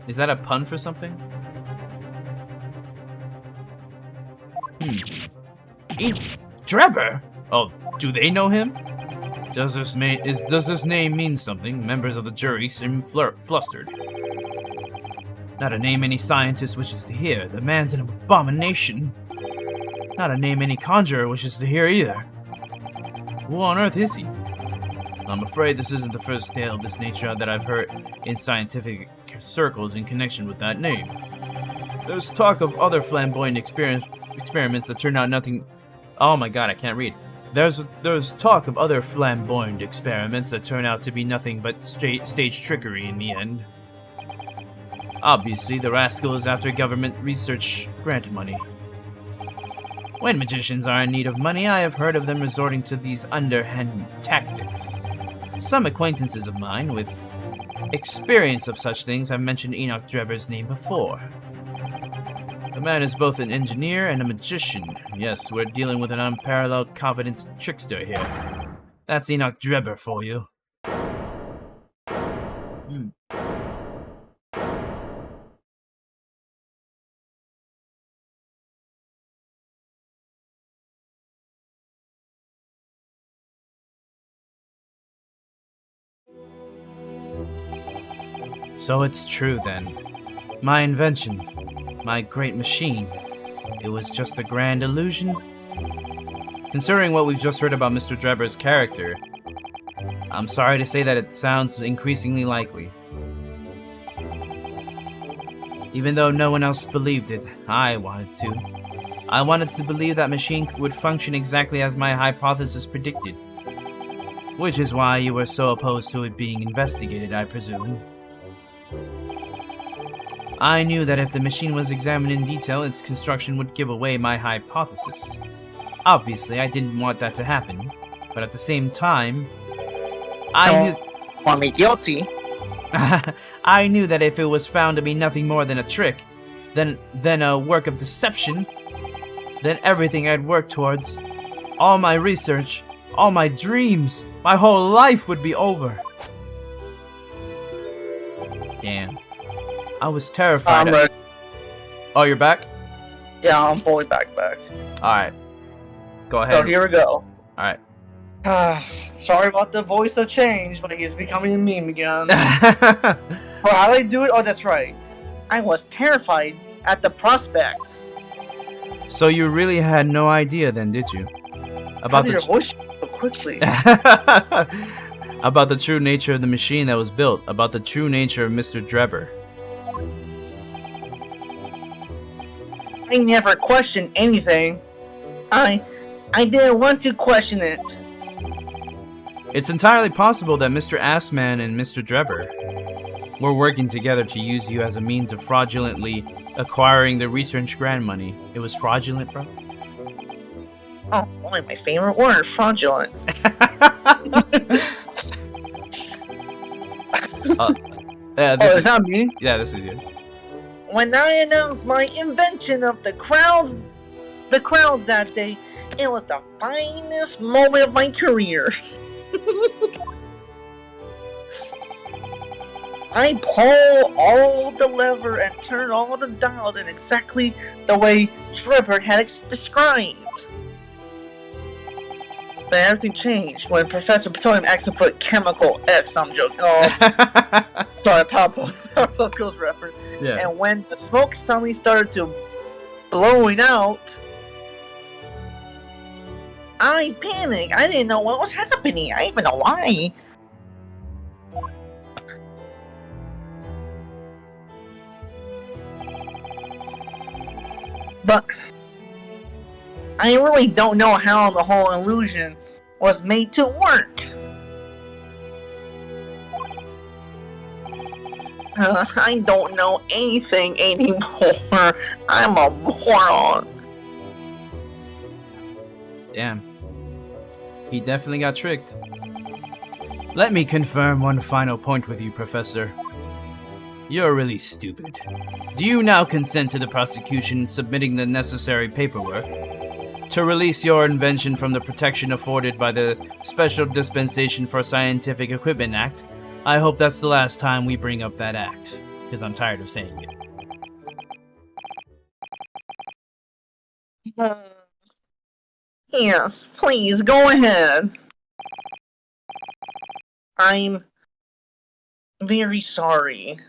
Is that a pun for something? Drebber? Oh, do they know him? Does this name mean something? Members of the jury seem flustered. Not a name any scientist wishes to hear. The man's an abomination. Not a name any conjurer wishes to hear either. Who on earth is he? I'm afraid this isn't the first tale of this nature that I've heard in scientific circles in connection with that name. There's talk of other flamboyant experiments that turn out nothing. Oh my god, I can't read. There's talk of other flamboyant experiments that turn out to be nothing but stage trickery in the end. Obviously, the rascal is after government research grant money. When magicians are in need of money, I have heard of them resorting to these underhand tactics. Some acquaintances of mine with experience of such things have mentioned Enoch Drebber's name before. The man is both an engineer and a magician. Yes, we're dealing with an unparalleled confidence trickster here. That's Enoch Drebber for you. So it's true then. My invention, my great machine, it was just a grand illusion? Considering what we've just heard about Mr. Drebber's character, I'm sorry to say that it sounds increasingly likely. Even though no one else believed it, I wanted to. I wanted to believe that machine would function exactly as my hypothesis predicted. Which is why you were so opposed to it being investigated, I presume. I knew that if the machine was examined in detail, its construction would give away my hypothesis. Obviously, I didn't want that to happen, but at the same time, I knew... Want me guilty? I knew that if it was found to be nothing more than a trick, then a work of deception, then everything I'd worked towards, all my research, all my dreams, my whole life would be over. Damn. I was terrified. Oh, you're back? Yeah, I'm fully back. Alright. Go ahead. So here we go. Alright. Sorry about the voice of change, but he's becoming a meme again. Well, how did I do it? Oh, that's right. I was terrified at the prospects. So you really had no idea then, did you? About your voice so quickly. About the true nature of the machine that was built. About the true nature of Mr. Drebber. I never questioned anything. I didn't want to question it. It's entirely possible that Mr. Assman and Mr. Drebber were working together to use you as a means of fraudulently acquiring the research grant money. It was fraudulent, bro? Oh, boy, my favorite word, fraudulent. Is that me? Yeah, this is you. When I announced my invention of the crowds that day, it was the finest moment of my career. I pulled all the lever and turned all the dials in exactly the way Drebber had described. But everything changed when Professor Petroleum accidentally put chemical X. I'm joking. Oh, sorry, Powerpuff Girls reference. Yeah. And when the smoke suddenly started to blowing out, I panicked. I didn't know what was happening. I didn't even know why. But I really don't know how the whole illusion was made to work. I don't know anything anymore. I'm a moron. Damn. He definitely got tricked. Let me confirm one final point with you, Professor. You're really stupid. Do you now consent to the prosecution submitting the necessary paperwork to release your invention from the protection afforded by the Special Dispensation for Scientific Equipment Act? I hope that's the last time we bring up that act, because I'm tired of saying it. Yes, please, go ahead. I'm very sorry.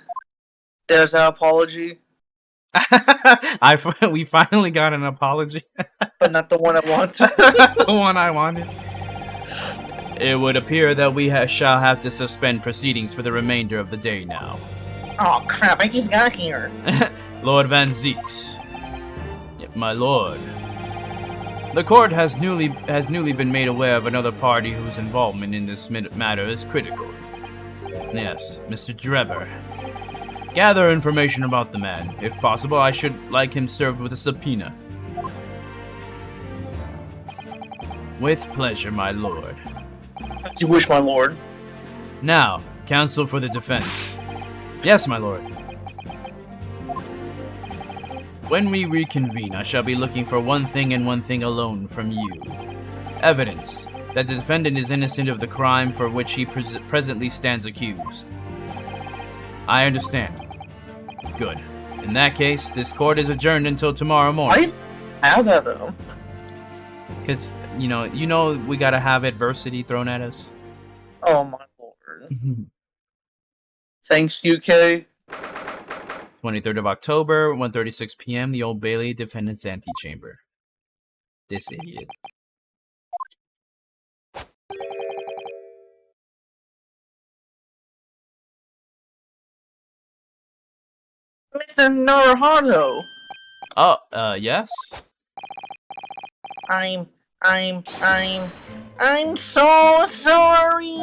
There's an apology, We finally got an apology. but not the one I want. The one I wanted. It would appear that we shall have to suspend proceedings for the remainder of the day now. Oh crap, I just got here. Lord Van Zeeks. My lord. The court has newly been made aware of another party whose involvement in this matter is critical. Yes, Mr. Drebber. Gather information about the man. If possible, I should like him served with a subpoena. With pleasure, my lord. As you wish, my lord. Now, counsel for the defense. Yes, my lord. When we reconvene, I shall be looking for one thing and one thing alone from you. Evidence that the defendant is innocent of the crime for which he presently stands accused. I understand. Good. In that case, this court is adjourned until tomorrow morning. I have that though. Because, you know we gotta have adversity thrown at us. Oh my lord. Thanks, UK. 23rd of October, 1:36 p.m., the Old Bailey Defendant's Antechamber. This idiot. Mr. Naruhodo. Oh, yes? I'm so sorry.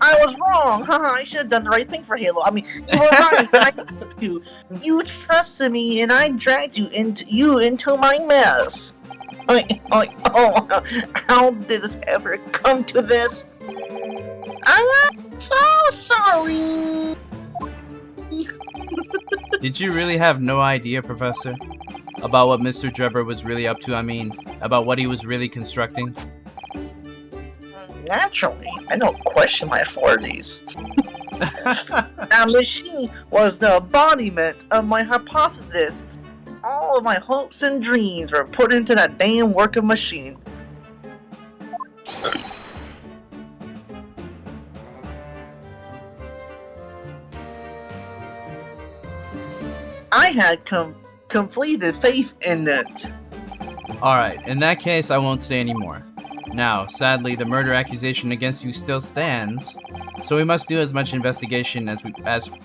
I was wrong. Haha, I should have done the right thing for Halo. I mean, you were right. You trusted me, and I dragged you into my mess. Oh, how did this ever come to this? I'm so sorry. Did you really have no idea, Professor? About what Mr. Drebber was really up to? I mean, about what he was really constructing? Naturally, I don't question my authorities. That machine was the embodiment of my hypothesis. All of my hopes and dreams were put into that damn working machine. I had completed faith in it. Alright, in that case, I won't say any more. Now, sadly, the murder accusation against you still stands, so we must do as much investigation as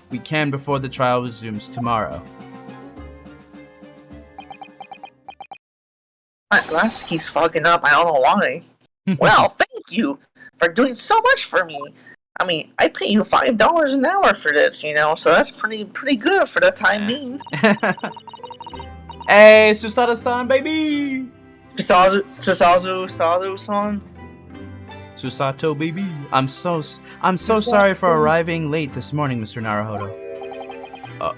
we can before the trial resumes tomorrow. My glass keeps fogging up, I don't know why. Well, thank you for doing so much for me. I mean, I pay you $5 an hour for this, so that's pretty good for the time being. Hey, Susato-san, baby! Susato-san? Susato, baby. I'm so sorry for arriving late this morning, Mr. Naruhodo.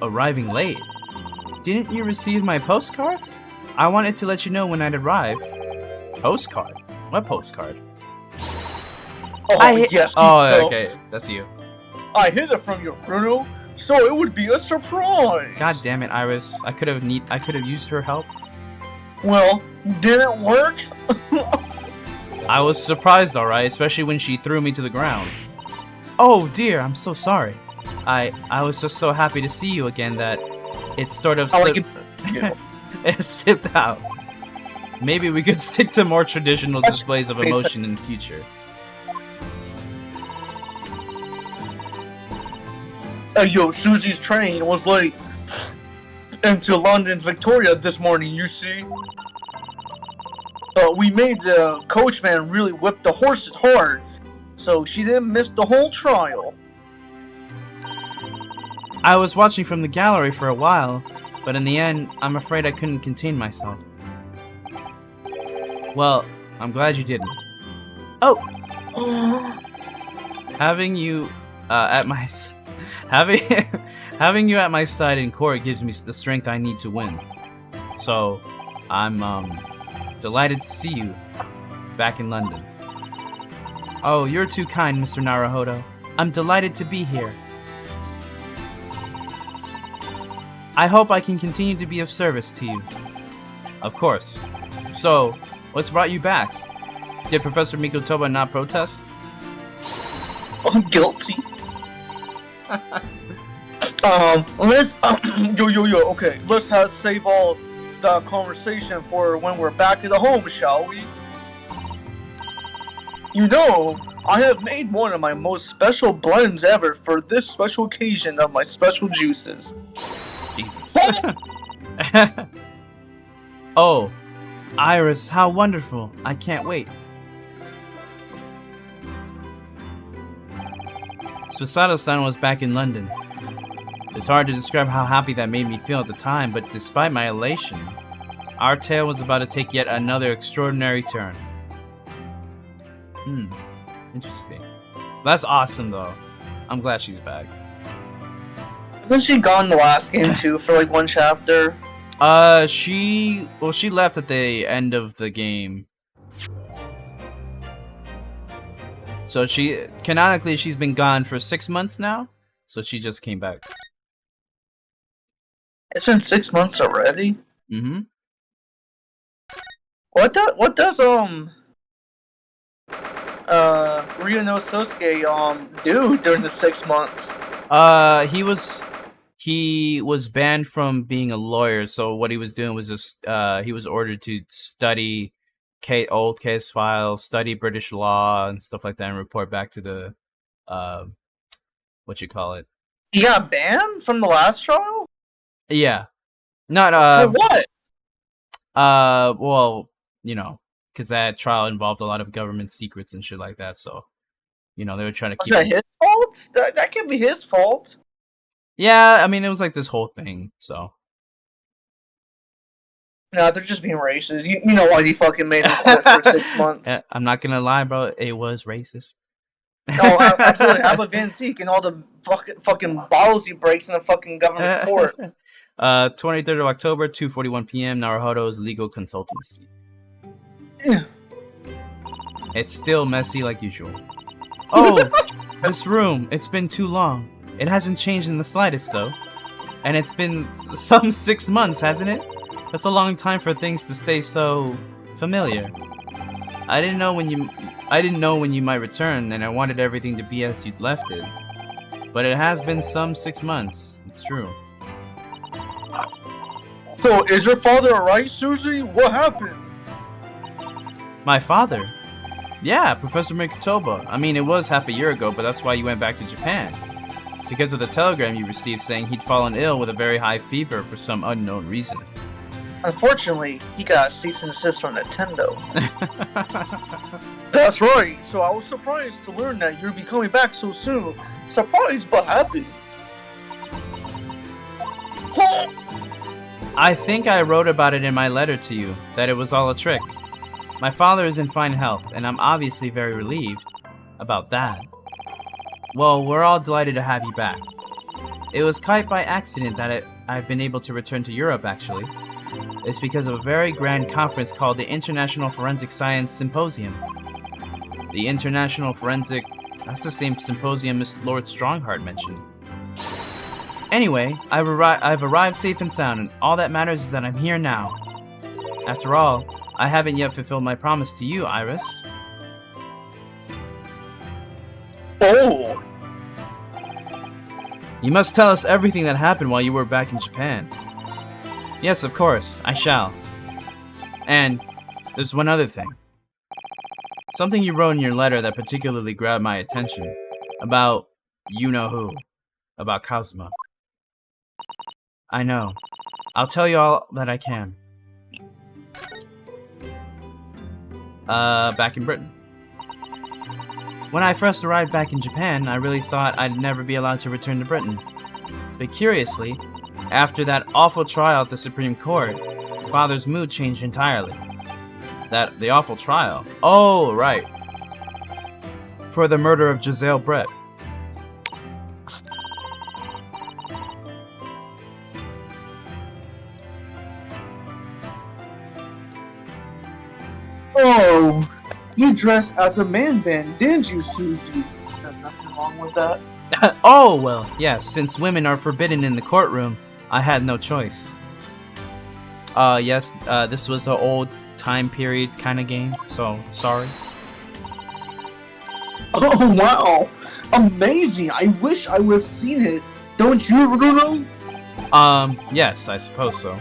Arriving late? Didn't you receive my postcard? I wanted to let you know when I'd arrive. Postcard? What postcard? Yes. Oh, okay. That's you. I hid it from you, Bruno, so it would be a surprise. God damn it, Iris. I could have used her help. Well, did it work? I was surprised, alright, especially when she threw me to the ground. Oh dear, I'm so sorry. I was just so happy to see you again that it sort of slipped. It slipped out. Maybe we could stick to more traditional displays of emotion in the future. Yo, Susie's train was late. into London's Victoria this morning, you see. We made the coachman really whip the horses hard, so she didn't miss the whole trial. I was watching from the gallery for a while, but in the end, I'm afraid I couldn't contain myself. Well, I'm glad you didn't. Oh! Having you at my having you at my side in court gives me the strength I need to win. So, I'm delighted to see you back in London. Oh, you're too kind, Mr. Naruhodo. I'm delighted to be here. I hope I can continue to be of service to you. Of course. So, what's brought you back? Did Professor Mikotoba not protest? I'm guilty. Let's okay. Let's save all the conversation for when we're back at the home, shall we? You know, I have made one of my most special blends ever for this special occasion of my special juices. Jesus. Oh, Iris, how wonderful. I can't wait. Susato-san was back in London. It's hard to describe how happy that made me feel at the time, but despite my elation, our tale was about to take yet another extraordinary turn. Interesting. That's awesome, though. I'm glad she's back. Wasn't she gone the last game too for like one chapter? She left at the end of the game. So canonically she's been gone for 6 months now. So she just came back. It's been 6 months already. Mm-hmm. What does Ryuno Sosuke do during the 6 months? He was banned from being a lawyer, so what he was doing was just he was ordered to study old case files, study British law and stuff like that, and report back to the what you call it. He got banned from the last trial? Yeah. Not For what? well, you know, because that trial involved a lot of government secrets and shit like that, so you know, they were trying to Was keep that his fault? That can't be his fault. Yeah, I mean, it was like this whole thing, so. No, they're just being racist. You know why he fucking made him quit for 6 months. I'm not gonna lie, bro. It was racist. No, absolutely. How about Van Zeke and all the fucking bottles he breaks in the fucking government court? 23rd of October, 2:41 p.m. Naruhodo's legal consultancy. Yeah. It's still messy like usual. Oh, this room. It's been too long. It hasn't changed in the slightest, though. And it's been some 6 months, hasn't it? That's a long time for things to stay so familiar. I didn't know when you might return, and I wanted everything to be as you'd left it. But it has been some 6 months. It's true. So, is your father alright, Susie? What happened? My father? Yeah, Professor Mikotoba. I mean, it was half a year ago, but that's why you went back to Japan. Because of the telegram you received saying he'd fallen ill with a very high fever for some unknown reason. Unfortunately, he got a cease and desist from Nintendo. That's right. So I was surprised to learn that you'd be coming back so soon. Surprised but happy. I think I wrote about it in my letter to you, that it was all a trick. My father is in fine health, and I'm obviously very relieved about that. Well, we're all delighted to have you back. It was quite by accident that I've been able to return to Europe, actually. It's because of a very grand conference called the International Forensic Science Symposium. The International Forensic... That's the same symposium Mr. Lord Strongheart mentioned. Anyway, I've arrived safe and sound, and all that matters is that I'm here now. After all, I haven't yet fulfilled my promise to you, Iris. Oh! You must tell us everything that happened while you were back in Japan. Yes, of course, I shall. And there's one other thing. Something you wrote in your letter that particularly grabbed my attention. About you-know-who. About Kazuma. I know. I'll tell you all that I can. Back in Britain. When I first arrived back in Japan, I really thought I'd never be allowed to return to Britain. But curiously, after that awful trial at the Supreme Court, Father's mood changed entirely. The awful trial? Oh, right. For the murder of Giselle Brett. Oh, you dressed as a man then, didn't you, Susie? There's nothing wrong with that. Oh, well, yes, since women are forbidden in the courtroom, I had no choice. Yes, this was an old time period kind of game, so sorry. Oh, wow. Amazing. I wish I would have seen it. Don't you, Bruno? Yes, I suppose so.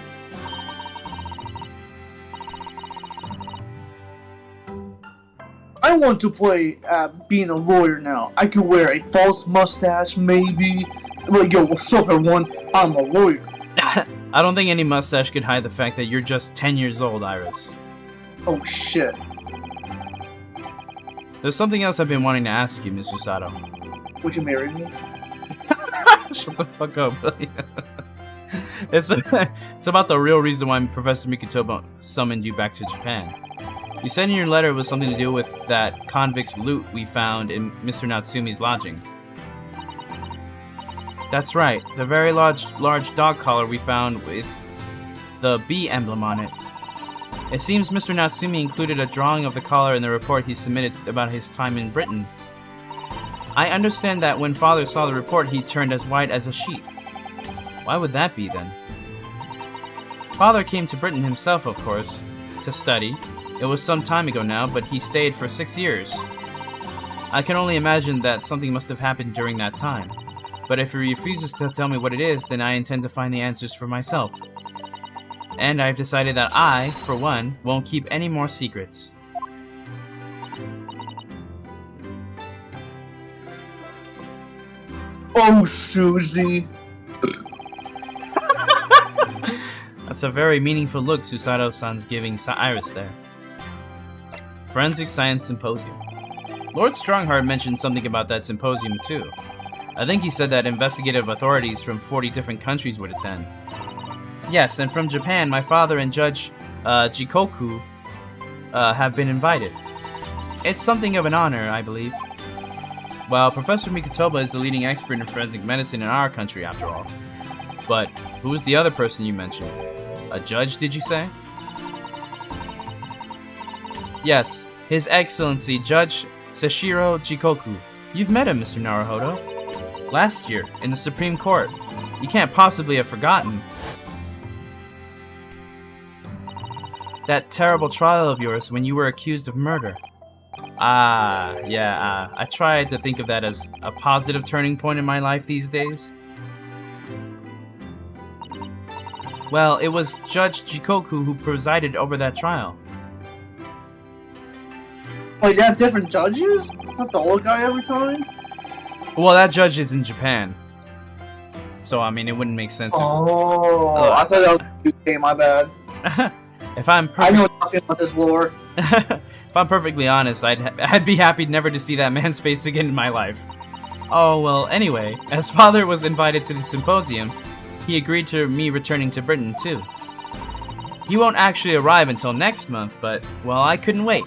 I want to play being a lawyer now. I could wear a false mustache, maybe. Like, yo, what's up, everyone? I'm a lawyer. I don't think any mustache could hide the fact that you're just 10 years old, Iris. Oh, shit. There's something else I've been wanting to ask you, Miss Susato. Would you marry me? Shut the fuck up. It's about the real reason why Professor Mikutoba summoned you back to Japan. You said in your letter it was something to do with that convict's loot we found in Mr. Natsumi's lodgings. That's right, the very large dog collar we found with the bee emblem on it. It seems Mr. Natsumi included a drawing of the collar in the report he submitted about his time in Britain. I understand that when Father saw the report, he turned as white as a sheet. Why would that be, then? Father came to Britain himself, of course, to study. It was some time ago now, but he stayed for 6 years. I can only imagine that something must have happened during that time. But if he refuses to tell me what it is, then I intend to find the answers for myself. And I've decided that I, for one, won't keep any more secrets. Oh, Susie. That's a very meaningful look Susato-san's giving Iris there. Forensic Science Symposium. Lord Strongheart mentioned something about that symposium too. I think he said that investigative authorities from 40 different countries would attend. Yes, and from Japan, my father and Judge Jikoku have been invited. It's something of an honor, I believe. Well, Professor Mikutoba is the leading expert in forensic medicine in our country, after all. But who's the other person you mentioned? A judge, did you say? Yes, His Excellency Judge Seshiro Jikoku. You've met him, Mr. Naruhodo. Last year, in the Supreme Court. You can't possibly have forgotten. That terrible trial of yours when you were accused of murder. I try to think of that as a positive turning point in my life these days. Well, it was Judge Jikoku who presided over that trial. Wait, they have different judges? Not the old guy every time? Well, that judge is in Japan. So, I mean, it wouldn't make sense. Oh, I thought that was UK, my bad. If I'm I know nothing about this lore. If I'm perfectly honest, I'd be happy never to see that man's face again in my life. Oh, well, anyway, as Father was invited to the symposium, he agreed to me returning to Britain, too. He won't actually arrive until next month, but, well, I couldn't wait.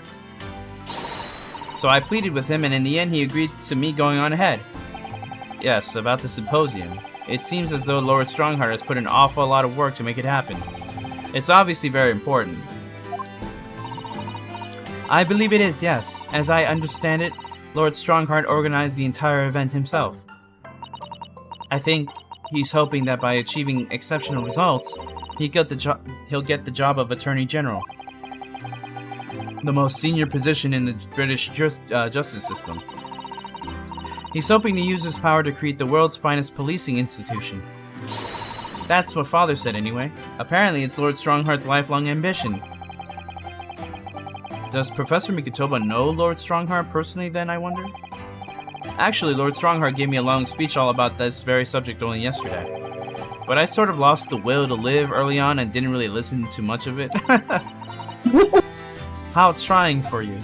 So I pleaded with him, and in the end he agreed to me going on ahead. Yes, about the symposium. It seems as though Lord Strongheart has put an awful lot of work to make it happen. It's obviously very important. I believe it is, yes. As I understand it, Lord Strongheart organized the entire event himself. I think he's hoping that by achieving exceptional results, he'll get the job of Attorney General. The most senior position in the British justice system. He's hoping to use his power to create the world's finest policing institution. That's what Father said anyway. Apparently it's Lord Strongheart's lifelong ambition. Does Professor Mikutoba know Lord Strongheart personally then, I wonder? Actually, Lord Strongheart gave me a long speech all about this very subject only yesterday. but I sort of lost the will to live early on and didn't really listen to much of it. How trying for you.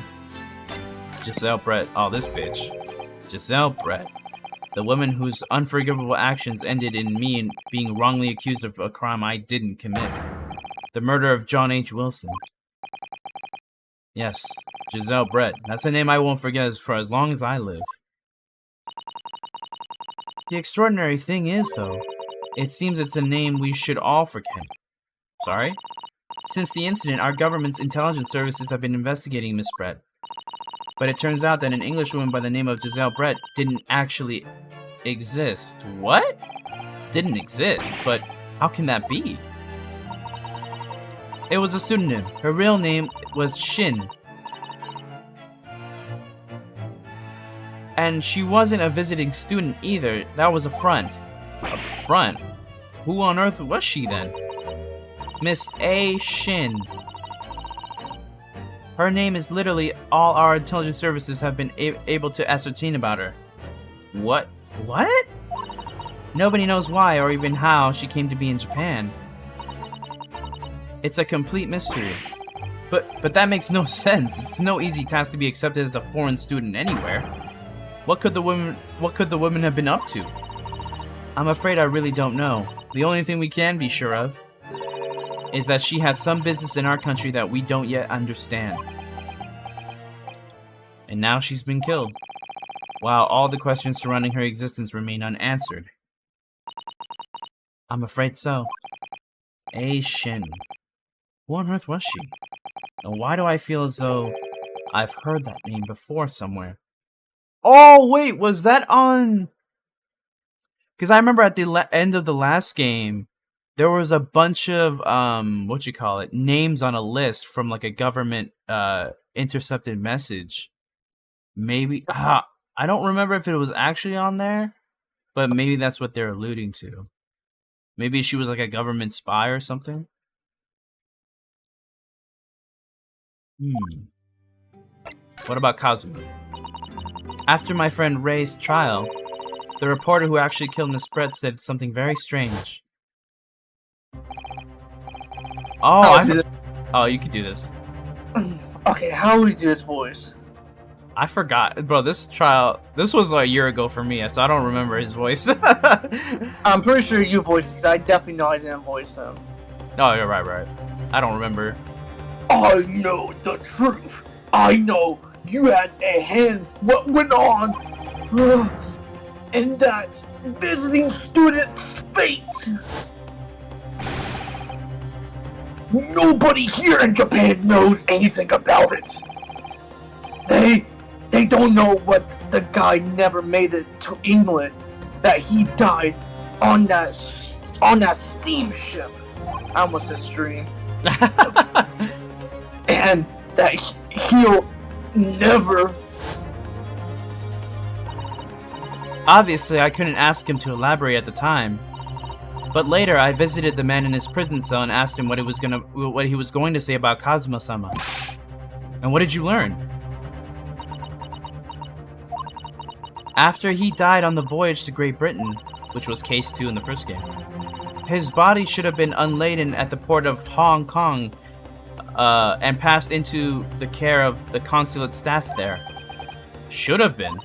Giselle Brett. Oh, this bitch. Giselle Brett. The woman whose unforgivable actions ended in me being wrongly accused of a crime I didn't commit. The murder of John H. Wilson. Yes, Giselle Brett. That's a name I won't forget for as long as I live. The extraordinary thing is, though, it seems it's a name we should all forget. Sorry? Since the incident, our government's intelligence services have been investigating Miss Brett. But it turns out that an Englishwoman by the name of Giselle Brett didn't actually exist. What? Didn't exist? But how can that be? It was a pseudonym. Her real name was Shin. And she wasn't a visiting student either. That was a front. A front? Who on earth was she then? Miss A. Shin. Her name is literally all our intelligence services have been able to ascertain about her. What? What? Nobody knows why or even how she came to be in Japan. It's a complete mystery. But that makes no sense. It's no easy task to be accepted as a foreign student anywhere. What could the woman have been up to? I'm afraid I really don't know. The only thing we can be sure of is that she had some business in our country that we don't yet understand. And now she's been killed, while all the questions surrounding her existence remain unanswered. I'm afraid so. A. Shin. Who on earth was she? And why do I feel as though I've heard that name before somewhere? Oh, wait, was that on... Because I remember at the end of the last game, there was a bunch of, names on a list from like a government intercepted message. Maybe, I don't remember if it was actually on there, but maybe that's what they're alluding to. Maybe she was like a government spy or something. What about Kazuma? After my friend Ray's trial, the reporter who actually killed Miss Brett said something very strange. Oh, you could do this. Okay, how would we do his voice? I forgot. Bro, this was a year ago for me, so I don't remember his voice. I'm pretty sure you voiced it, because I definitely know I didn't voice him. Oh, you're right. I don't remember. I know the truth. I know you had a hand what went on. And that visiting student's fate. Nobody here in Japan knows anything about it. They don't know what the guy never made it to England. That he died on that steamship. I almost said stream. And that he'll never... Obviously, I couldn't ask him to elaborate at the time. But later, I visited the man in his prison cell and asked him what he was going to say about Kazuma-sama. And what did you learn? After he died on the voyage to Great Britain, which was Case 2 in the first game, his body should have been unladen at the port of Hong Kong and passed into the care of the consulate staff there. Should have been.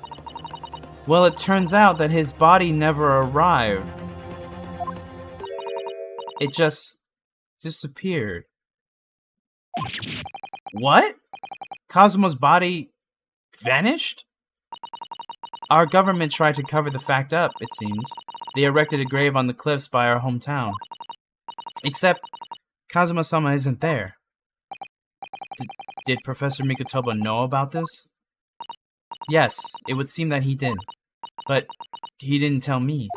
Well, it turns out that his body never arrived. It just disappeared. What? Kazuma's body vanished? Our government tried to cover the fact up, it seems. They erected a grave on the cliffs by our hometown. Except, Kazuma-sama isn't there. Did Professor Mikotoba know about this? Yes, it would seem that he did. But he didn't tell me.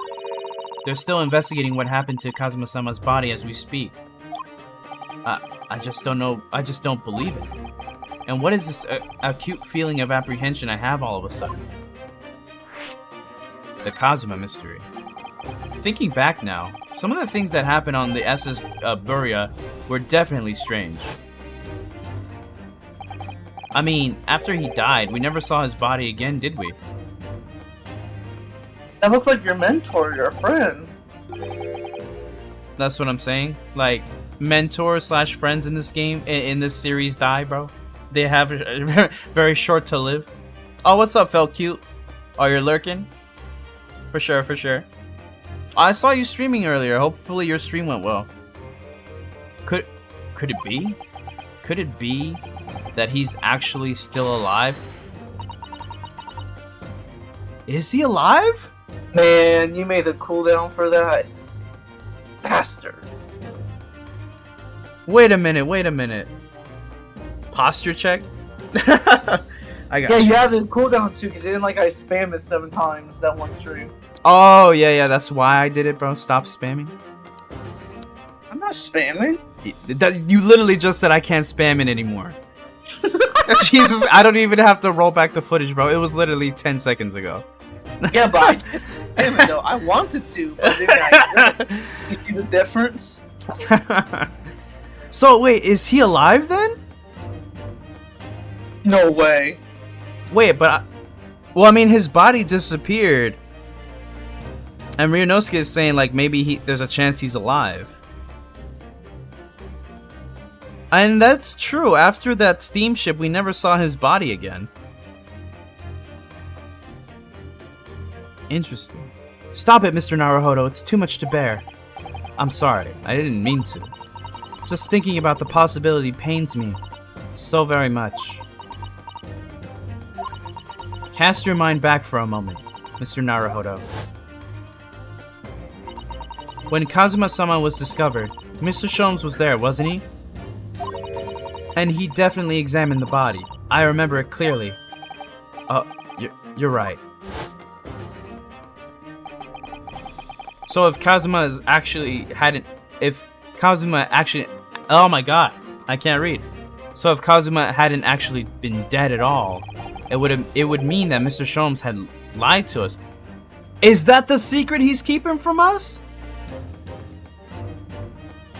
They're still investigating what happened to Kazuma-sama's body as we speak. I just don't know. I just don't believe it. And what is this acute feeling of apprehension I have all of a sudden? The Kazuma mystery. Thinking back now, some of the things that happened on the SS Buria were definitely strange. I mean, after he died, we never saw his body again, did we? That looks like your mentor, your friend. That's what I'm saying. Like, mentors slash friends in this game, in this series, die, bro. They have very short to live. Oh, what's up, felt cute? Oh, you're lurking? For sure, for sure. I saw you streaming earlier. Hopefully your stream went well. Could it be? Could it be that he's actually still alive? Is he alive? Man, you made the cooldown for that. Bastard. Wait a minute. Posture check? I got Yeah, you. you had the cooldown too, because it didn't like I spammed it 7 times that one stream. Oh, yeah, that's why I did it, bro. Stop spamming. I'm not spamming. You literally just said I can't spam it anymore. Jesus, I don't even have to roll back the footage, bro. It was literally 10 seconds ago. Yeah, but damn it though, I wanted to, but then I you see the difference? So, wait, is he alive then? No way. Wait, but... well, I mean, his body disappeared. And Ryunosuke is saying, like, maybe there's a chance he's alive. And that's true. After that steamship, we never saw his body again. Interesting. Stop it, Mr. Naruhodo. It's too much to bear. I'm sorry. I didn't mean to. Just thinking about the possibility pains me so very much. Cast your mind back for a moment, Mr. Naruhodo. When Kazuma-sama was discovered, Mr. Sholmes was there, wasn't he? And he definitely examined the body. I remember it clearly. You're right. So if Kazuma actually, oh my god, I can't read. So if Kazuma hadn't actually been dead at all, it would mean that Mr. Sholmes had lied to us. Is that the secret he's keeping from us?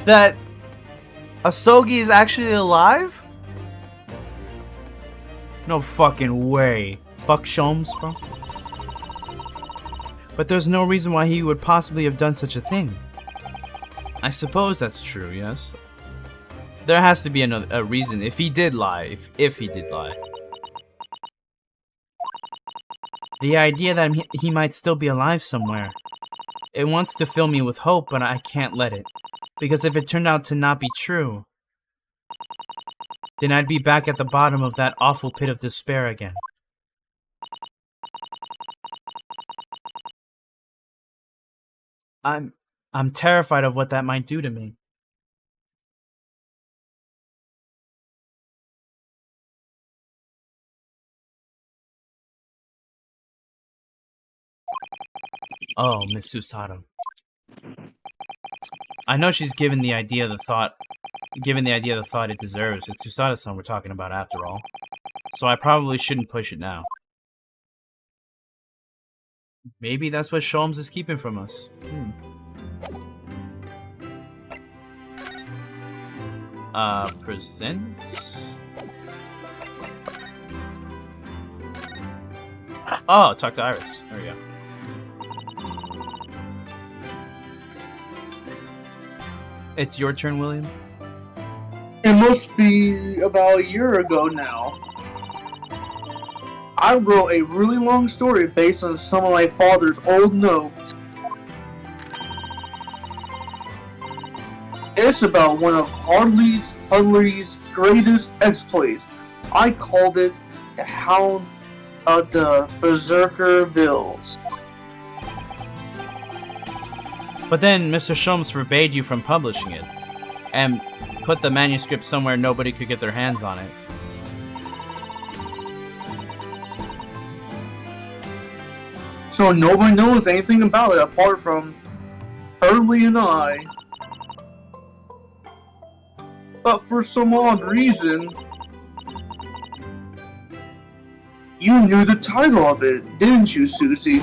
That Asogi is actually alive? No fucking way. Fuck Sholmes, bro. But there's no reason why he would possibly have done such a thing. I suppose that's true, yes. There has to be a reason if he did lie. If he did lie. The idea that he might still be alive somewhere. It wants to fill me with hope, but I can't let it. Because if it turned out to not be true, then I'd be back at the bottom of that awful pit of despair again. I'm terrified of what that might do to me. Oh, Miss Susato. I know she's given the idea the thought it deserves. It's Susato-san we're talking about after all. So I probably shouldn't push it now. Maybe that's what Sholmes is keeping from us. Presents? Oh, talk to Iris. There we go. It's your turn, William. It must be about a year ago now. I wrote a really long story based on some of my father's old notes. It's about one of Hudley's greatest exploits. I called it The Hound of the Berserker Villes. But then Mr. Sholmes forbade you from publishing it, and put the manuscript somewhere nobody could get their hands on it. So nobody knows anything about it apart from Hurley and I. But for some odd reason, you knew the title of it, didn't you, Susie?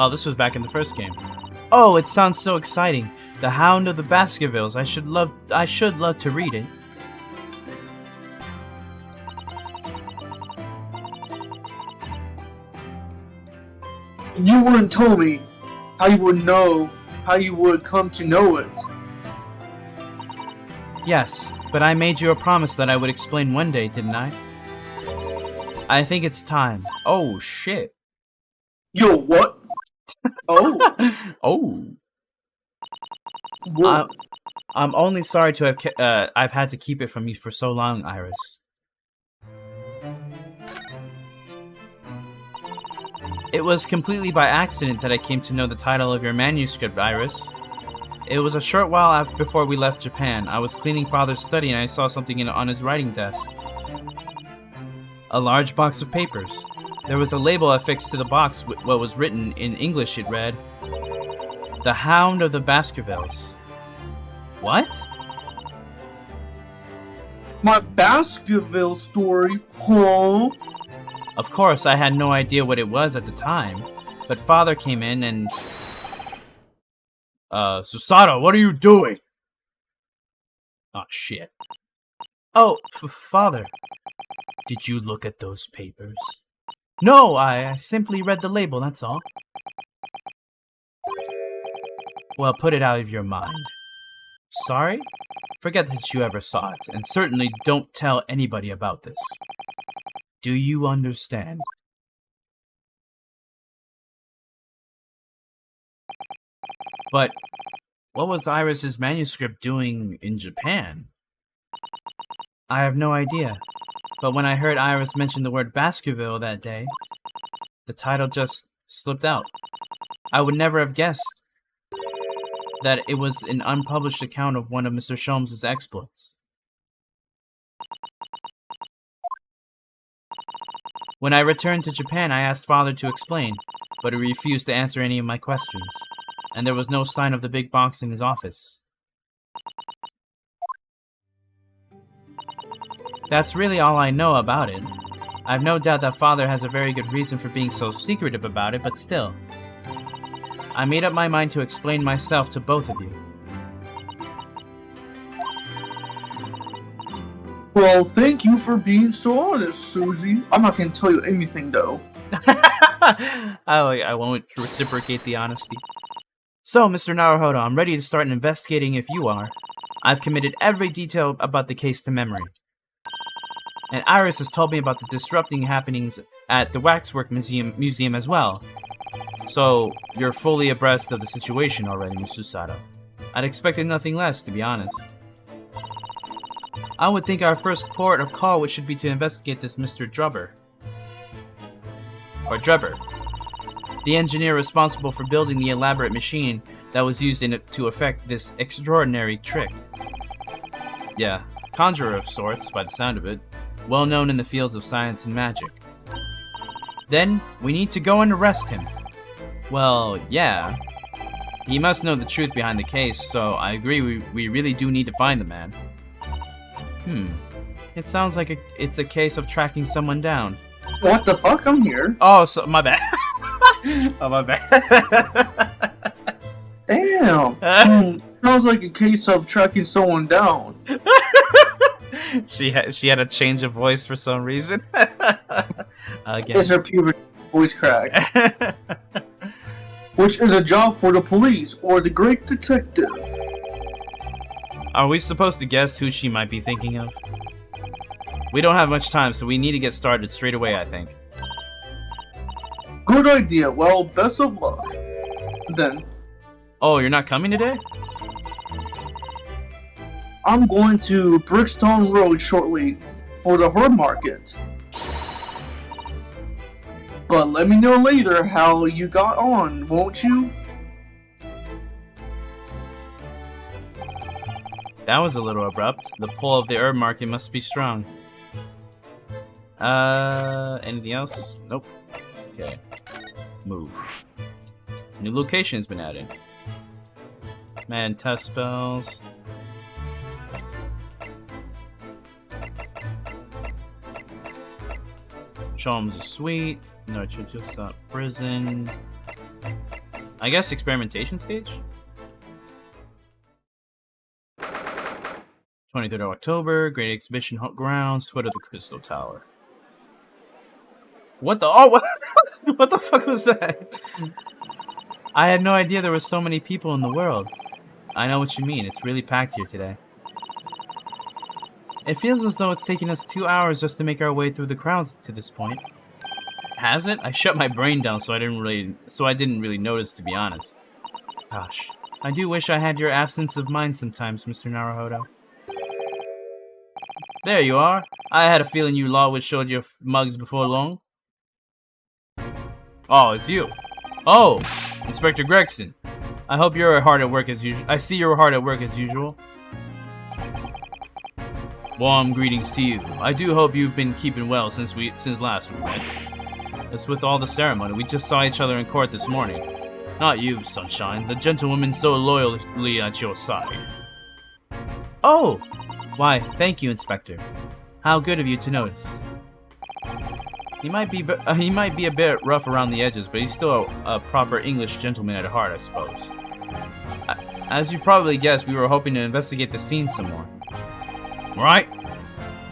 Oh, this was back in the first game. Oh, it sounds so exciting. The Hound of the Baskervilles. I should love to read it. You wouldn't tell me how you would know, how you would come to know it. Yes, but I made you a promise that I would explain one day, didn't I? I think it's time. Oh, shit. Yo, what? Oh, Oh. whoa. I'm only sorry to have I've had to keep it from you for so long, Iris. It was completely by accident that I came to know the title of your manuscript, Iris. It was a short while before we left Japan. I was cleaning Father's study and I saw something on his writing desk. A large box of papers. There was a label affixed to the box with what was written in English. It read, "The Hound of the Baskervilles." What? My Baskerville story, huh? Of course, I had no idea what it was at the time, but Father came in and... Susato, what are you doing? Oh, shit. Oh, Father. Did you look at those papers? No, I simply read the label, that's all. Well, put it out of your mind. Sorry? Forget that you ever saw it, and certainly don't tell anybody about this. Do you understand? But what was Iris's manuscript doing in Japan? I have no idea. But when I heard Iris mention the word Baskerville that day, the title just slipped out. I would never have guessed that it was an unpublished account of one of Mr. Sholmes' exploits. When I returned to Japan, I asked Father to explain, but he refused to answer any of my questions, and there was no sign of the big box in his office. That's really all I know about it. I have no doubt that Father has a very good reason for being so secretive about it, but still. I made up my mind to explain myself to both of you. Well, thank you for being so honest, Susie. I'm not gonna tell you anything, though. I won't reciprocate the honesty. So, Mr. Naruhodo, I'm ready to start investigating if you are. I've committed every detail about the case to memory. And Iris has told me about the disrupting happenings at the Waxwork Museum as well. So, you're fully abreast of the situation already, Miss Susato. I'd expected nothing less, to be honest. I would think our first port of call should be to investigate this Mr. Drubber. Or Drebber. The engineer responsible for building the elaborate machine that was used to effect this extraordinary trick. Yeah, conjurer of sorts, by the sound of it. Well known in the fields of science and magic. Then, we need to go and arrest him. Well, yeah. He must know the truth behind the case, so I agree we really do need to find the man. It sounds like it's a case of tracking someone down. What the fuck? I'm here. Oh, so my bad. Oh, my bad. Damn. Sounds like a case of tracking someone down. She had a change of voice for some reason. Again. It's her puberty voice crack. Which is a job for the police or the great detective. Are we supposed to guess who she might be thinking of? We don't have much time, so we need to get started straight away, I think. Good idea. Well, best of luck. Then. Oh, you're not coming today? I'm going to Brickstone Road shortly for the herb market. But let me know later how you got on, won't you? That was a little abrupt. The pull of the herb market must be strong. Anything else? Nope. Okay. Move. New location has been added. Man, test spells. Sholmes' suite. No, just prison. I guess experimentation stage? 23rd of October, Great Exhibition Grounds, foot of the Crystal Tower. What the? Oh, what? What the fuck was that? I had no idea there were so many people in the world. I know what you mean. It's really packed here today. It feels as though it's taken us 2 hours just to make our way through the crowds to this point. Has it? I shut my brain down so I didn't really notice, to be honest. Gosh, I do wish I had your absence of mind sometimes, Mr. Naruhodo. There you are. I had a feeling you lot would show your mugs before long. Oh, it's you. Oh, Inspector Gregson. I hope you're hard at work as usual. I see you're hard at work as usual. Warm greetings to you. I do hope you've been keeping well since last we met. As with all the ceremony, we just saw each other in court this morning. Not you, Sunshine. The gentlewoman so loyally at your side. Oh! Why, thank you, Inspector. How good of you to notice. He might be a bit rough around the edges, but he's still a proper English gentleman at heart, I suppose. As you've probably guessed, we were hoping to investigate the scene some more. Right?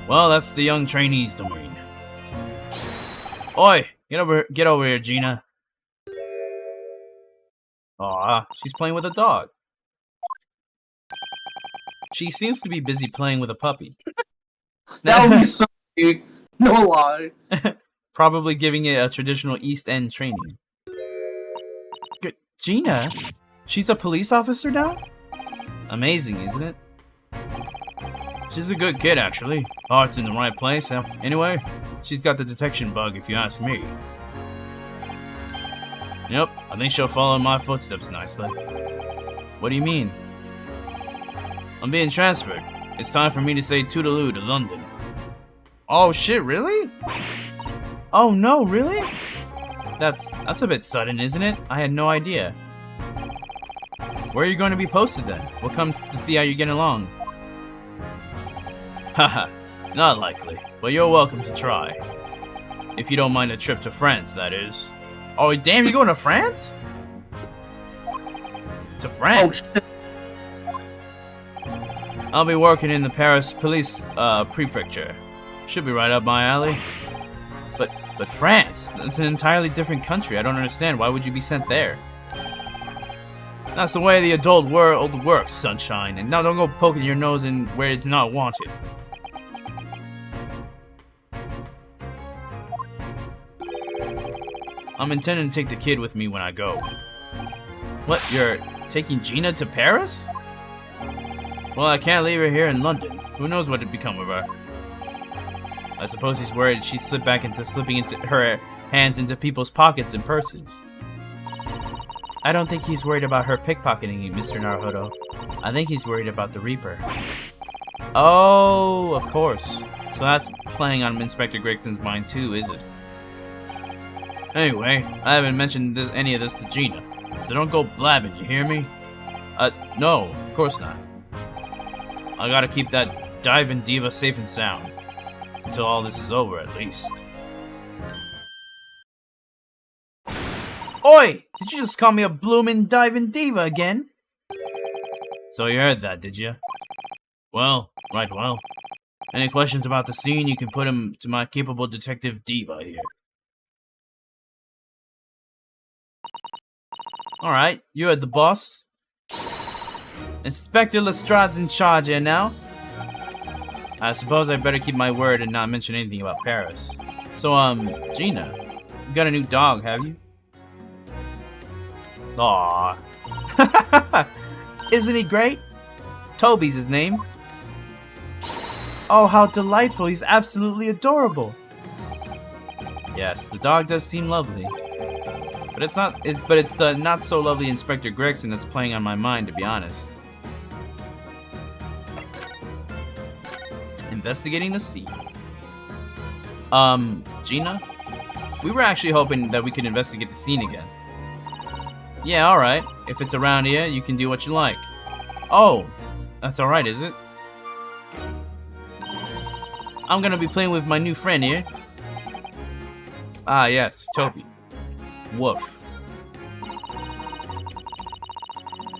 Well, that's the young trainee's domain. Oi! Get over here, Gina. Aw, she's playing with a dog. She seems to be busy playing with a puppy. That would be so cute. No lie. Probably giving it a traditional East End training. Gina? She's a police officer now? Amazing, isn't it? She's a good kid, actually. Heart's in the right place. Anyway, she's got the detection bug, if you ask me. Yep, I think she'll follow in my footsteps nicely. What do you mean? I'm being transferred. It's time for me to say toodaloo to London. Oh shit, really? Oh no, really? That's a bit sudden, isn't it? I had no idea. Where are you going to be posted then? We'll come to see how you're getting along. Haha, not likely, but you're welcome to try. If you don't mind a trip to France, that is. Oh damn, you're going to France? To France? Oh shit. I'll be working in the Paris police prefecture. Should be right up my alley. But France? That's an entirely different country. I don't understand. Why would you be sent there? That's the way the adult world works, Sunshine. And now don't go poking your nose in where it's not wanted. I'm intending to take the kid with me when I go. What? You're taking Gina to Paris? Well, I can't leave her here in London. Who knows what would become of her? I suppose he's worried she'd slip back into slipping into her hands into people's pockets and purses. I don't think he's worried about her pickpocketing you, Mr. Naruhodo. I think he's worried about the Reaper. Oh, of course. So that's playing on Inspector Gregson's mind too, is it? Anyway, I haven't mentioned any of this to Gina, so don't go blabbing, you hear me? No, of course not. I gotta keep that diving diva safe and sound. Until all this is over, at least. Oi! Did you just call me a bloomin' diving diva again? So you heard that, did you? Well, right well. Any questions about the scene, you can put them to my capable detective diva here. Alright, you heard the boss. Inspector Lestrade's in charge here now. I suppose I better keep my word and not mention anything about Paris. So, Gina, you got a new dog, have you? Aww. Isn't he great? Toby's his name. Oh, how delightful. He's absolutely adorable. Yes, the dog does seem lovely. But it's the not so lovely Inspector Gregson that's playing on my mind, to be honest. Investigating the scene. Gina? We were actually hoping that we could investigate the scene again. Yeah, alright. If it's around here, you can do what you like. Oh, that's alright, is it? I'm gonna be playing with my new friend here. Ah, yes, Toby. Woof.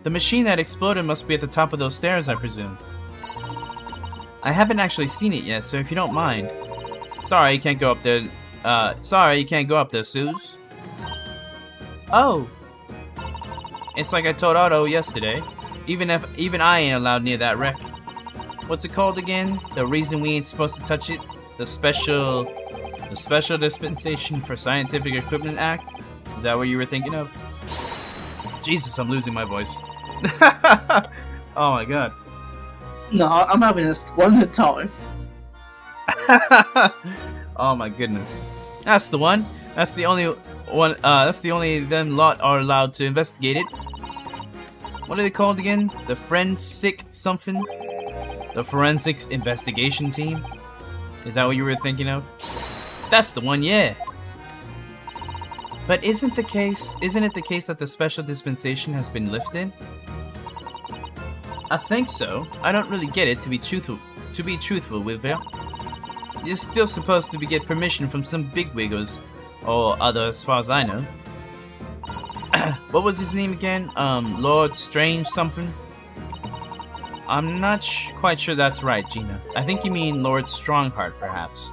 The machine that exploded must be at the top of those stairs, I presume. I haven't actually seen it yet, so if you don't mind. Sorry, you can't go up there. Sorry, you can't go up there, Suze. Oh. It's like I told Otto yesterday. Even I ain't allowed near that wreck. What's it called again? The reason we ain't supposed to touch it? The special dispensation for scientific equipment act? Is that what you were thinking of? Jesus, I'm losing my voice. Oh my god. No, I'm having this one at a time. Oh my goodness. That's the one. That's the only one. That's the only them lot are allowed to investigate it. What are they called again? The forensic something? The forensics investigation team? Is that what you were thinking of? That's the one, yeah. But isn't it the case that the special dispensation has been lifted? I think so. I don't really get it, to be truthful with you. You're still supposed to get permission from some bigwiggers or other, as far as I know. What was his name again? Lord Strange something? I'm not quite sure that's right, Gina. I think you mean Lord Strongheart, perhaps.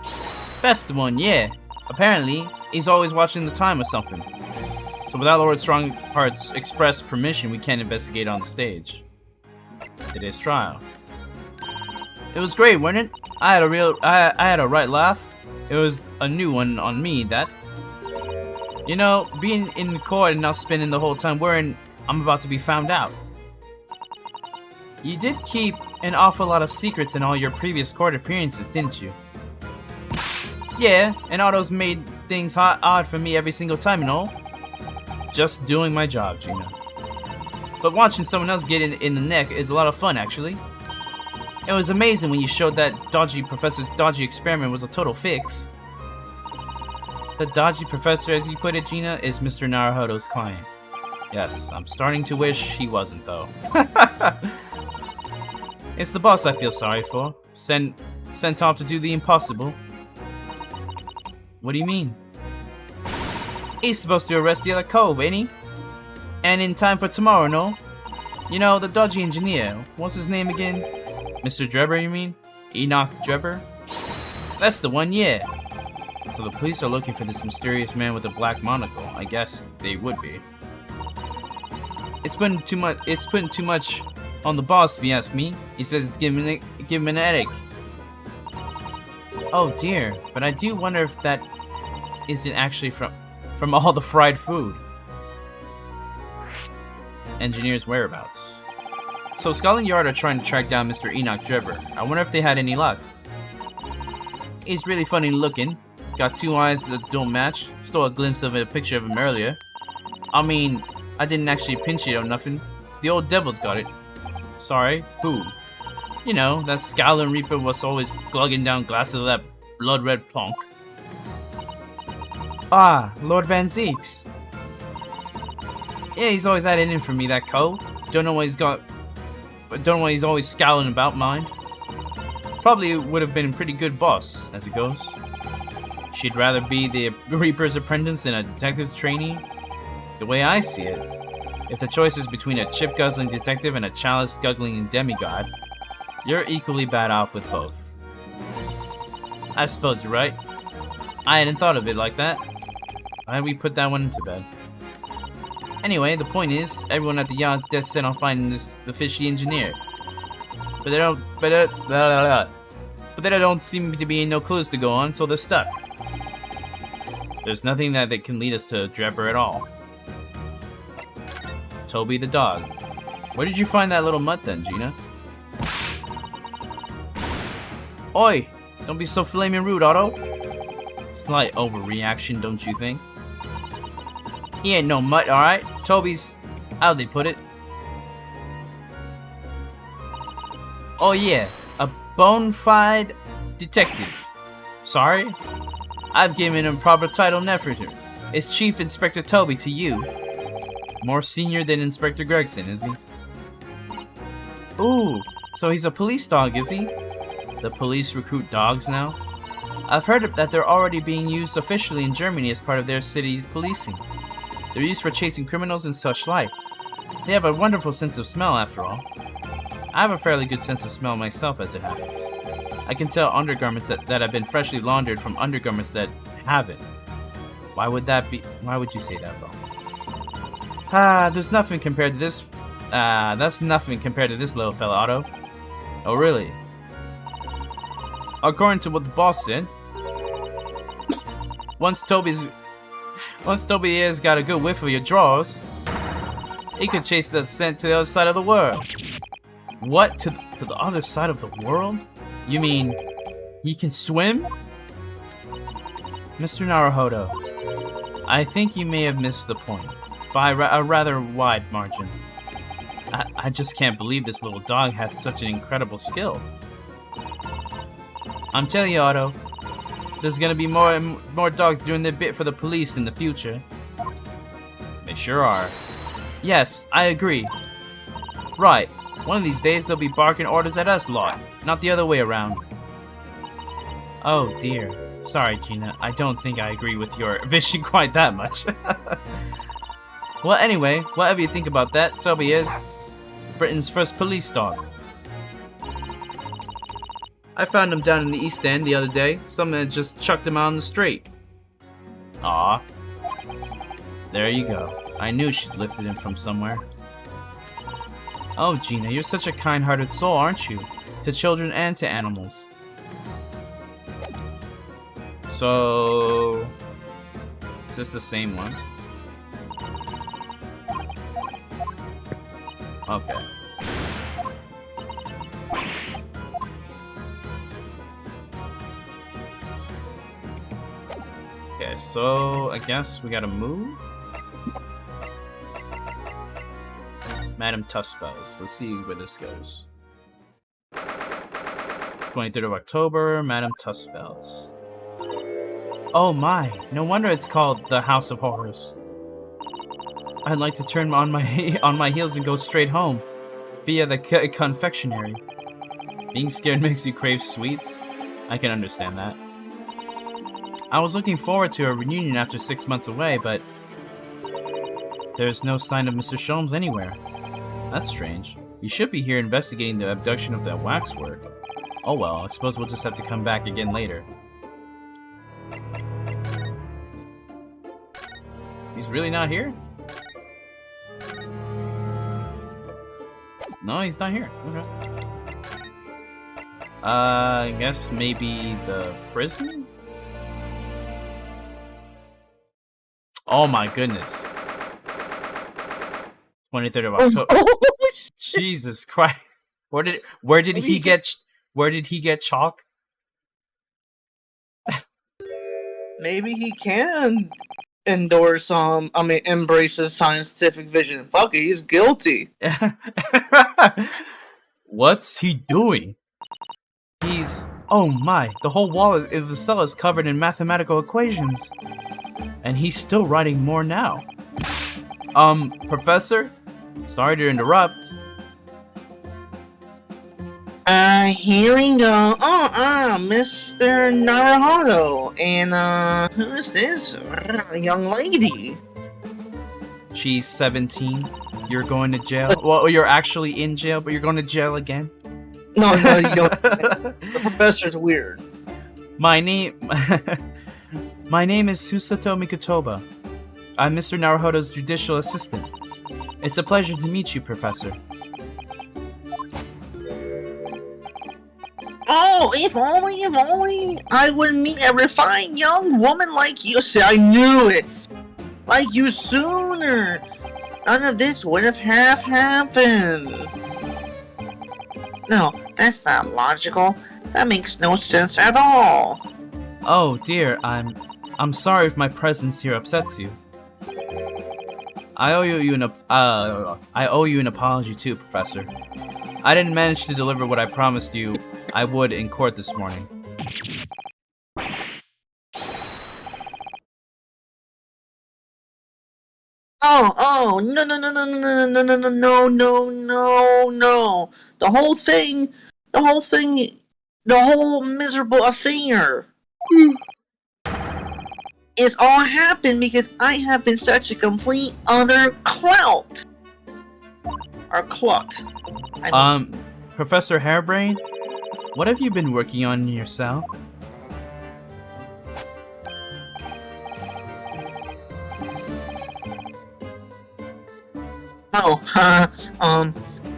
That's the one, yeah. Apparently, he's always watching the time or something. So without Lord Strongheart's express permission, we can't investigate on the stage. Today's trial. It was great, wasn't it? I had a right laugh. It was a new one on me, that. You know, being in court and not spending the whole time worrying I'm about to be found out. You did keep an awful lot of secrets in all your previous court appearances, didn't you? Yeah, and Otto's made things odd for me every single time and all. Just doing my job, Gina. But watching someone else get in the neck is a lot of fun, actually. It was amazing when you showed that professor's dodgy experiment was a total fix. The dodgy professor, as you put it, Gina, is Mr. Naruhodo's client. Yes, I'm starting to wish he wasn't, though. It's the boss I feel sorry for. Sent off to do the impossible. What do you mean? He's supposed to arrest the other cove, ain't he? And in time for tomorrow, no? You know, the dodgy engineer. What's his name again? Mr. Drebber, you mean? Enoch Drebber? That's the one, yeah. So the police are looking for this mysterious man with a black monocle. I guess they would be. It's putting too much on the boss, if you ask me. He says it's giving him an headache. Oh dear, but I do wonder if that isn't actually from all the fried food. Engineer's whereabouts. So Scotland Yard are trying to track down Mr. Enoch Drebber. I wonder if they had any luck. He's really funny looking. Got two eyes that don't match. Stole a glimpse of a picture of him earlier. I mean, I didn't actually pinch it or nothing. The old devil's got it. Sorry, who? You know, that Scowling Reaper was always glugging down glasses of that blood-red plonk. Ah, Lord Van Zeeks. Yeah, he's always had it in for me, that cove. Don't know what he's always scowling about mine. Probably would have been a pretty good boss, as it goes. She'd rather be the Reaper's apprentice than a detective's trainee. The way I see it, if the choice is between a chip-guzzling detective and a chalice-guzzling demigod, you're equally bad off with both. I suppose you're right. I hadn't thought of it like that. Why did we put that one into bed? Anyway, the point is, everyone at the yard's dead set on finding the fishy engineer. But there don't seem to be no clues to go on, so they're stuck. There's nothing that can lead us to Drebber at all. Toby the dog. Where did you find that little mutt then, Gina? Oi! Don't be so flaming rude, Otto. Slight overreaction, don't you think? He ain't no mutt, alright? Toby's... how'd they put it? Oh yeah, a bona fide detective. Sorry? I've given him proper title Neferter. It's Chief Inspector Toby to you. More senior than Inspector Gregson, is he? Ooh, so he's a police dog, is he? The police recruit dogs now? I've heard that they're already being used officially in Germany as part of their city's policing. They're used for chasing criminals and such like. They have a wonderful sense of smell, after all. I have a fairly good sense of smell myself, as it happens. I can tell undergarments that have been freshly laundered from undergarments that haven't. Why would that be? Why would you say that, though? There's nothing compared to this. That's nothing compared to this little fella, Otto. Oh, really? According to what the boss said, once Toby has got a good whiff of your drawers, he can chase the scent to the other side of the world. What? To the other side of the world? You mean he can swim? Mr. Naruhodo, I think you may have missed the point by a rather wide margin. I just can't believe this little dog has such an incredible skill. I'm telling you, Otto, there's gonna be more and more dogs doing their bit for the police in the future. They sure are. Yes, I agree. Right, one of these days they'll be barking orders at us lot, not the other way around. Oh dear. Sorry, Gina, I don't think I agree with your vision quite that much. Well, anyway, whatever you think about that, Toby is Britain's first police dog. I found him down in the East End the other day. Someone had just chucked him out on the street. Aw. There you go. I knew she'd lifted him from somewhere. Oh, Gina, you're such a kind-hearted soul, aren't you? To children and to animals. So... is this the same one? Okay. Okay, so I guess we gotta move. Madam Tussbells. Let's see where this goes. 23rd of October, Madam Tussbells. Oh my, no wonder it's called the House of Horrors. I'd like to turn on my heels and go straight home, via the confectionery. Being scared makes you crave sweets? I can understand that. I was looking forward to a reunion after 6 months away, but there's no sign of Mr. Sholmes anywhere. That's strange. You should be here investigating the abduction of that waxwork. Oh well, I suppose we'll just have to come back again later. He's really not here? No, he's not here. Okay. I guess maybe the prison? Oh my goodness. 23rd of October. Jesus Christ. Where did he get chalk? Maybe he can endorse embrace his scientific vision. Fuck it, he's guilty. What's he doing? Oh my, the whole wall of the cell is covered in mathematical equations. And he's still writing more now. Professor? Sorry to interrupt. Here we go. Mr. Naruhodo. And, who's this young lady? She's 17. You're going to jail. Well, you're actually in jail, but you're going to jail again? No, you don't. The professor's weird. My name is Susato Mikotoba. I'm Mr. Naruhodo's judicial assistant. It's a pleasure to meet you, Professor. Oh, if only I would meet a refined young woman like you. See, I knew it. Like you sooner. None of this would have happened. No, that's not logical. That makes no sense at all. Oh dear, I'm sorry if my presence here upsets you. I owe you an apology too, Professor. I didn't manage to deliver what I promised you I would in court this morning. Oh, no. The whole miserable affair is all happened because I have been such a complete utter clout. Or clut. Professor Hairbrain, what have you been working on in your cell?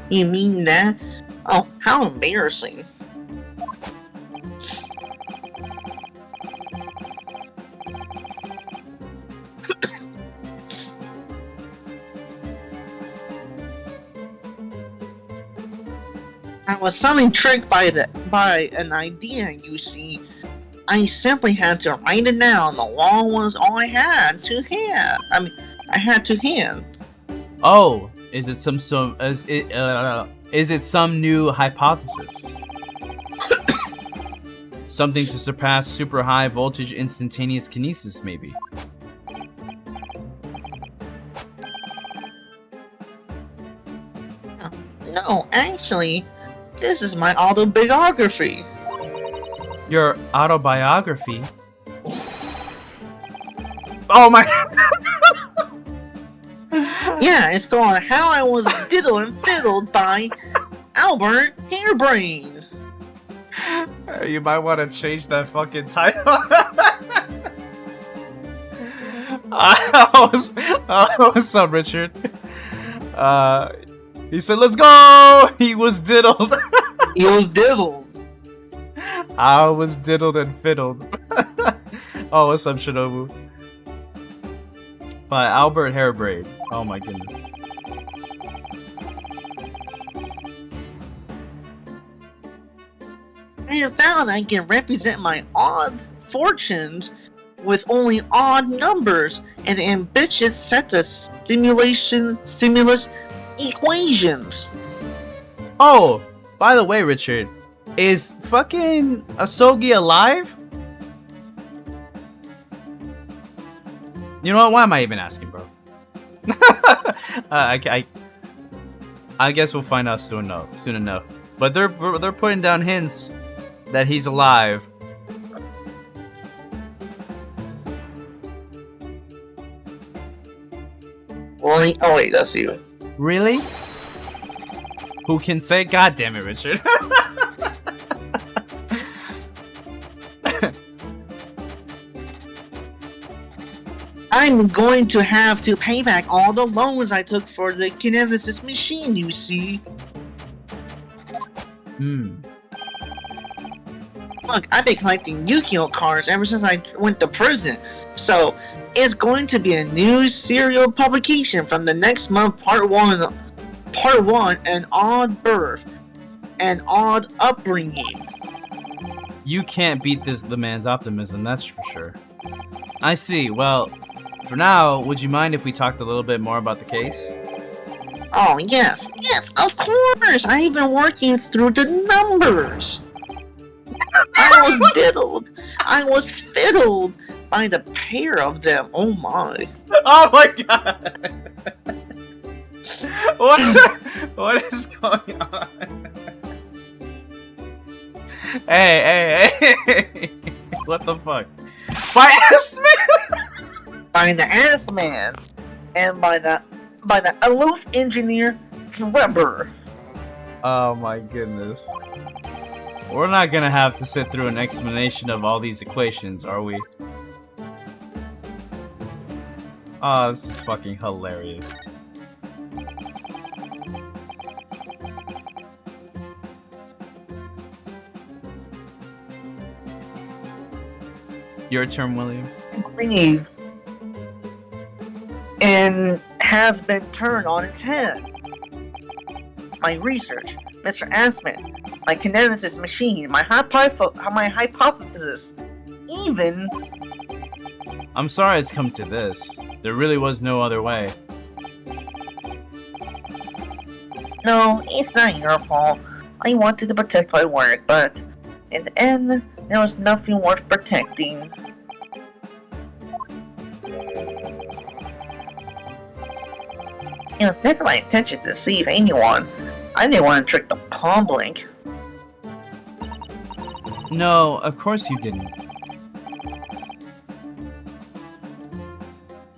You mean that? Oh, how embarrassing. I was suddenly tricked by an idea, you see. I simply had to write it down. The law was all I had to hand. I had to hand. Oh, is it some new hypothesis? Something to surpass super high voltage instantaneous kinesis, maybe. No, actually, this is my autobiography. Your autobiography? Oh my... Yeah, it's called How I Was Diddled and Fiddled by Albert Hairbrain. You might want to change that fucking title. What's up, Richard? He said, "Let's go." He was diddled. He was diddled. I was diddled and fiddled. Oh, what's up, Shinobu? By Albert Hairbrain. Oh my goodness. I have found I can represent my odd fortunes with only odd numbers and ambitious set of stimulus equations. Oh, by the way, Richard, is fucking Asogi alive? You know what? Why am I even asking, bro? I guess we'll find out soon enough. But they're putting down hints that he's alive. Really? Oh wait, that's you. Really? Who can say? God damn it, Richard. I'm going to have to pay back all the loans I took for the kinesis machine, you see. Look, I've been collecting Yu-Gi-Oh cards ever since I went to prison. So, it's going to be a new serial publication from the next month, part one, an odd birth, an odd upbringing. You can't beat the man's optimism, that's for sure. I see. Well, for now, would you mind if we talked a little bit more about the case? Oh, yes, of course! I've been working through the numbers! I was diddled! I was fiddled by the pair of them, oh my. Oh my god! What is going on? Hey! What the fuck? By S-Man! By the ass-man, and by the aloof engineer, Drebber. Oh my goodness. We're not gonna have to sit through an explanation of all these equations, are we? Oh, this is fucking hilarious. Your turn, William. I believe and has been turned on its head. My research, Mr. Assman, my kinesis machine, my hypothesis, even... I'm sorry it's come to this. There really was no other way. No, it's not your fault. I wanted to protect my work, but in the end, there was nothing worth protecting. It was never my intention to deceive anyone. I didn't want to trick the public. No, of course you didn't.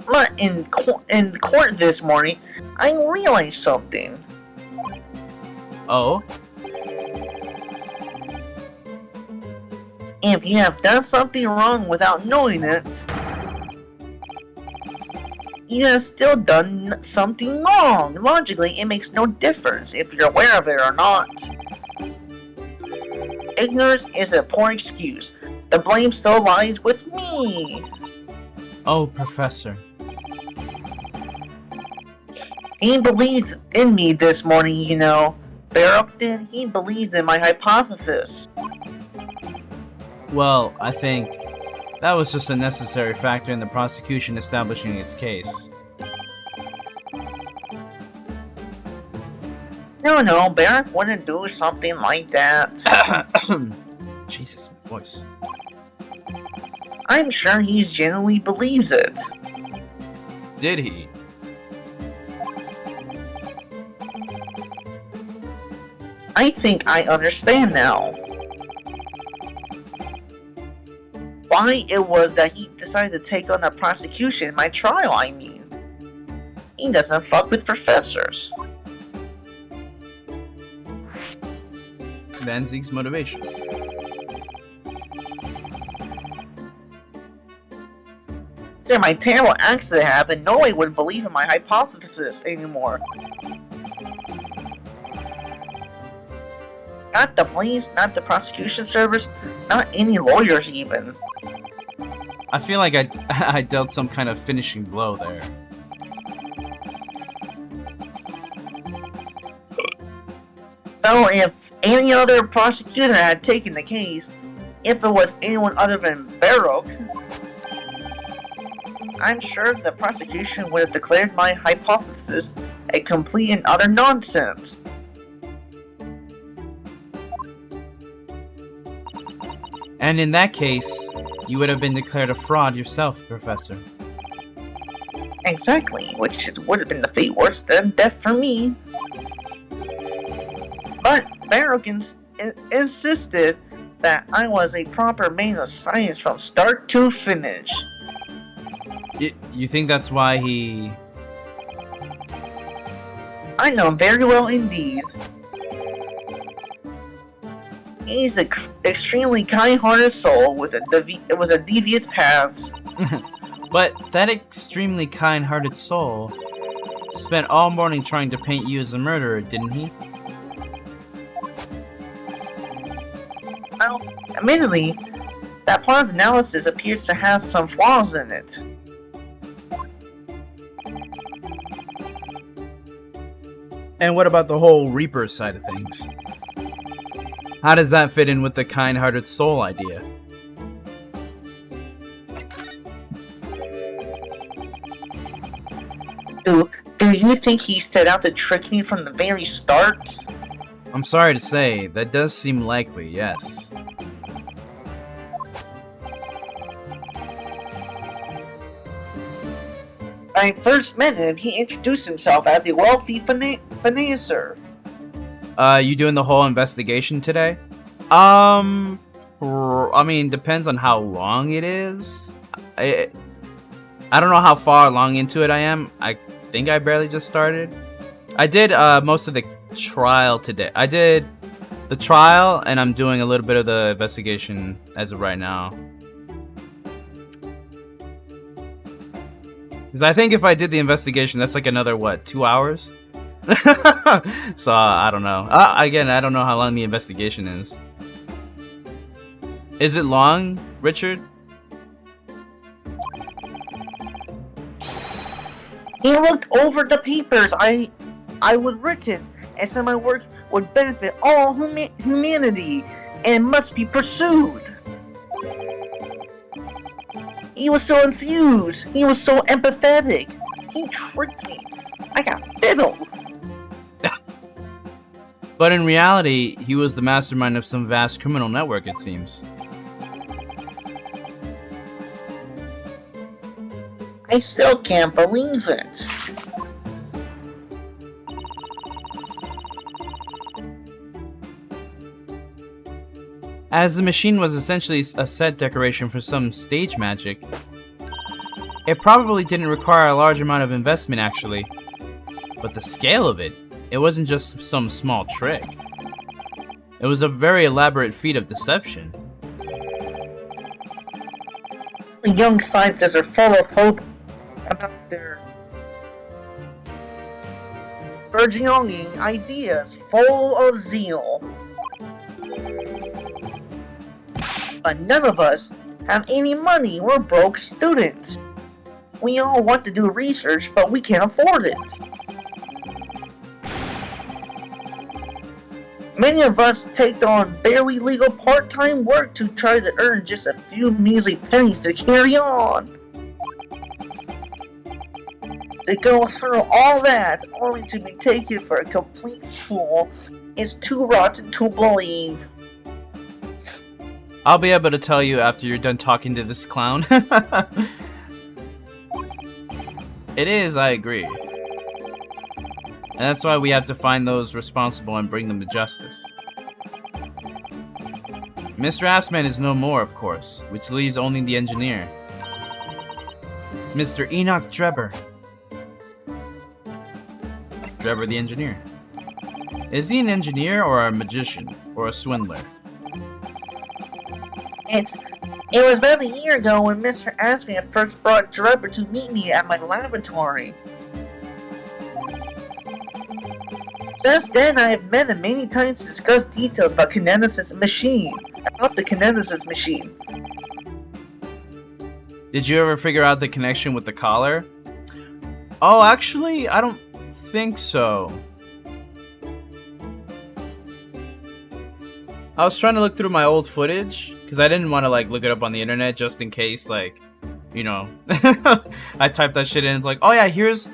But in court this morning, I realized something. Oh? If you have done something wrong without knowing it, you have still done something wrong. Logically, it makes no difference if you're aware of it or not. Ignorance is a poor excuse. The blame still lies with me. Oh, Professor. He believed in me this morning, you know. Baruch did. He believes in my hypothesis. Well, I think that was just a necessary factor in the prosecution establishing its case. No, Baruch wouldn't do something like that. Jesus, my voice. I'm sure he genuinely believes it. Did he? I think I understand now. Why it was that he decided to take on the prosecution in my trial, I mean. He doesn't fuck with professors. Van Zieg's motivation. After my terrible accident happened, no one would believe in my hypothesis anymore. Not the police, not the prosecution service, not any lawyers even. I feel like I dealt some kind of finishing blow there. So if any other prosecutor had taken the case, if it was anyone other than Baruch, I'm sure the prosecution would have declared my hypothesis a complete and utter nonsense. And in that case, you would have been declared a fraud yourself, Professor. Exactly, which would have been the fate worse than death for me. But Baruch insisted that I was a proper man of science from start to finish. You think that's why he... I know him very well indeed. He's an extremely kind-hearted soul with a devious past. But that extremely kind-hearted soul spent all morning trying to paint you as a murderer, didn't he? Well, admittedly, that part of the analysis appears to have some flaws in it. And what about the whole Reaper side of things? How does that fit in with the kind-hearted soul idea? Do you think he set out to trick me from the very start? I'm sorry to say, that does seem likely, yes. When I first met him, he introduced himself as a wealthy financier. You doing the whole investigation today? I mean, depends on how long it is. I don't know how far along into it I am. I think I barely just started. I did most of the trial today. I did the trial, and I'm doing a little bit of the investigation as of right now. Because I think if I did the investigation, that's like another, what, 2 hours? So, I don't know. Again, I don't know how long the investigation is. Is it long, Richard? He looked over the papers I would written and said my work would benefit all humanity and must be pursued. He was so enthused. He was so empathetic. He tricked me. I got fiddled. But in reality, he was the mastermind of some vast criminal network, it seems. I still can't believe it. As the machine was essentially a set decoration for some stage magic, it probably didn't require a large amount of investment actually. But the scale of it, it wasn't just some small trick. It was a very elaborate feat of deception. The young scientists are full of hope about their burgeoning ideas full of zeal. But none of us have any money. We're broke students. We all want to do research, but we can't afford it. Many of us take on barely legal part-time work to try to earn just a few measly pennies to carry on. To go through all that only to be taken for a complete fool is too rotten to believe. I'll be able to tell you after you're done talking to this clown. It is, I agree. And that's why we have to find those responsible and bring them to justice. Mr. Assman is no more, of course, which leaves only the engineer. Mr. Enoch Drebber. Drebber the engineer. Is he an engineer or a magician or a swindler? It was about a year ago when Mr. Assman first brought Drebber to meet me at my laboratory. Since then, I have met him many times to discuss details about the Kinetic's machine. Did you ever figure out the connection with the collar? Oh, actually, I don't think so. I was trying to look through my old footage because I didn't want to like look it up on the internet just in case, like, you know, I typed that shit in. It's like, oh yeah, here's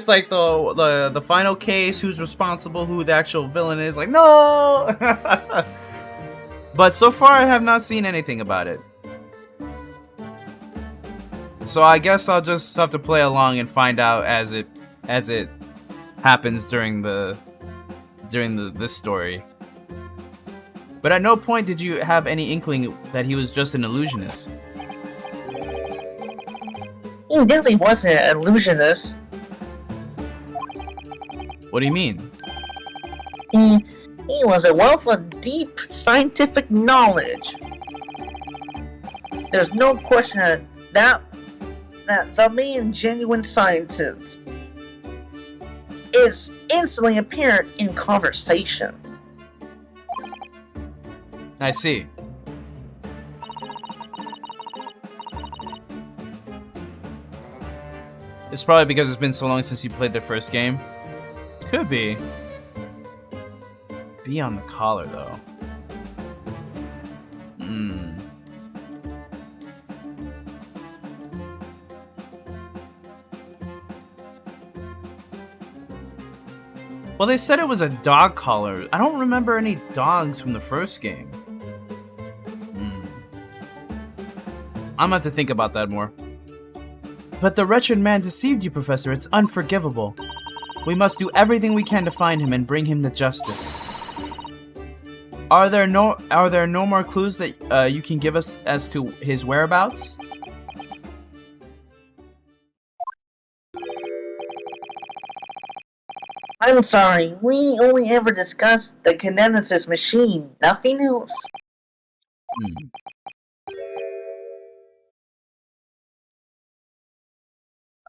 like the final case, who's responsible, who the actual villain is. Like, no. But so far, I have not seen anything about it. So I guess I'll just have to play along and find out as it happens during this story. But at no point did you have any inkling that he was just an illusionist. He definitely wasn't an illusionist. What do you mean? He was a wealth of deep scientific knowledge. There's no question that the main genuine scientist is instantly apparent in conversation. I see. It's probably because it's been so long since you played the first game. Could be. Be on the collar, though. Well, they said it was a dog collar. I don't remember any dogs from the first game. I'm gonna have to think about that more. But the wretched man deceived you, Professor. It's unforgivable. We must do everything we can to find him and bring him to justice. Are there no more clues that you can give us as to his whereabouts? I'm sorry, we only ever discussed the Kinetic's machine, nothing else.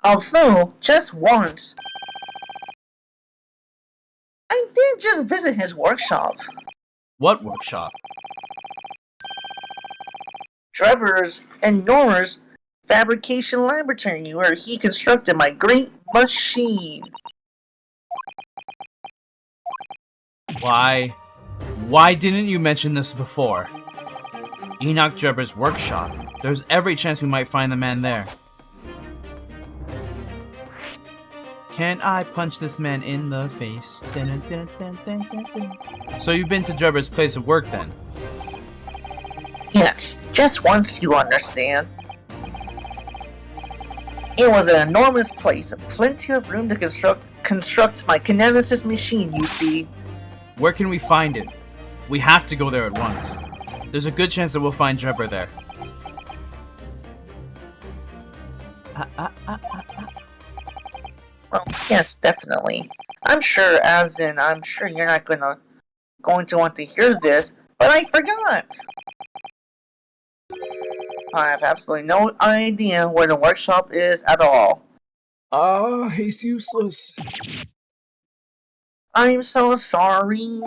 Although, just once, I did just visit his workshop. What workshop? Trevor's and Nora's fabrication laboratory where he constructed my great machine. Why didn't you mention this before? Enoch Drebber's workshop. There's every chance we might find the man there. Can I punch this man in the face? Dun, dun, dun, dun, dun, dun. So you've been to Drebber's place of work then? Yes, just once, you understand. It was an enormous place, plenty of room to construct my Kinetic's machine, you see. Where can we find it? We have to go there at once. There's a good chance that we'll find Drebber there. Well, yes, definitely. I'm sure you're not going to want to hear this, but I forgot. I have absolutely no idea where the workshop is at all. He's useless. I'm so sorry.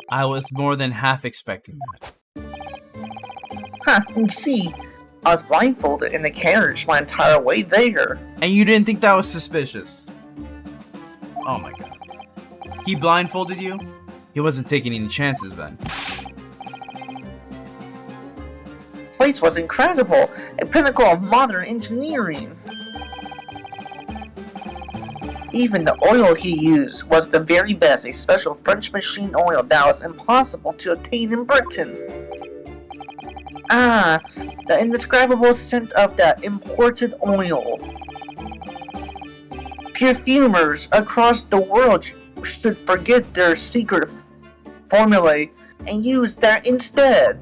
I was more than half expecting that. Huh, you see, I was blindfolded in the carriage my entire way there. And you didn't think that was suspicious? Oh my god. He blindfolded you? He wasn't taking any chances then. Place was incredible, a pinnacle of modern engineering. Even the oil he used was the very best, a special French machine oil that was impossible to obtain in Britain. Ah, the indescribable scent of that imported oil. Perfumers across the world should forget their secret formulae and use that instead.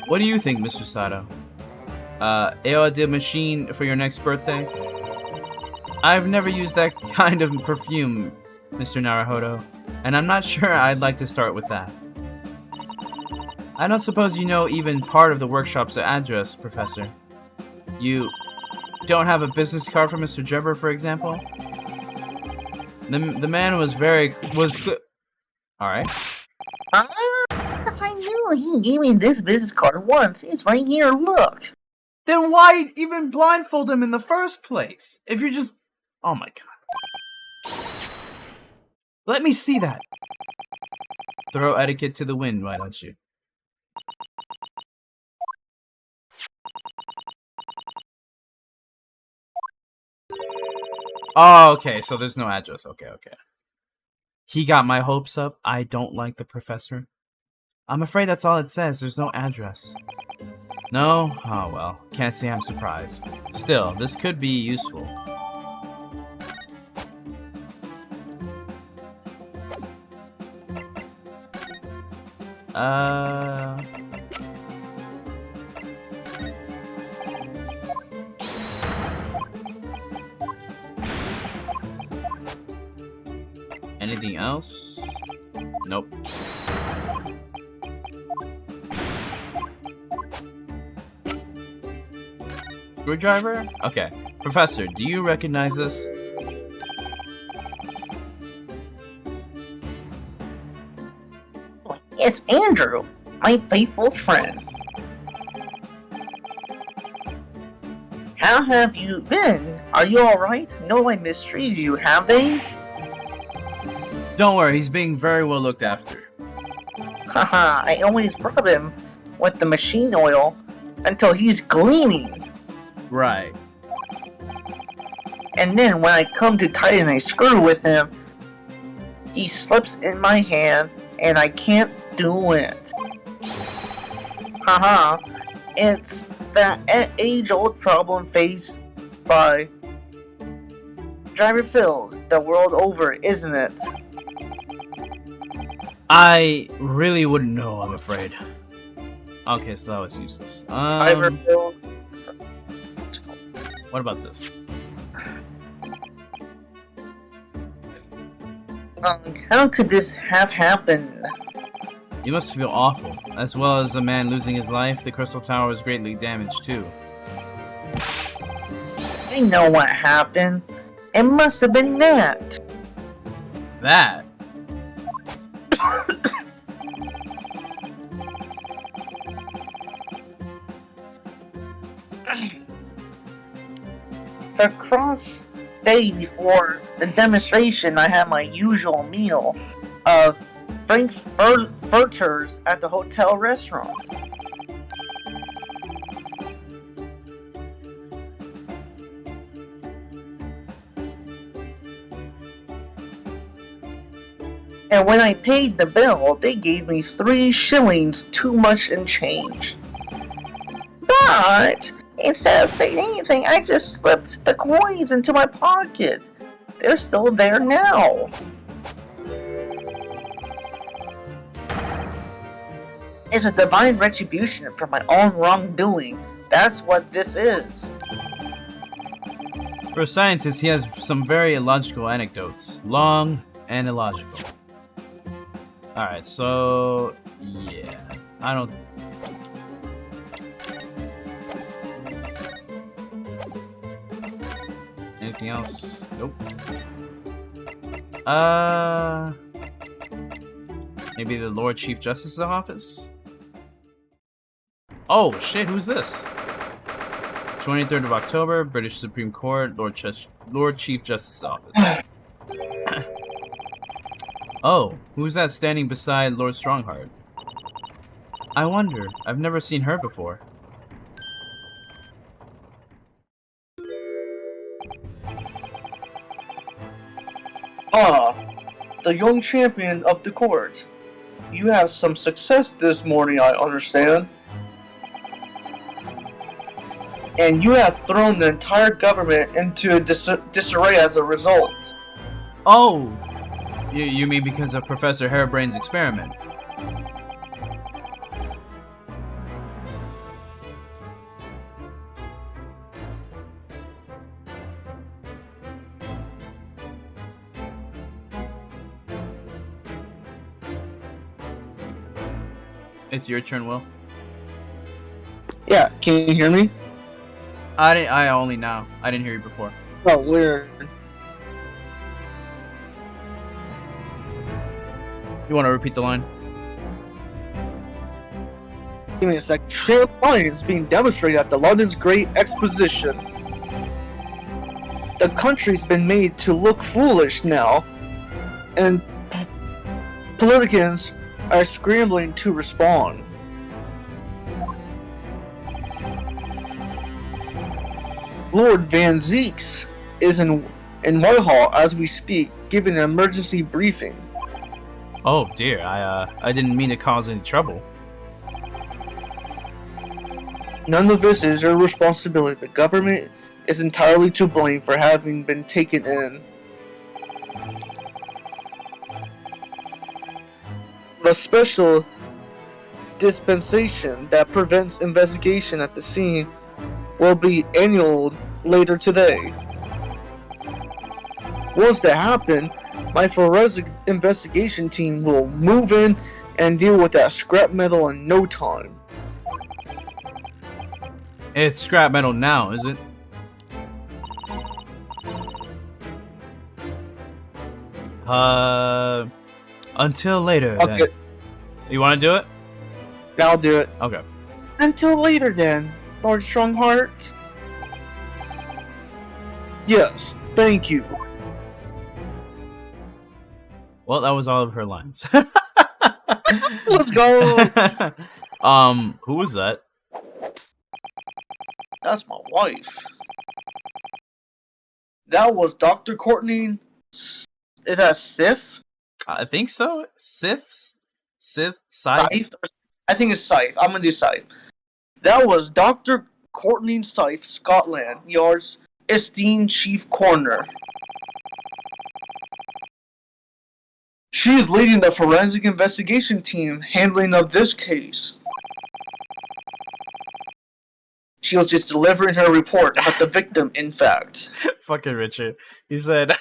What do you think, Mr. Sato? Eau de machine for your next birthday? I've never used that kind of perfume, Mr. Naruhodo, and I'm not sure I'd like to start with that. I don't suppose you know even part of the workshop's address, Professor. You don't have a business card for Mr. Jebber, for example? The man was Alright. Yes, I knew he gave me this business card once. It's right here, look. Then why even blindfold him in the first place? If you're just... Oh my god. Let me see that. Throw etiquette to the wind, why don't you? Oh, okay, so there's no address. Okay. He got my hopes up. I don't like the professor. I'm afraid that's all it says. There's no address. No? Oh well. Can't say I'm surprised. Still, this could be useful. Anything else? Nope. Screwdriver? Okay. Professor, do you recognize this? It's Andrew, my faithful friend. How have you been? Are you alright? No one mistreated you, have they? Don't worry, he's being very well looked after. Haha, I always rub him with the machine oil until he's gleaming. Right. And then when I come to tighten a screw with him, he slips in my hand and I can't do it. Haha, it's that age-old problem faced by driver fills the world over, isn't it? I really wouldn't know, I'm afraid. Okay, so that was useless. Driver fills. What about this? How could this have happened? You must feel awful. As well as a man losing his life, the Crystal Tower was greatly damaged too. I know what happened. It must have been that. That? The cross day before the demonstration, I had my usual meal of frankfurters at the hotel restaurant. And when I paid the bill, they gave me 3 shillings too much in change. But instead of saying anything, I just slipped the coins into my pocket. They're still there now. It's a divine retribution for my own wrongdoing. That's what this is. For a scientist, he has some very illogical anecdotes. Long and illogical. Alright, so... yeah. I don't... Anything else? Nope. Maybe the Lord Chief Justice's office? Oh, shit, who's this? 23rd of October, British Supreme Court, Lord Chief Justice's office. Oh, who's that standing beside Lord Strongheart? I wonder, I've never seen her before. Ah, the young champion of the court. You have some success this morning, I understand. And you have thrown the entire government into disarray as a result. Oh! You mean because of Professor Harebrain's experiment? It's your turn, Will. Yeah, can you hear me? I only now. I didn't hear you before. Oh, weird. You want to repeat the line? Give me a sec. Trade alliance being demonstrated at the London's Great Exposition. The country's been made to look foolish now, and politicians are scrambling to respond. Lord Van Zeeks is in Whitehall as we speak, giving an emergency briefing. Oh dear, I didn't mean to cause any trouble. None of this is your responsibility. The government is entirely to blame for having been taken in. The special dispensation that prevents investigation at the scene will be annulled later today. Once that happens, my forensic investigation team will move in and deal with that scrap metal in no time. It's scrap metal now, is it? Until later, then. Okay, You want to do it? I'll do it. Okay. Until later then, Lord Strongheart. Yes, thank you. Well, that was all of her lines. Let's go! Who was that? That's my wife. That was Dr. Courtney. Is that Sif? I think so. Sith? Scythe? Scythe? I think it's Scythe. I'm gonna do Scythe. That was Dr. Courtney Scythe, Scotland Yard's esteemed chief coroner. She is leading the forensic investigation team handling of this case. She was just delivering her report about the victim, in fact. Fucking Richard. He said,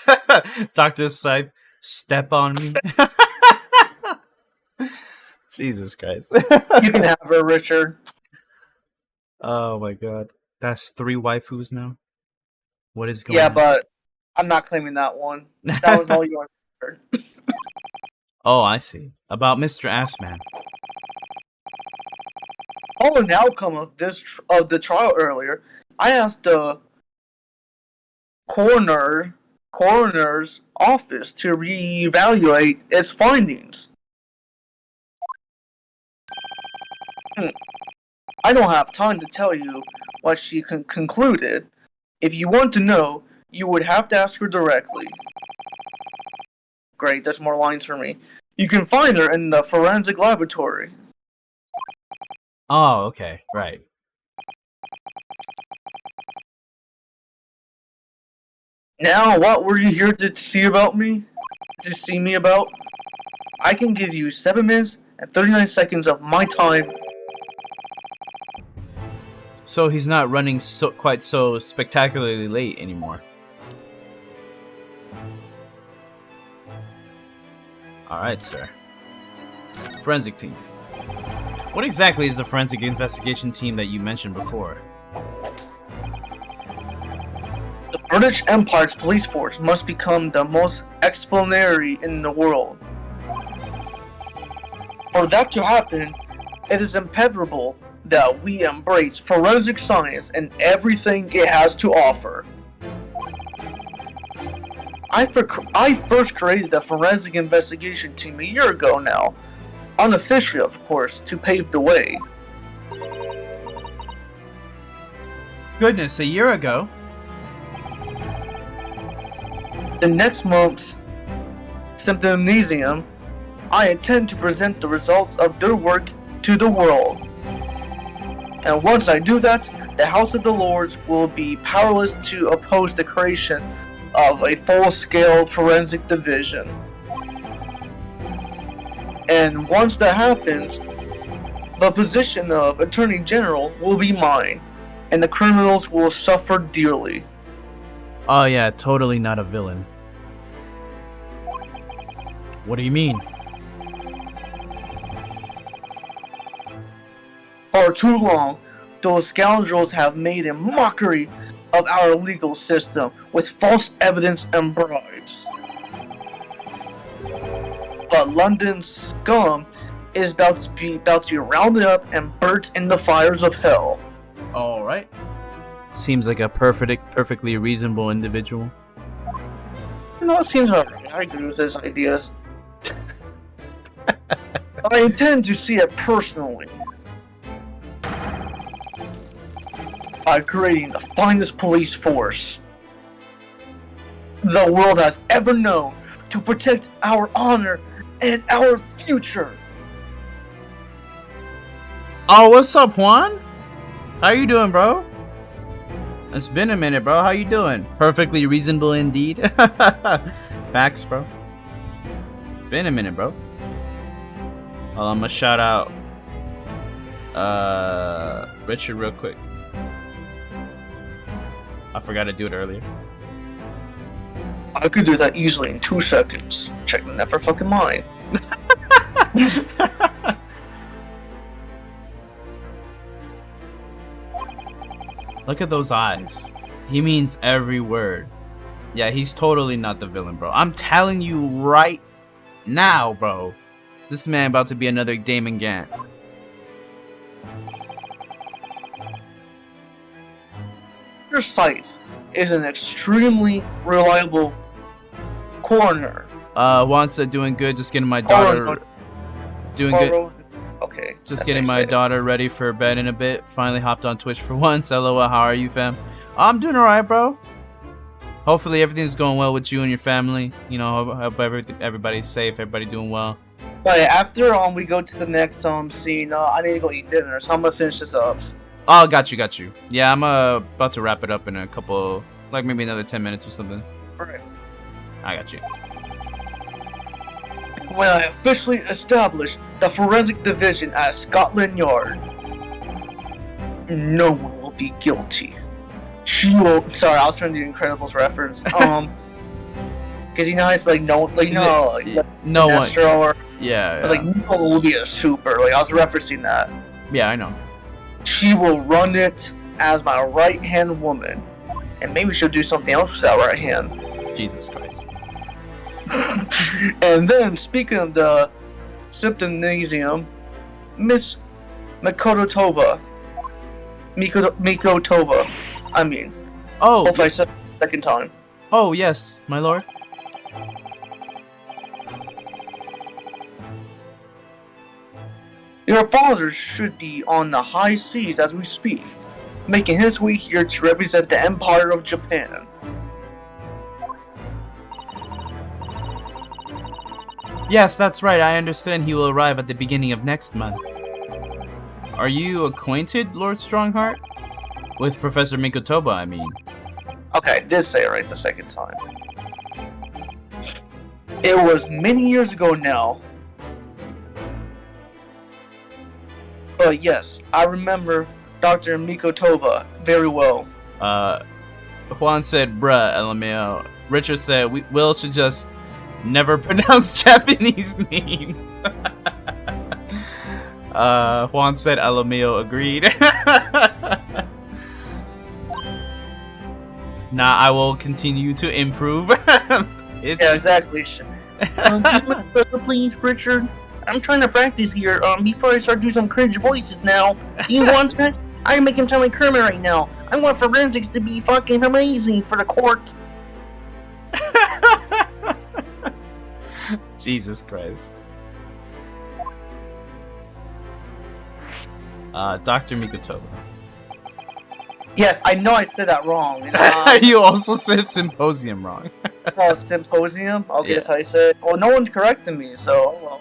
Dr. Scythe, step on me. Jesus Christ. You can have her, Richard. Oh my god. That's 3 waifus now? What is going Yeah, on? but I'm not claiming that one. That was all yours. Oh, I see. About Mr. Assman. Following the outcome of the trial earlier, I asked the coroner's office to reevaluate its findings. I don't have time to tell you what she concluded. If you want to know, you would have to ask her directly. Great, there's more lines for me. You can find her in the forensic laboratory. Oh, okay. Right. Now, what were you here to see about me? To see me about? I can give you 7 minutes and 39 seconds of my time. So he's not running quite so spectacularly late anymore. Alright, sir. Forensic team. What exactly is the forensic investigation team that you mentioned before? The British Empire's police force must become the most explanatory in the world. For that to happen, it is imperative that we embrace forensic science and everything it has to offer. I first created the forensic investigation team a year ago now, unofficially of course, to pave the way. Goodness, a year ago. The next month's symposium, I intend to present the results of their work to the world. And once I do that, the House of the Lords will be powerless to oppose the creation of a full-scale forensic division. And once that happens, the position of Attorney General will be mine, and the criminals will suffer dearly. Oh yeah, totally not a villain. What do you mean? For too long, those scoundrels have made a mockery of our legal system with false evidence and bribes. But London's scum is about to be rounded up and burnt in the fires of hell. All right. Seems like a perfectly reasonable individual. No, it seems alright. I agree with his ideas. I intend to see it personally. By creating the finest police force the world has ever known to protect our honor and our future. Oh, what's up, Juan? How you doing, bro? It's been a minute, bro. How you doing? Perfectly reasonable indeed. Facts, bro. Been a minute, bro. Well, I'm gonna shout out Richard real quick. I forgot to do it earlier. I could do that easily in 2 seconds. Check the never fucking mind. Look at those eyes. He means every word. Yeah, he's totally not the villain, bro. I'm telling you right now, bro. This man about to be another Damon Gant. Your Scythe is an extremely reliable coroner. Juan said doing good, just getting my daughter doing good. Okay. Just getting my daughter ready for bed in a bit. Finally hopped on Twitch for once. LOL, how are you, fam? I'm doing alright, bro. Hopefully everything's going well with you and your family. You know, hope everybody's safe, everybody doing well. But after we go to the next scene, I need to go eat dinner, so I'm gonna finish this up. Oh, got you. Yeah, I'm about to wrap it up in a couple, like maybe another 10 minutes or something. Alright. I got you. When I officially establish the forensic division at Scotland Yard, no one will be guilty. She will. Sorry, I was trying to do Incredibles reference. Because you know it's like no, like no one. Or, Yeah. like no one will be a super. Like I was referencing that. Yeah, I know. She will run it as my right hand woman, and maybe she'll do something else with that right hand. Jesus Christ. And then, speaking of the Symposium, Miss Mikotova. I mean. Oh. Hope I said it the second time. Oh yes, my lord. Your father should be on the high seas as we speak, making his way here to represent the Empire of Japan. Yes, that's right. I understand he will arrive at the beginning of next month. Are you acquainted, Lord Strongheart? With Professor Mikotoba, I mean. Okay, I did say it right the second time. It was many years ago now. But yes, I remember Dr. Mikotoba very well. Juan said, bruh, LMAO. Richard said, Will should just never pronounce Japanese names. Juan said, LMAO agreed. Nah, I will continue to improve. It's Yeah, exactly. Please, Richard. I'm trying to practice here. Before I start doing some cringe voices now. Do you want that? I can make him sound like Kermit right now. I want forensics to be fucking amazing for the court. Jesus Christ. Dr. Mikotoba. Yes, I know I said that wrong. You also said symposium wrong. Oh, symposium? Okay, Yeah. so I said. Well, no one's correcting me, so well.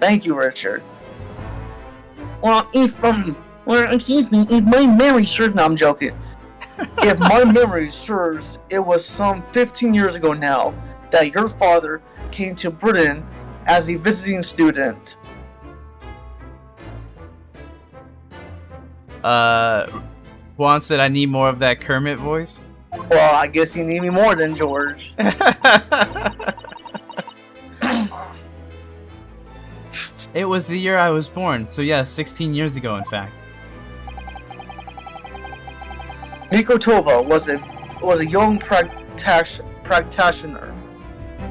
Thank you, Richard. Well, if excuse me, if my memory serves, no, I'm joking. If my memory serves, it was some 15 years ago now that your father came to Britain as a visiting student. Juan said I need more of that Kermit voice. Well, I guess you need me more than George. It was the year I was born, so yeah, 16 years ago, in fact. Mikotoba was a young practitioner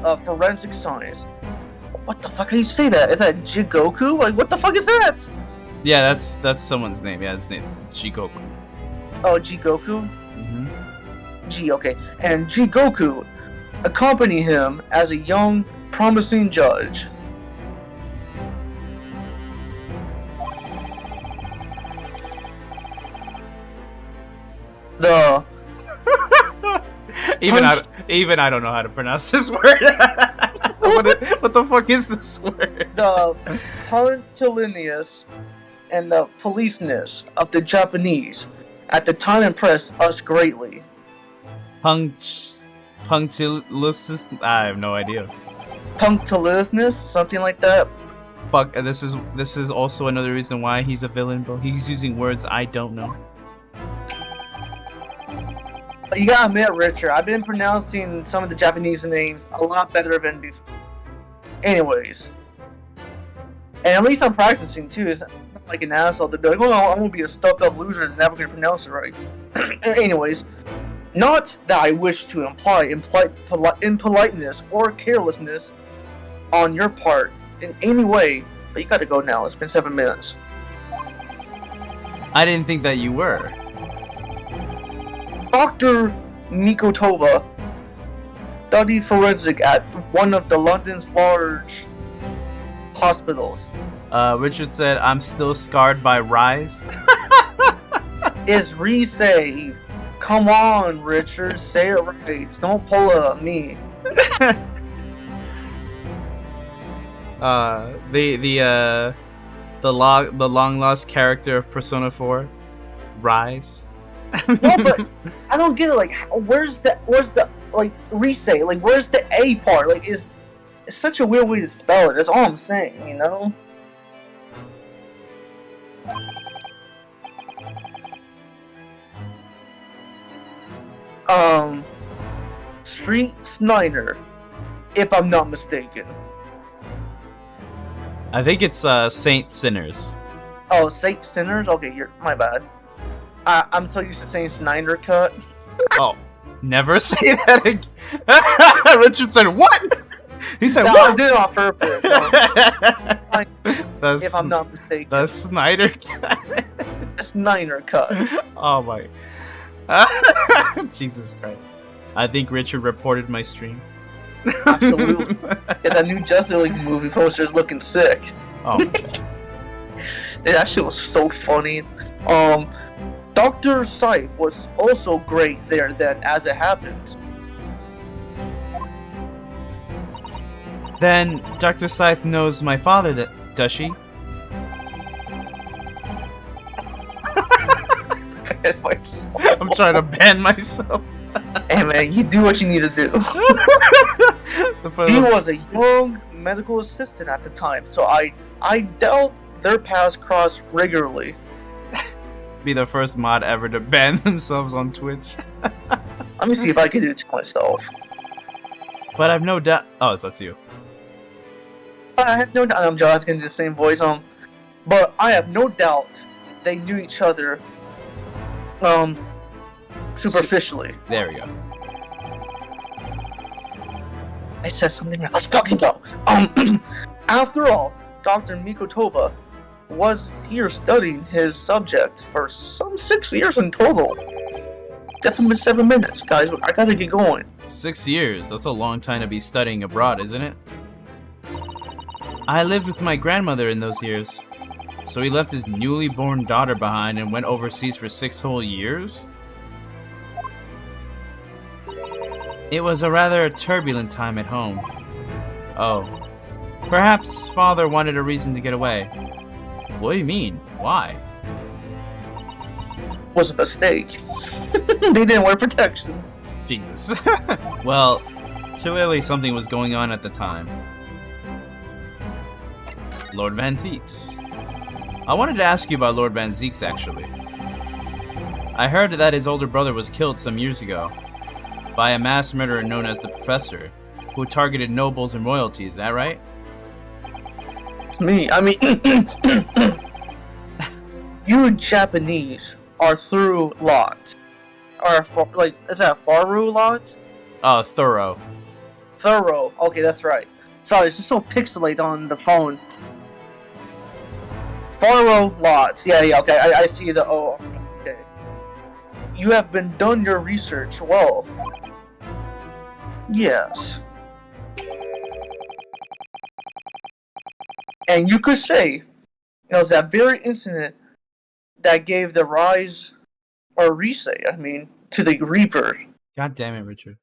of forensic science. What the fuck? How you say that? Is that Jigoku? Like, what the fuck is that? Yeah, that's someone's name. Yeah, his name's Shikoku. Oh, Jigoku? Mm-hmm. G, okay. And Jigoku accompanied him as a young, promising judge. The Even I don't know how to pronounce this word. what the fuck is this word? the punctilious and the policeness of the Japanese at the time impressed us greatly. Punctilious? I have no idea. Punctiliousness, something like that. Fuck. This is also another reason why he's a villain, bro. He's using words I don't know. But you gotta admit, Richard, I've been pronouncing some of the Japanese names a lot better than before. Anyways. And at least I'm practicing too. It's not like an asshole to be like, oh, I'm gonna be a stuck up loser and never gonna pronounce it right. Anyways. Not that I wish to imply impoliteness or carelessness on your part in any way, but you gotta go now. It's been 7 minutes. I didn't think that you were. Dr. Mikotoba studied forensic at one of the London's large hospitals. Richard said, I'm still scarred by Rise. Is Risei. Come on, Richard, say it right. Don't pull a me. The long lost character of Persona 4, Rise. No, but I don't get it. Like, where's the like Risei? Like, where's the A part? Like, it's such a weird way to spell it. That's all I'm saying, you know. Street Snyder, if I'm not mistaken. I think it's Saint Sinners. Oh, Saint Sinners? Okay, my bad. I'm so used to saying Snyder Cut. Oh, never say that again. Richard said, what? He said, No, I what? did it on purpose. That's, if I'm not mistaken. the Snyder. Snyder Cut. Oh my. Jesus Christ. I think Richard reported my stream. Absolutely. Yeah, that new Justice League movie poster is looking sick. Oh. That shit was so funny. Dr. Scythe was also great there then, as it happens. Then Dr. Scythe knows my father, does she? I'm trying to ban myself. Hey man, you do what you need to do. He was a young medical assistant at the time, so I doubt their paths crossed regularly. Be the first mod ever to ban themselves on Twitch. Let me see if I can do it to myself. But I've no doubt. Oh, so that's you. I have no doubt. I'm just gonna do the same voice. But I have no doubt they knew each other. superficially. There we go. I said something right. Let's fucking go. After all, Dr. Mikotova was here studying his subject for some 6 years in total. Definitely 7 minutes, guys. I gotta get going. 6 years? That's a long time to be studying abroad, isn't it? I lived with my grandmother in those years. So he left his newly born daughter behind and went overseas for 6 whole years? It was a rather turbulent time at home. Oh. Perhaps father wanted a reason to get away. What do you mean? Why? Was a mistake. They didn't wear protection. Jesus. Well, clearly something was going on at the time. Lord Van Zeeks. I wanted to ask you about Lord Van Zeeks, actually. I heard that his older brother was killed some years ago by a mass murderer known as the Professor, who targeted nobles and royalty, is that right? Me, I mean, you Japanese are through lot. Like, is that Faru lot? Oh, thorough. Thorough. Okay, that's right. Sorry, it's just so pixelated on the phone. Faru lots. Yeah, okay, I see the O. Okay. You have done your research well. Yes. And you could say it was that very incident that gave the rise, or resay, I mean, to the Reaper. God damn it, Richard.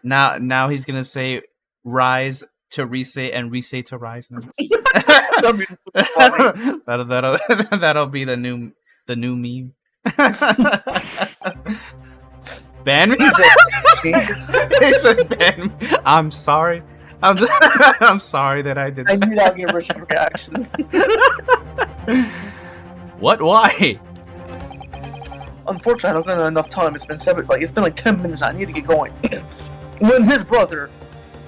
now he's gonna say rise to resay and resay to rise now. That'd be funny. that'll be the new meme. Ban me? He said ban me. I'm sorry. I'm sorry that I did I that. knew that would get Richard's reaction. What? Why? Unfortunately, I don't got enough time. It's been like 10 minutes. I need to get going. When his brother,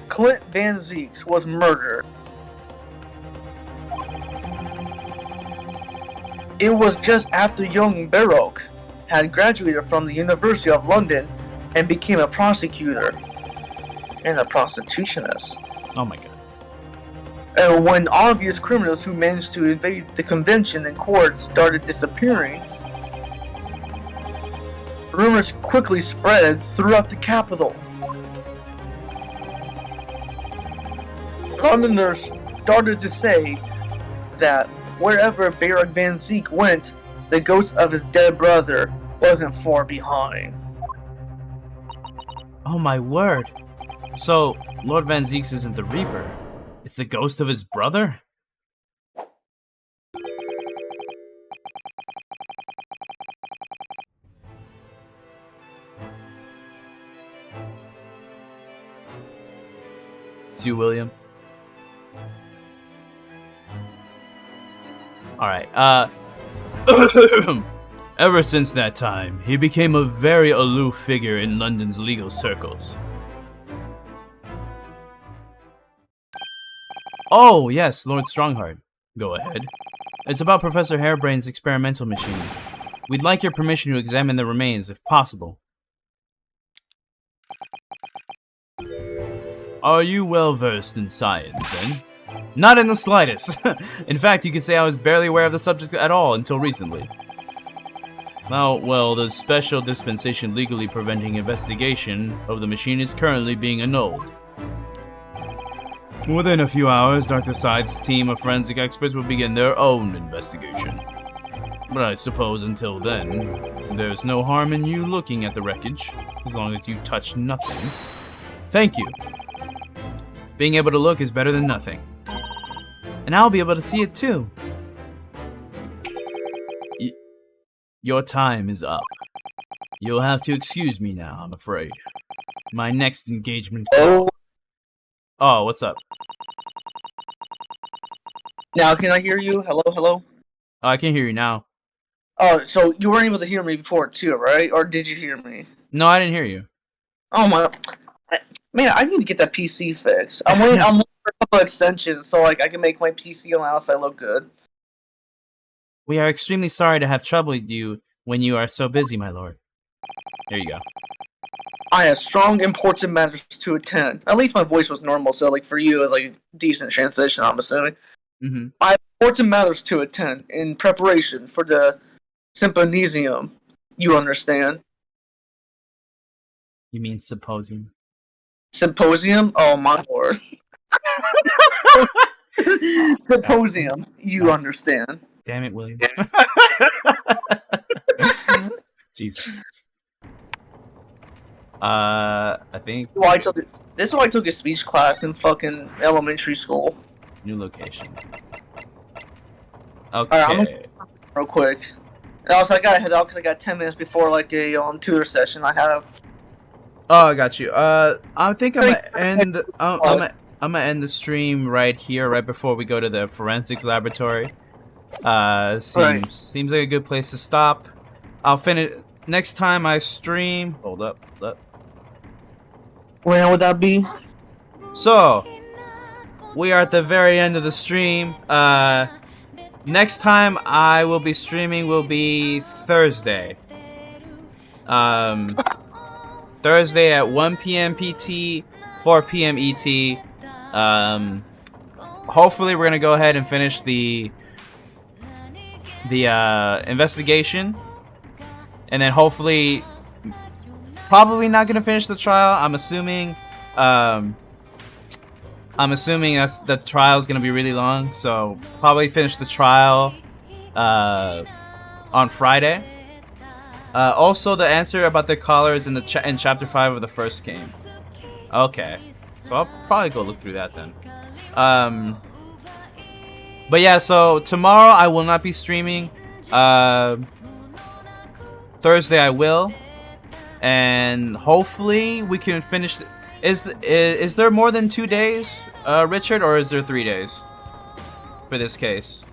Clint Van Zeeks, was murdered, it was just after young Baroque had graduated from the University of London and became a prosecutor and a prostitutionist. Oh my god. And when obvious criminals who managed to evade the convention and court started disappearing, rumors quickly spread throughout the capital. Londoners started to say that wherever Baron Van Zeek went, the ghost of his dead brother wasn't far behind. Oh my word. So, Lord Van Zeeks isn't the Reaper. It's the ghost of his brother? It's you, William. Alright, ever since that time, he became a very aloof figure in London's legal circles. Oh, yes, Lord Strongheart. Go ahead. It's about Professor Harebrain's experimental machine. We'd like your permission to examine the remains, if possible. Are you well versed in science, then? Not in the slightest. In fact, you could say I was barely aware of the subject at all until recently. Well, the special dispensation legally preventing investigation of the machine is currently being annulled. Within a few hours, Dr. Scythe's team of forensic experts will begin their own investigation. But I suppose until then, there's no harm in you looking at the wreckage, as long as you touch nothing. Thank you. Being able to look is better than nothing. And I'll be able to see it too. Your time is up. You'll have to excuse me now, I'm afraid. My next engagement... Oh, what's up? Now, can I hear you? Hello, hello? Oh, I can hear you now. Oh, so you weren't able to hear me before too, right? Or did you hear me? No, I didn't hear you. Oh my... Man, I need to get that PC fixed. I'm waiting for a couple extensions so like I can make my PC on outside look good. We are extremely sorry to have troubled you when you are so busy, my lord. There you go. I have strong, important matters to attend. At least my voice was normal, so like for you, it was like a decent transition. I'm assuming. Mm-hmm. I have important matters to attend in preparation for the symposium. You understand? You mean symposium? Symposium? Oh my lord. Symposium. You understand? Damn it, William. Jesus. I think This is why I took a speech class in fucking elementary school. new location. Alright, I'm Okay. real quick. And also, I gotta head out because I got 10 minutes before like a tutor session I have. Oh, I got you. I think I'm gonna end. I'm gonna end the stream right here, right before we go to the forensics laboratory. Seems like a good place to stop. I'll finish next time I stream. Hold up. When would that be? So, we are at the very end of the stream. Next time I will be streaming will be Thursday. Thursday at 1 p.m. PT, 4 p.m. ET. Hopefully we're gonna go ahead and finish the investigation, and then hopefully, probably not gonna finish the trial. I'm assuming that's the trial is gonna be really long, so probably finish the trial on Friday. Also, the answer about the caller is in the in chapter 5 of the first game. Okay, so I'll probably go look through that then. But yeah, so tomorrow I will not be streaming. Thursday I will, and hopefully we can finish. Is there more than 2 days, Richard, or is there 3 days for this case?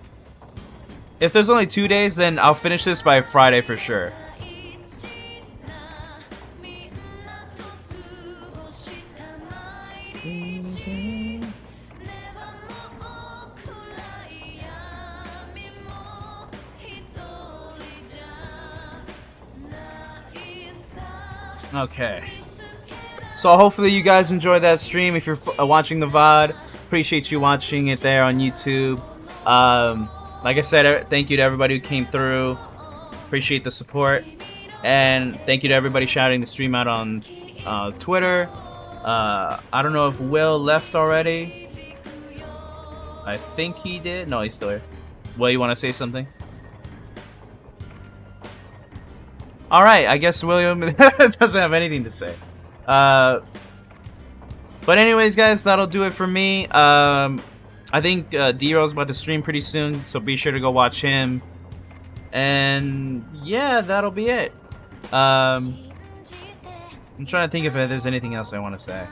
If there's only 2 days, then I'll finish this by Friday for sure. Okay. So hopefully you guys enjoyed that stream. If you're watching the VOD, appreciate you watching it there on YouTube. Like I said, thank you to everybody who came through. Appreciate the support. And thank you to everybody shouting the stream out on Twitter. I don't know if Will left already. I think he did. No, he's still here. Will, you want to say something? Alright, I guess William doesn't have anything to say. But anyways, guys, that'll do it for me. I think D-Roll's about to stream pretty soon, so be sure to go watch him. And yeah, that'll be it. I'm trying to think if there's anything else I want to say.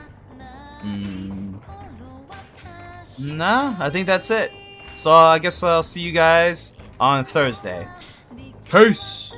Nah, I think that's it. So I guess I'll see you guys on Thursday. Peace!